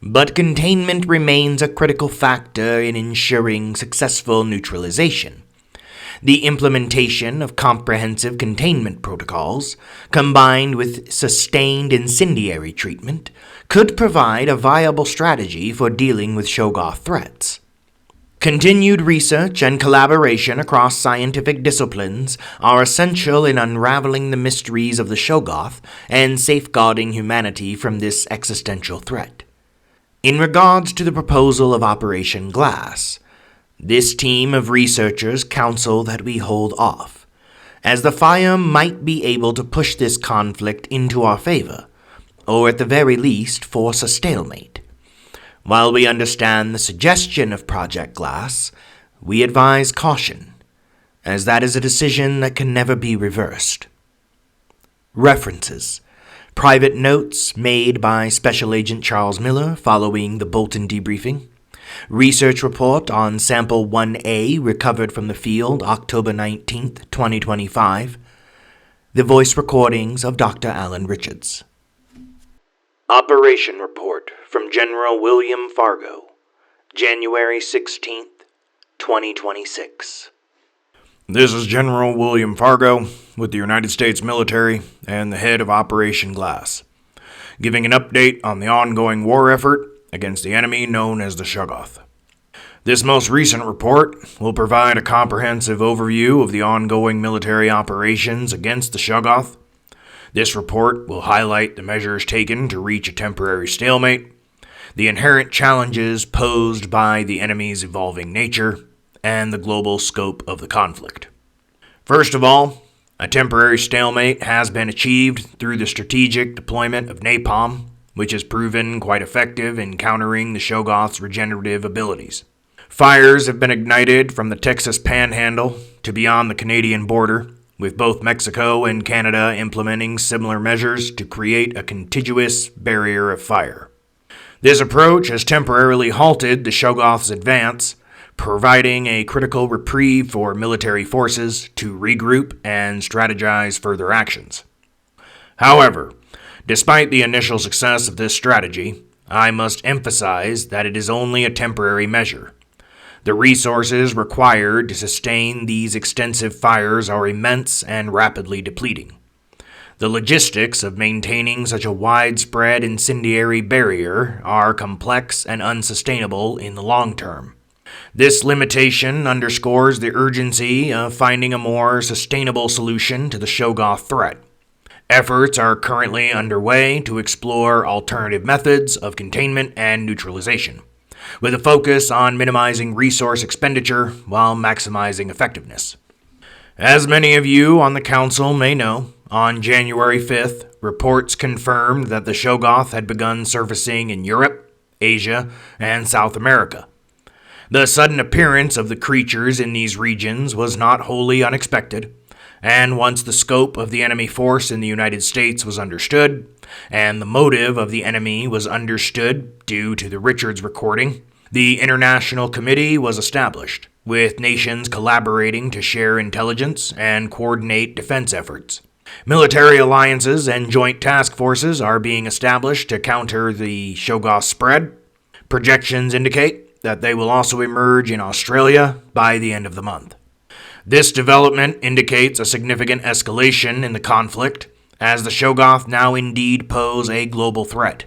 but containment remains a critical factor in ensuring successful neutralization. The implementation of comprehensive containment protocols, combined with sustained incendiary treatment, could provide a viable strategy for dealing with Shoggoth threats. Continued research and collaboration across scientific disciplines are essential in unraveling the mysteries of the Shoggoth and safeguarding humanity from this existential threat. In regards to the proposal of Operation Glass, this team of researchers counsel that we hold off, as the fire might be able to push this conflict into our favor, or at the very least force a stalemate. While we understand the suggestion of Project Glass, we advise caution, as that is a decision that can never be reversed. References: private notes made by Special Agent Charles Miller following the Bolton debriefing. Research report on Sample 1A recovered from the field October 19, 2025. The voice recordings of Dr. Alan Richards. Operation report from General William Fargo, January 16, 2026.
This is General William Fargo with the United States military and the head of Operation Glass, giving an update on the ongoing war effort against the enemy known as the Shoggoth. This most recent report will provide a comprehensive overview of the ongoing military operations against the Shoggoth. This report will highlight the measures taken to reach a temporary stalemate, the inherent challenges posed by the enemy's evolving nature, and the global scope of the conflict. First of all, a temporary stalemate has been achieved through the strategic deployment of napalm, which has proven quite effective in countering the Shoggoth's regenerative abilities. Fires have been ignited from the Texas Panhandle to beyond the Canadian border, with both Mexico and Canada implementing similar measures to create a contiguous barrier of fire. This approach has temporarily halted the Shoggoth's advance, providing a critical reprieve for military forces to regroup and strategize further actions. However, despite the initial success of this strategy, I must emphasize that it is only a temporary measure.
The resources required to sustain these extensive fires are immense and rapidly depleting. The logistics of maintaining such a widespread incendiary barrier are complex and unsustainable in the long term. This limitation underscores the urgency of finding a more sustainable solution to the Shoggoth threat. Efforts are currently underway to explore alternative methods of containment and neutralization, with a focus on minimizing resource expenditure while maximizing effectiveness. As many of you on the Council may know, on January 5th, reports confirmed that the Shoggoth had begun surfacing in Europe, Asia, and South America. The sudden appearance of the creatures in these regions was not wholly unexpected, and once the scope of the enemy force in the United States was understood, and the motive of the enemy was understood due to the Richards recording, the International Committee was established, with nations collaborating to share intelligence and coordinate defense efforts. Military alliances and joint task forces are being established to counter the Shoggoth spread. Projections indicate that they will also emerge in Australia by the end of the month. This development indicates a significant escalation in the conflict, as the Shoggoth now indeed pose a global threat,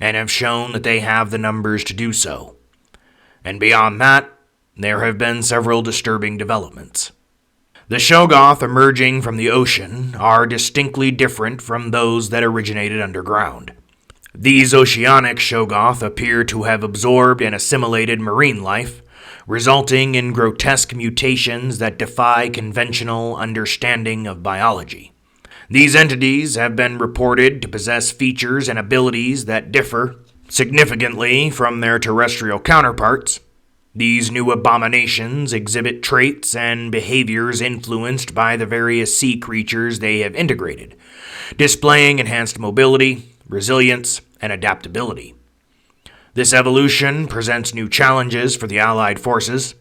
and have shown that they have the numbers to do so. And beyond that, there have been several disturbing developments. The Shoggoth emerging from the ocean are distinctly different from those that originated underground. These oceanic Shoggoth appear to have absorbed and assimilated marine life, resulting in grotesque mutations that defy conventional understanding of biology. These entities have been reported to possess features and abilities that differ significantly from their terrestrial counterparts. These new abominations exhibit traits and behaviors influenced by the various sea creatures they have integrated, displaying enhanced mobility, resilience, and adaptability. This evolution presents new challenges for the Allied forces,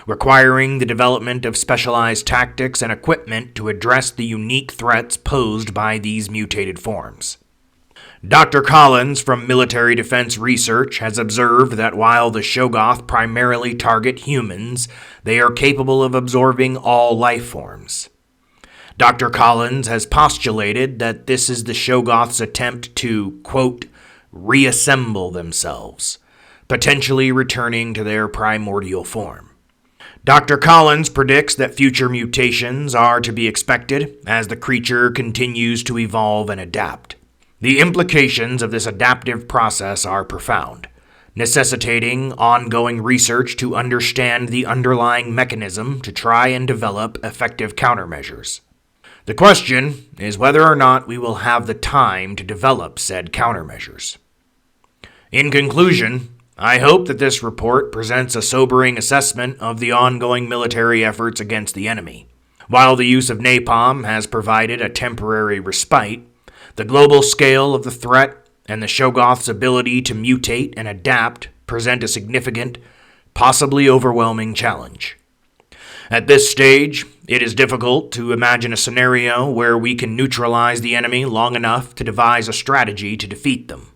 requiring the development of specialized tactics and equipment to address the unique threats posed by these mutated forms. Dr. Collins from Military Defense Research has observed that while the Shoggoth primarily target humans, they are capable of absorbing all life forms. Dr. Collins has postulated that this is the Shoggoth's attempt to, quote, reassemble themselves, potentially returning to their primordial form. Dr. Collins predicts that future mutations are to be expected as the creature continues to evolve and adapt. The implications of this adaptive process are profound, necessitating ongoing research to understand the underlying mechanism to try and develop effective countermeasures. The question is whether or not we will have the time to develop said countermeasures. In conclusion, I hope that this report presents a sobering assessment of the ongoing military efforts against the enemy. While the use of napalm has provided a temporary respite, the global scale of the threat and the Shoggoth's ability to mutate and adapt present a significant, possibly overwhelming challenge. At this stage, it is difficult to imagine a scenario where we can neutralize the enemy long enough to devise a strategy to defeat them.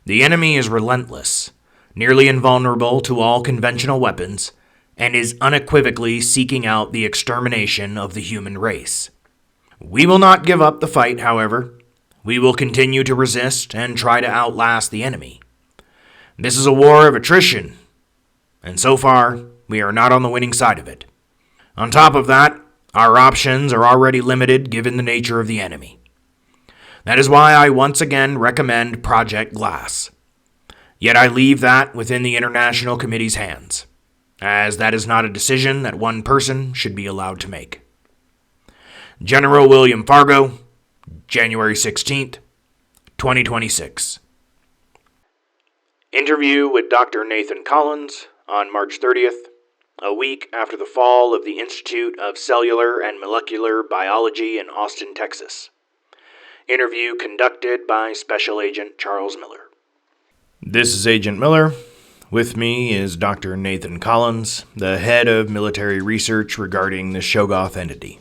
The enemy is relentless, nearly invulnerable to all conventional weapons, and is unequivocally seeking out the extermination of the human race. We will not give up the fight, however. We will continue to resist and try to outlast the enemy. This is a war of attrition, and so far, we are not on the winning side of it. On top of that, our options are already limited given the nature of the enemy. That is why I once again recommend Project Glass. Yet I leave that within the International Committee's hands, as that is not a decision that one person should be allowed to make. General William Fargo, January 16th, 2026. Interview with Dr. Nathan Collins on March 30th, a week after the fall of the Institute of Cellular and Molecular Biology in Austin, Texas. Interview conducted by Special Agent Charles Miller. This is Agent Miller. With me is Dr. Nathan Collins, the head of military research regarding the Shoggoth entity.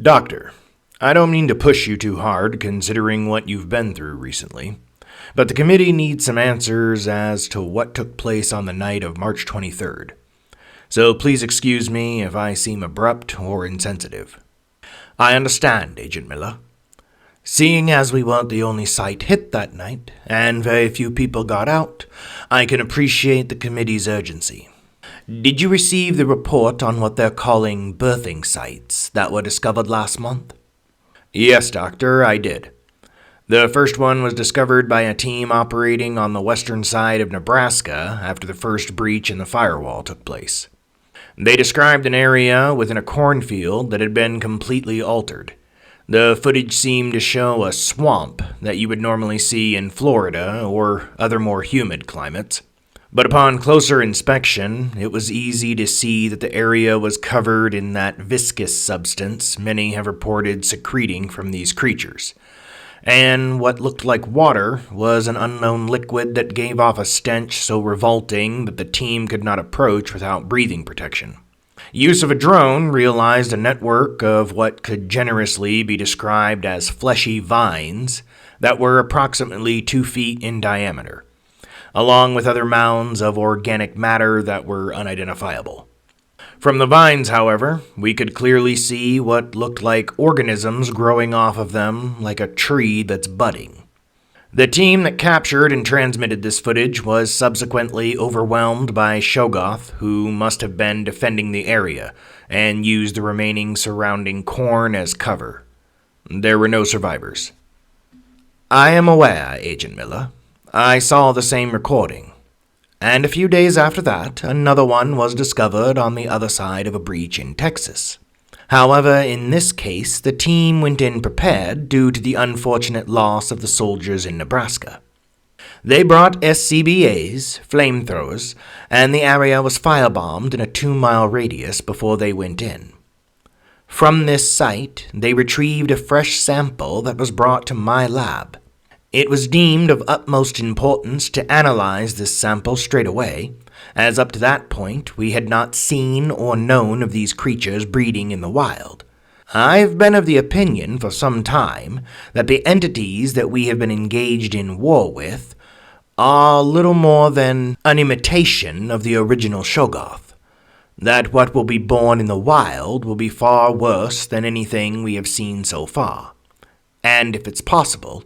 Doctor, I don't mean to push you too hard considering what you've been through recently, but the committee needs some answers as to what took place on the night of March 23rd. so please excuse me if I seem abrupt or insensitive. I understand, Agent Miller. Seeing as we weren't the only site hit that night, and very few people got out, I can appreciate the committee's urgency. Did you receive the report on what they're calling birthing sites that were discovered last month? Yes, Doctor, I did. The first one was discovered by a team operating on the western side of Nebraska after the first breach in the firewall took place. They described an area within a cornfield that had been completely altered. The footage seemed to show a swamp that you would normally see in Florida or other more humid climates. But upon closer inspection, it was easy to see that the area was covered in that viscous substance many have reported secreting from these creatures. And what looked like water was an unknown liquid that gave off a stench so revolting that the team could not approach without breathing protection. Use of a drone realized a network of what could generously be described as fleshy vines that were approximately 2 feet in diameter, along with other mounds of organic matter that were unidentifiable. From the vines, however, we could clearly see what looked like organisms growing off of them like a tree that's budding. The team that captured and transmitted this footage was subsequently overwhelmed by Shoggoth, who must have been defending the area, and used the remaining surrounding corn as cover. There were no survivors. I am aware, Agent Miller. I saw the same recording. And a few days after that, another one was discovered on the other side of a breach in Texas. However, in this case, the team went in prepared due to the unfortunate loss of the soldiers in Nebraska. They brought SCBAs, flamethrowers, and the area was firebombed in a 2-mile radius before they went in. From this site, they retrieved a fresh sample that was brought to my lab. It was deemed of utmost importance to analyze this sample straight away, as up to that point we had not seen or known of these creatures breeding in the wild. I've been of the opinion for some time that the entities that we have been engaged in war with are little more than an imitation of the original Shoggoth. That what will be born in the wild will be far worse than anything we have seen so far, and if it's possible,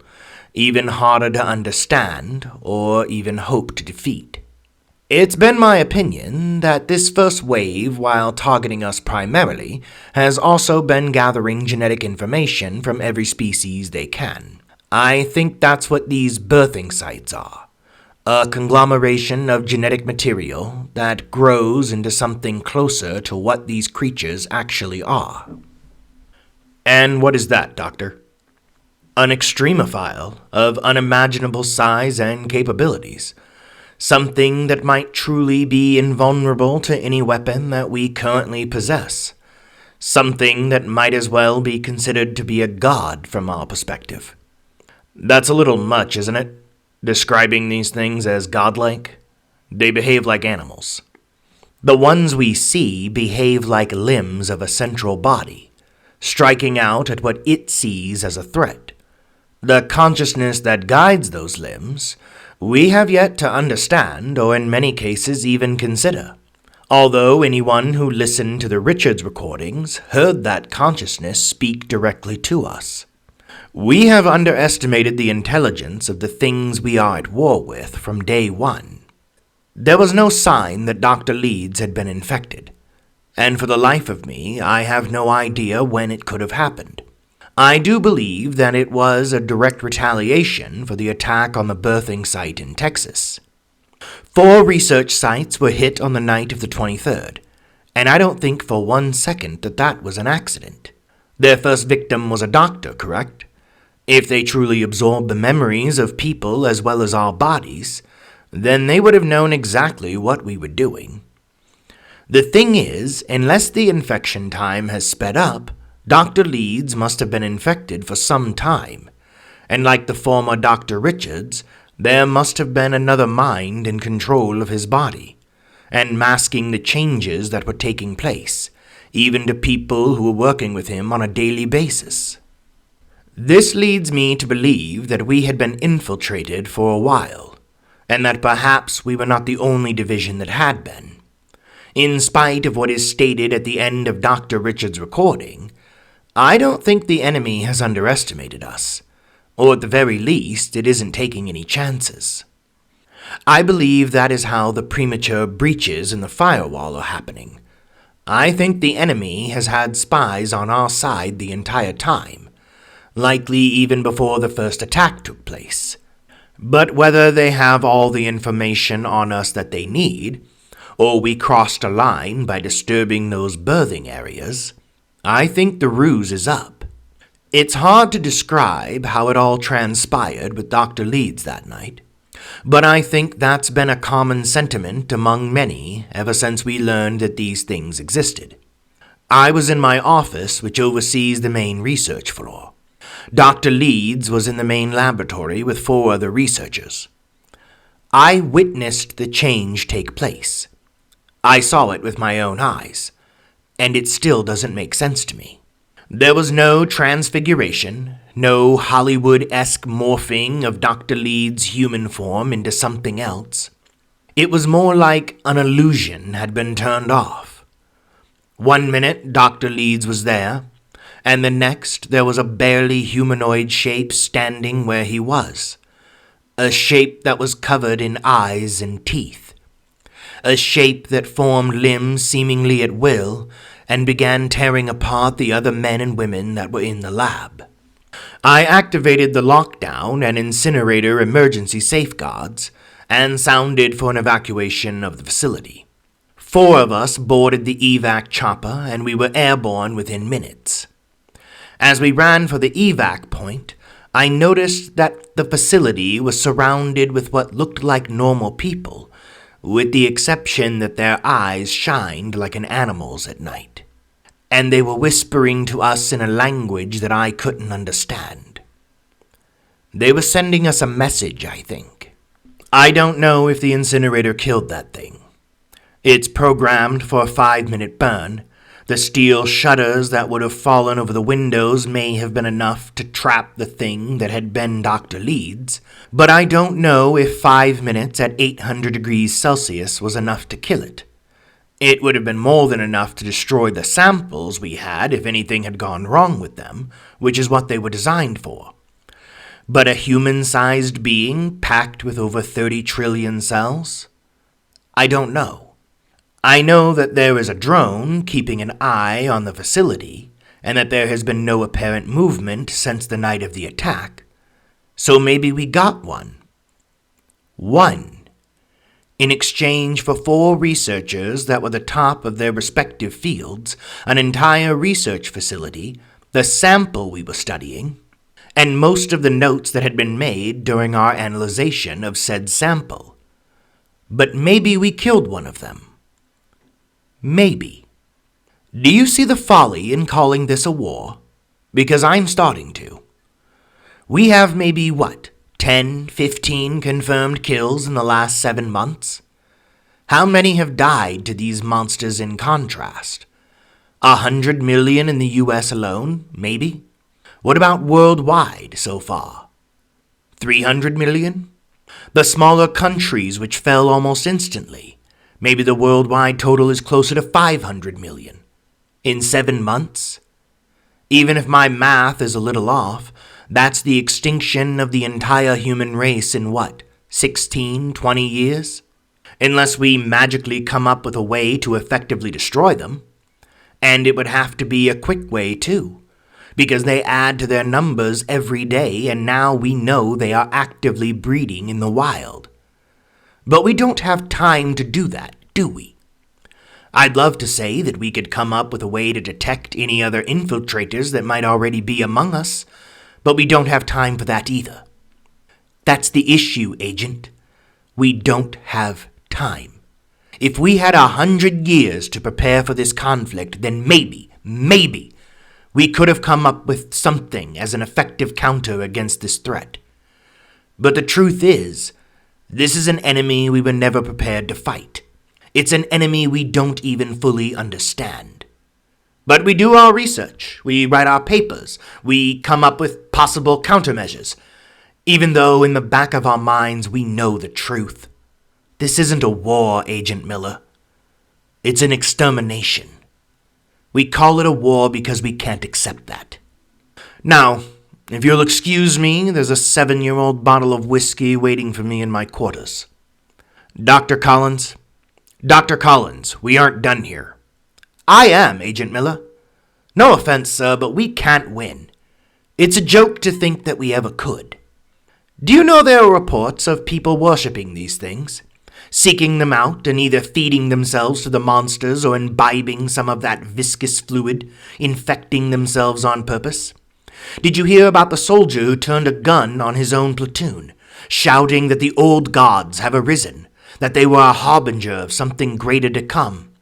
even harder to understand or even hope to defeat. It's been my opinion that this first wave, while targeting us primarily, has also been gathering genetic information from every species they can. I think that's what these birthing sites are. A conglomeration of genetic material that grows into something closer to what these creatures actually are. And what is that, Doctor? An extremophile of unimaginable size and capabilities. Something that might truly be invulnerable to any weapon that we currently possess. Something that might as well be considered to be a god from our perspective. That's a little much, isn't it? Describing these things as godlike? They behave like animals. The ones we see behave like limbs of a central body, striking out at what it sees as a threat. The consciousness that guides those limbs, we have yet to understand, or in many cases even consider, although anyone who listened to the Richards recordings heard that consciousness speak directly to us. We have underestimated the intelligence of the things we are at war with from day one. There was no sign that Dr. Leeds had been infected, and for the life of me, I have no idea when it could have happened. I do believe that it was a direct retaliation for the attack on the birthing site in Texas. 4 research sites were hit on the night of the 23rd, and I don't think for 1 second that that was an accident. Their first victim was a doctor, correct? If they truly absorbed the memories of people as well as our bodies, then they would have known exactly what we were doing. The thing is, unless the infection time has sped up, Dr. Leeds must have been infected for some time, and like the former Dr. Richards, there must have been another mind in control of his body, and masking the changes that were taking place, even to people who were working with him on a daily basis. This leads me to believe that we had been infiltrated for a while, and that perhaps we were not the only division that had been. In spite of what is stated at the end of Dr. Richard's recording, I don't think the enemy has underestimated us, or at the very least, it isn't taking any chances. I believe that is how the premature breaches in the firewall are happening. I think the enemy has had spies on our side the entire time, likely even before the first attack took place. But whether they have all the information on us that they need, or we crossed a line by disturbing those birthing areas, I think the ruse is up. It's hard to describe how it all transpired with Dr. Leeds that night, but I think that's been a common sentiment among many ever since we learned that these things existed. I was in my office, which oversees the main research floor. Dr. Leeds was in the main laboratory with 4 other researchers. I witnessed the change take place. I saw it with my own eyes, and it still doesn't make sense to me. There was no transfiguration, no Hollywood-esque morphing of Dr. Leeds' human form into something else. It was more like an illusion had been turned off. One minute, Dr. Leeds was there, and the next there was a barely humanoid shape standing where he was. A shape that was covered in eyes and teeth. A shape that formed limbs seemingly at will and began tearing apart the other men and women that were in the lab. I activated the lockdown and incinerator emergency safeguards and sounded for an evacuation of the facility. 4 of us boarded the evac chopper and we were airborne within minutes. As we ran for the evac point, I noticed that the facility was surrounded with what looked like normal people, with the exception that their eyes shined like an animal's at night. And they were whispering to us in a language that I couldn't understand. They were sending us a message, I think. I don't know if the incinerator killed that thing. It's programmed for a 5-minute burn. The steel shutters that would have fallen over the windows may have been enough to trap the thing that had been Dr. Leeds, but I don't know if 5 minutes at 800 degrees Celsius was enough to kill it. It would have been more than enough to destroy the samples we had if anything had gone wrong with them, which is what they were designed for. But a human-sized being packed with over 30 trillion cells? I don't know. I know that there is a drone keeping an eye on the facility, and that there has been no apparent movement since the night of the attack. So maybe we got one. One. In exchange for 4 researchers that were the top of their respective fields, an entire research facility, the sample we were studying, and most of the notes that had been made during our analyzation of said sample. But maybe we killed one of them. Maybe. Do you see the folly in calling this a war? Because I'm starting to. We have maybe, 10, 15 confirmed kills in the last 7 months? How many have died to these monsters in contrast? 100 million in the US alone, maybe? What about worldwide so far? 300 million? The smaller countries which fell almost instantly. Maybe the worldwide total is closer to 500 million. In 7 months? Even if my math is a little off, that's the extinction of the entire human race in 16, 20 years? Unless we magically come up with a way to effectively destroy them. And it would have to be a quick way too, because they add to their numbers every day and now we know they are actively breeding in the wild. But we don't have time to do that, do we? I'd love to say that we could come up with a way to detect any other infiltrators that might already be among us, but we don't have time for that either. That's the issue, Agent. We don't have time. If we had 100 years to prepare for this conflict, then maybe, we could have come up with something as an effective counter against this threat. But the truth is, this is an enemy we were never prepared to fight. It's an enemy we don't even fully understand. But we do our research, we write our papers, we come up with possible countermeasures, even though in the back of our minds we know the truth. This isn't a war, Agent Miller. It's an extermination. We call it a war because we can't accept that. Now, if you'll excuse me, there's a 7-year-old bottle of whiskey waiting for me in my quarters. Dr. Collins? Dr. Collins, we aren't done here. I am, Agent Miller. No offense, sir, but we can't win. It's a joke to think that we ever could. Do you know there are reports of people worshipping these things? Seeking them out and either feeding themselves to the monsters or imbibing some of that viscous fluid, infecting themselves on purpose? Did you hear about the soldier who turned a gun on his own platoon, shouting that the old gods have arisen, that they were a harbinger of something greater to come?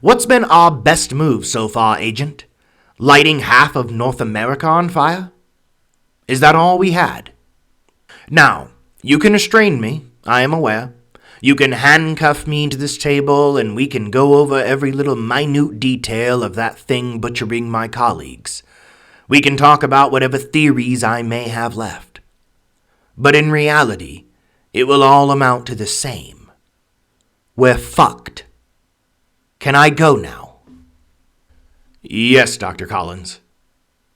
What's been our best move so far, Agent? Lighting half of North America on fire? Is that all we had? Now, you can restrain me, I am aware. You can handcuff me to this table, and we can go over every little minute detail of that thing butchering my colleagues. We can talk about whatever theories I may have left. But in reality, it will all amount to the same. We're fucked. Can I go now?
Yes, Dr. Collins.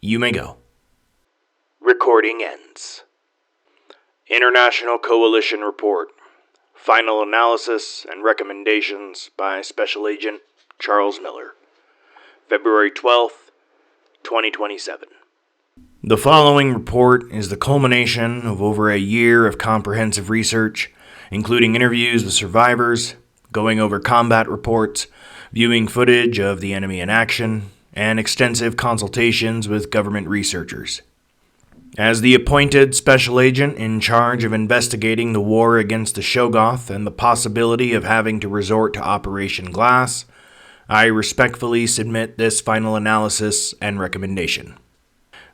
You may go.
Recording ends.
International Coalition Report. Final analysis and recommendations by Special Agent Charles Miller. February 12th, 2027. The following report is the culmination of over a year of comprehensive research, including interviews with survivors, going over combat reports, viewing footage of the enemy in action, and extensive consultations with government researchers. As the appointed special agent in charge of investigating the war against the Shoggoth and the possibility of having to resort to Operation Glass, I respectfully submit this final analysis and recommendation.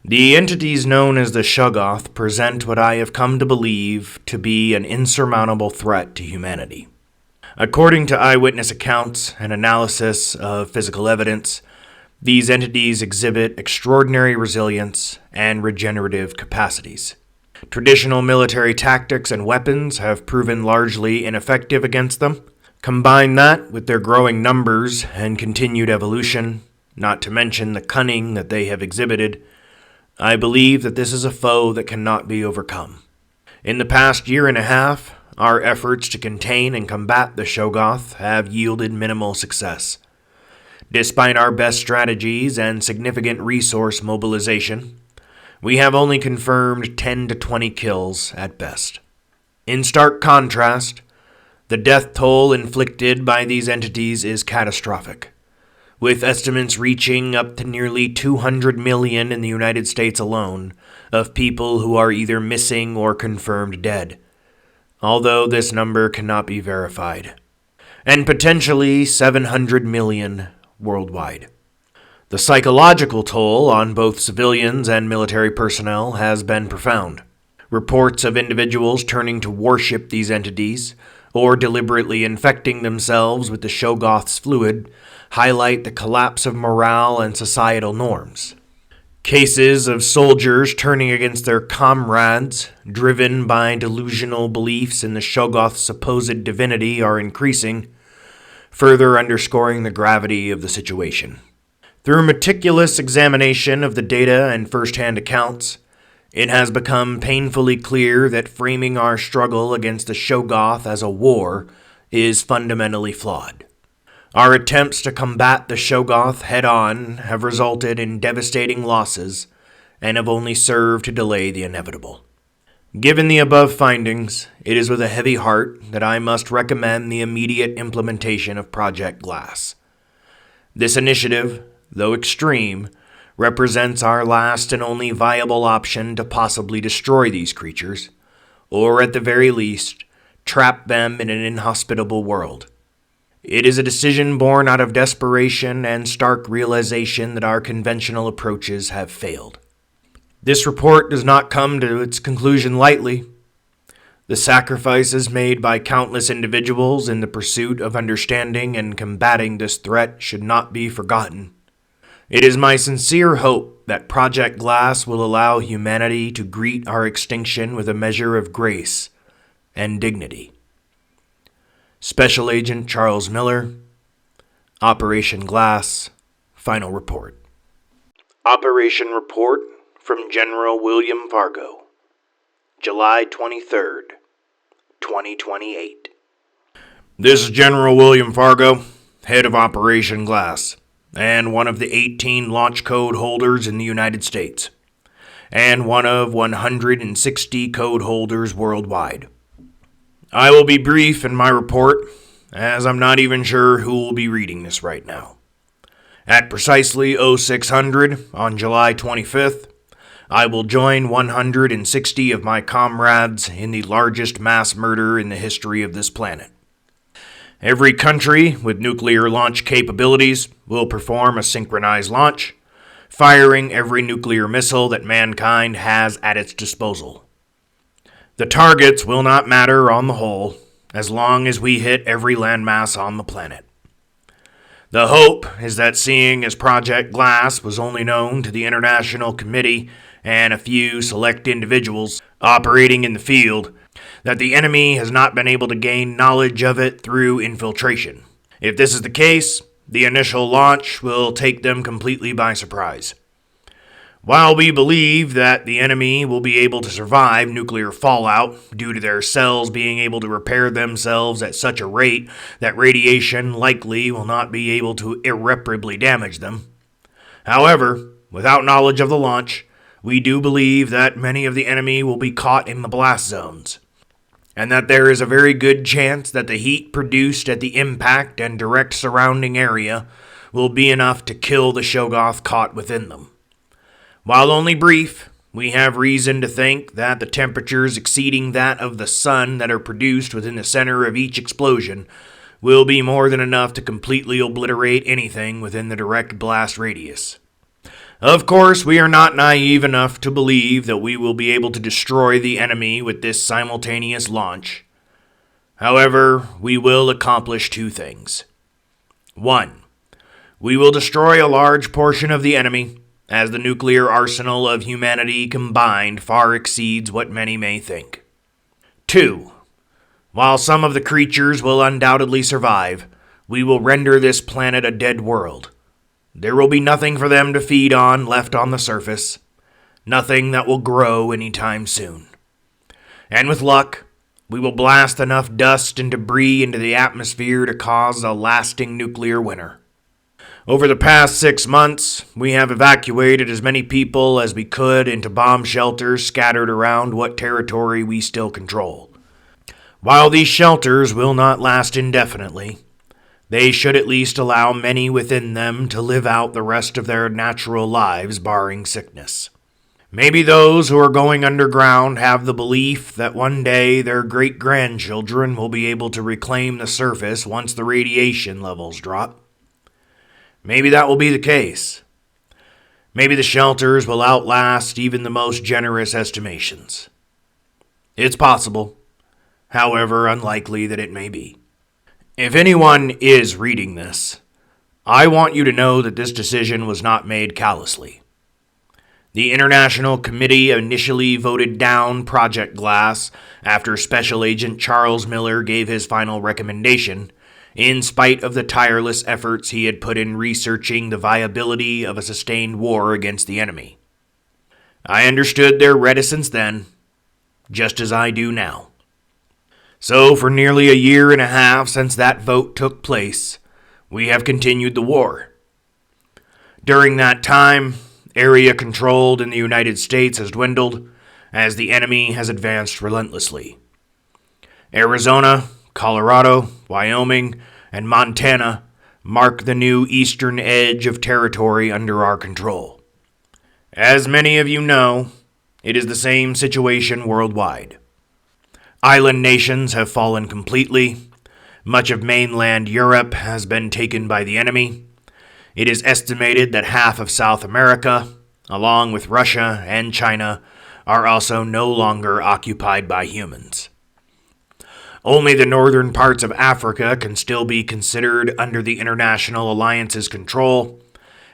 The entities known as the Shoggoth present what I have come to believe to be an insurmountable threat to humanity. According to eyewitness accounts and analysis of physical evidence, these entities exhibit extraordinary resilience and regenerative capacities. Traditional military tactics and weapons have proven largely ineffective against them. Combine that with their growing numbers and continued evolution, not to mention the cunning that they have exhibited, I believe that this is a foe that cannot be overcome. In the past year and a half, our efforts to contain and combat the Shoggoth have yielded minimal success. Despite our best strategies and significant resource mobilization, we have only confirmed 10 to 20 kills at best. In stark contrast, the death toll inflicted by these entities is catastrophic, with estimates reaching up to nearly 200 million in the United States alone of people who are either missing or confirmed dead, although this number cannot be verified, and potentially 700 million worldwide. The psychological toll on both civilians and military personnel has been profound. Reports of individuals turning to worship these entities, or deliberately infecting themselves with the Shoggoth's fluid, highlight the collapse of morale and societal norms. Cases of soldiers turning against their comrades, driven by delusional beliefs in the Shoggoth's supposed divinity, are increasing, further underscoring the gravity of the situation. Through meticulous examination of the data and first-hand accounts, it has become painfully clear that framing our struggle against the Shoggoth as a war is fundamentally flawed. Our attempts to combat the Shoggoth head-on have resulted in devastating losses and have only served to delay the inevitable. Given the above findings, it is with a heavy heart that I must recommend the immediate implementation of Project Glass. This initiative, though extreme, represents our last and only viable option to possibly destroy these creatures, or at the very least, trap them in an inhospitable world. It is a decision born out of desperation and stark realization that our conventional approaches have failed. This report does not come to its conclusion lightly. The sacrifices made by countless individuals in the pursuit of understanding and combating this threat should not be forgotten. It is my sincere hope that Project Glass will allow humanity to greet our extinction with a measure of grace and dignity. Special Agent Charles Miller,
Operation Glass, final report. Operation report from General William Fargo, July 23rd, 2028. This is General William Fargo, head of Operation Glass, and one of the 18 launch code holders in the United States, and one of 160 code holders worldwide. I will be brief in my report, as I'm not even sure who will be reading this right now. At precisely 0600 on July 25th, I will join 160 of my comrades in the largest mass murder in the history of this planet. Every country with nuclear launch capabilities will perform a synchronized launch, firing every nuclear missile that mankind has at its disposal. The targets will not matter on the whole, as long as we hit every landmass on the planet. The hope is that, seeing as Project Glass was only known to the International Committee and a few select individuals operating in the field, that the enemy has not been able to gain knowledge of it through infiltration. If this is the case, the initial launch will take them completely by surprise. While we believe that the enemy will be able to survive nuclear fallout due to their cells being able to repair themselves at such a rate that radiation likely will not be able to irreparably damage them. However, without knowledge of the launch, we do believe that many of the enemy will be caught in the blast zones, and that there is a very good chance that the heat produced at the impact and direct surrounding area will be enough to kill the Shoggoth caught within them. While only brief, we have reason to think that the temperatures exceeding that of the sun that are produced within the center of each explosion will be more than enough to completely obliterate anything within the direct blast radius. Of course, we are not naive enough to believe that we will be able to destroy the enemy with this simultaneous launch. However, we will accomplish two things. 1. We will destroy a large portion of the enemy, as the nuclear arsenal of humanity combined far exceeds what many may think. 2. While some of the creatures will undoubtedly survive, we will render this planet a dead world. There will be nothing for them to feed on left on the surface, nothing that will grow anytime soon. And with luck, we will blast enough dust and debris into the atmosphere to cause a lasting nuclear winter. Over the past 6 months, we have evacuated as many people as we could into bomb shelters scattered around what territory we still control. While these shelters will not last indefinitely, they should at least allow many within them to live out the rest of their natural lives barring sickness. Maybe those who are going underground have the belief that one day their great-grandchildren will be able to reclaim the surface once the radiation levels drop. Maybe that will be the case. Maybe the shelters will outlast even the most generous estimations. It's possible, however unlikely that it may be. If anyone is reading this, I want you to know that this decision was not made callously. The International Committee initially voted down Project Glass after Special Agent Charles Miller gave his final recommendation, in spite of the tireless efforts he had put in researching the viability of a sustained war against the enemy. I understood their reticence then, just as I do now. So, for nearly a year and a half since that vote took place, we have continued the war. During that time, area controlled in the United States has dwindled, as the enemy has advanced relentlessly. Arizona, Colorado, Wyoming, and Montana mark the new eastern edge of territory under our control. As many of you know, it is the same situation worldwide. Island nations have fallen completely. Much of mainland Europe has been taken by the enemy. It is estimated that half of South America, along with Russia and China, are also no longer occupied by humans. Only the northern parts of Africa can still be considered under the International Alliance's control,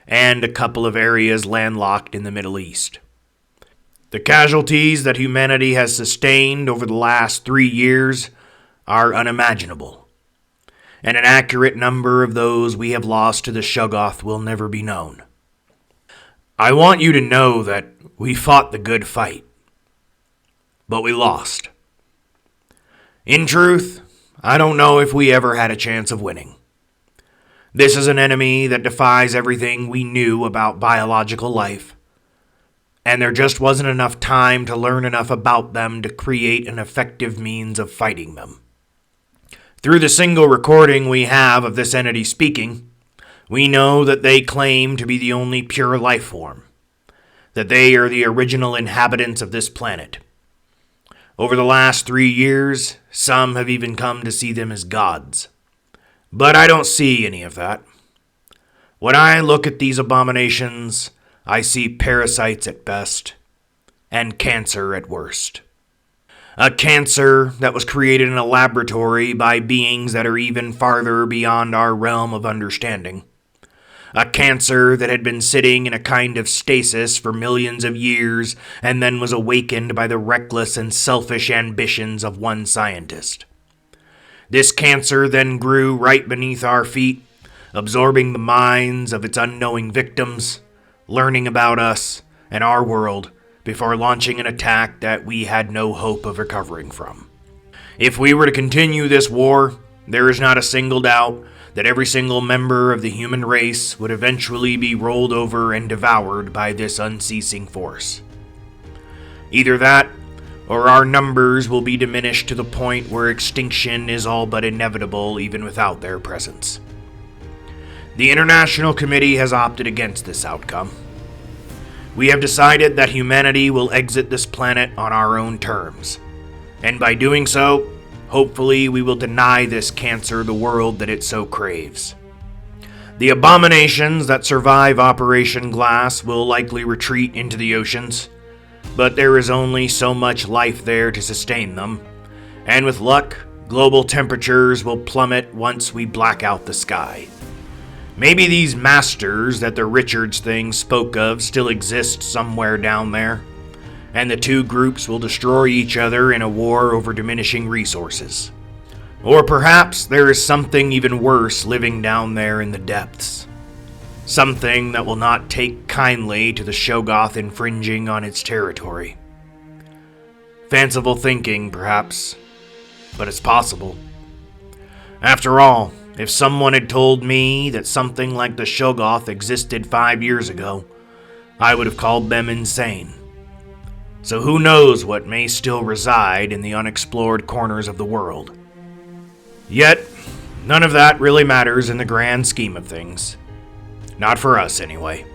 and a couple of areas landlocked in the Middle East. The casualties that humanity has sustained over the last 3 years are unimaginable. and an accurate number of those we have lost to the Shoggoth will never be known. I want you to know that we fought the good fight, but we lost. In truth, I don't know if we ever had a chance of winning. This is an enemy that defies everything we knew about biological life, and there just wasn't enough time to learn enough about them to create an effective means of fighting them. Through the single recording we have of this entity speaking, we know that they claim to be the only pure life form, that they are the original inhabitants of this planet. Over the last 3 years, some have even come to see them as gods. But I don't see any of that. When I look at these abominations, I see parasites at best, and cancer at worst. A cancer that was created in a laboratory by beings that are even farther beyond our realm of understanding. A cancer that had been sitting in a kind of stasis for millions of years and then was awakened by the reckless and selfish ambitions of one scientist. This cancer then grew right beneath our feet, absorbing the minds of its unknowing victims, learning about us and our world before launching an attack that we had no hope of recovering from. If we were to continue this war, there is not a single doubt that every single member of the human race would eventually be rolled over and devoured by this unceasing force. Either that, or our numbers will be diminished to the point where extinction is all but inevitable even without their presence. The International Committee has opted against this outcome. We have decided that humanity will exit this planet on our own terms, and by doing so, hopefully we will deny this cancer the world that it so craves. The abominations that survive Operation Glass will likely retreat into the oceans, but there is only so much life there to sustain them, and with luck, global temperatures will plummet once we black out the sky. Maybe these masters that the Richards thing spoke of still exist somewhere down there, and the two groups will destroy each other in a war over diminishing resources. Or perhaps there is something even worse living down there in the depths. Something that will not take kindly to the Shoggoth infringing on its territory. Fanciful thinking, perhaps, but it's possible. After all, if someone had told me that something like the Shoggoth existed 5 years ago, I would have called them insane. So who knows what may still reside in the unexplored corners of the world. Yet, none of that really matters in the grand scheme of things. Not for us, anyway.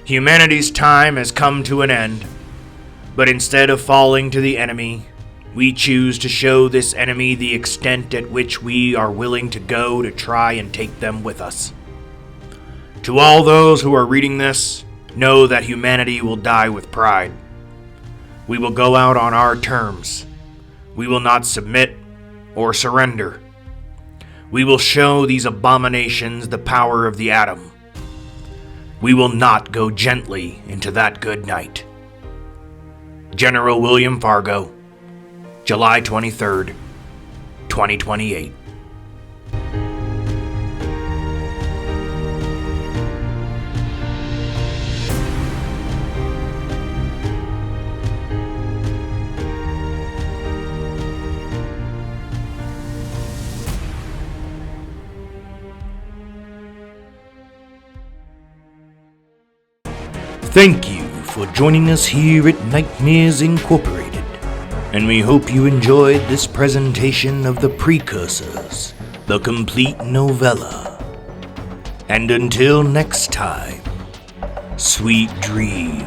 Humanity's time has come to an end, but instead of falling to the enemy, we choose to show this enemy the extent at which we are willing to go to try and take them with us. To all those who are reading this, know that humanity will die with pride. We will go out on our terms. We will not submit or surrender. We will show these abominations the power of the atom. We will not go gently into that good night. General William Fargo, July 23rd, 2028. Thank you for joining us here at Nightmares Incorporated, and we hope you enjoyed this presentation of the Precursors, the complete novella. And until next time, sweet dreams.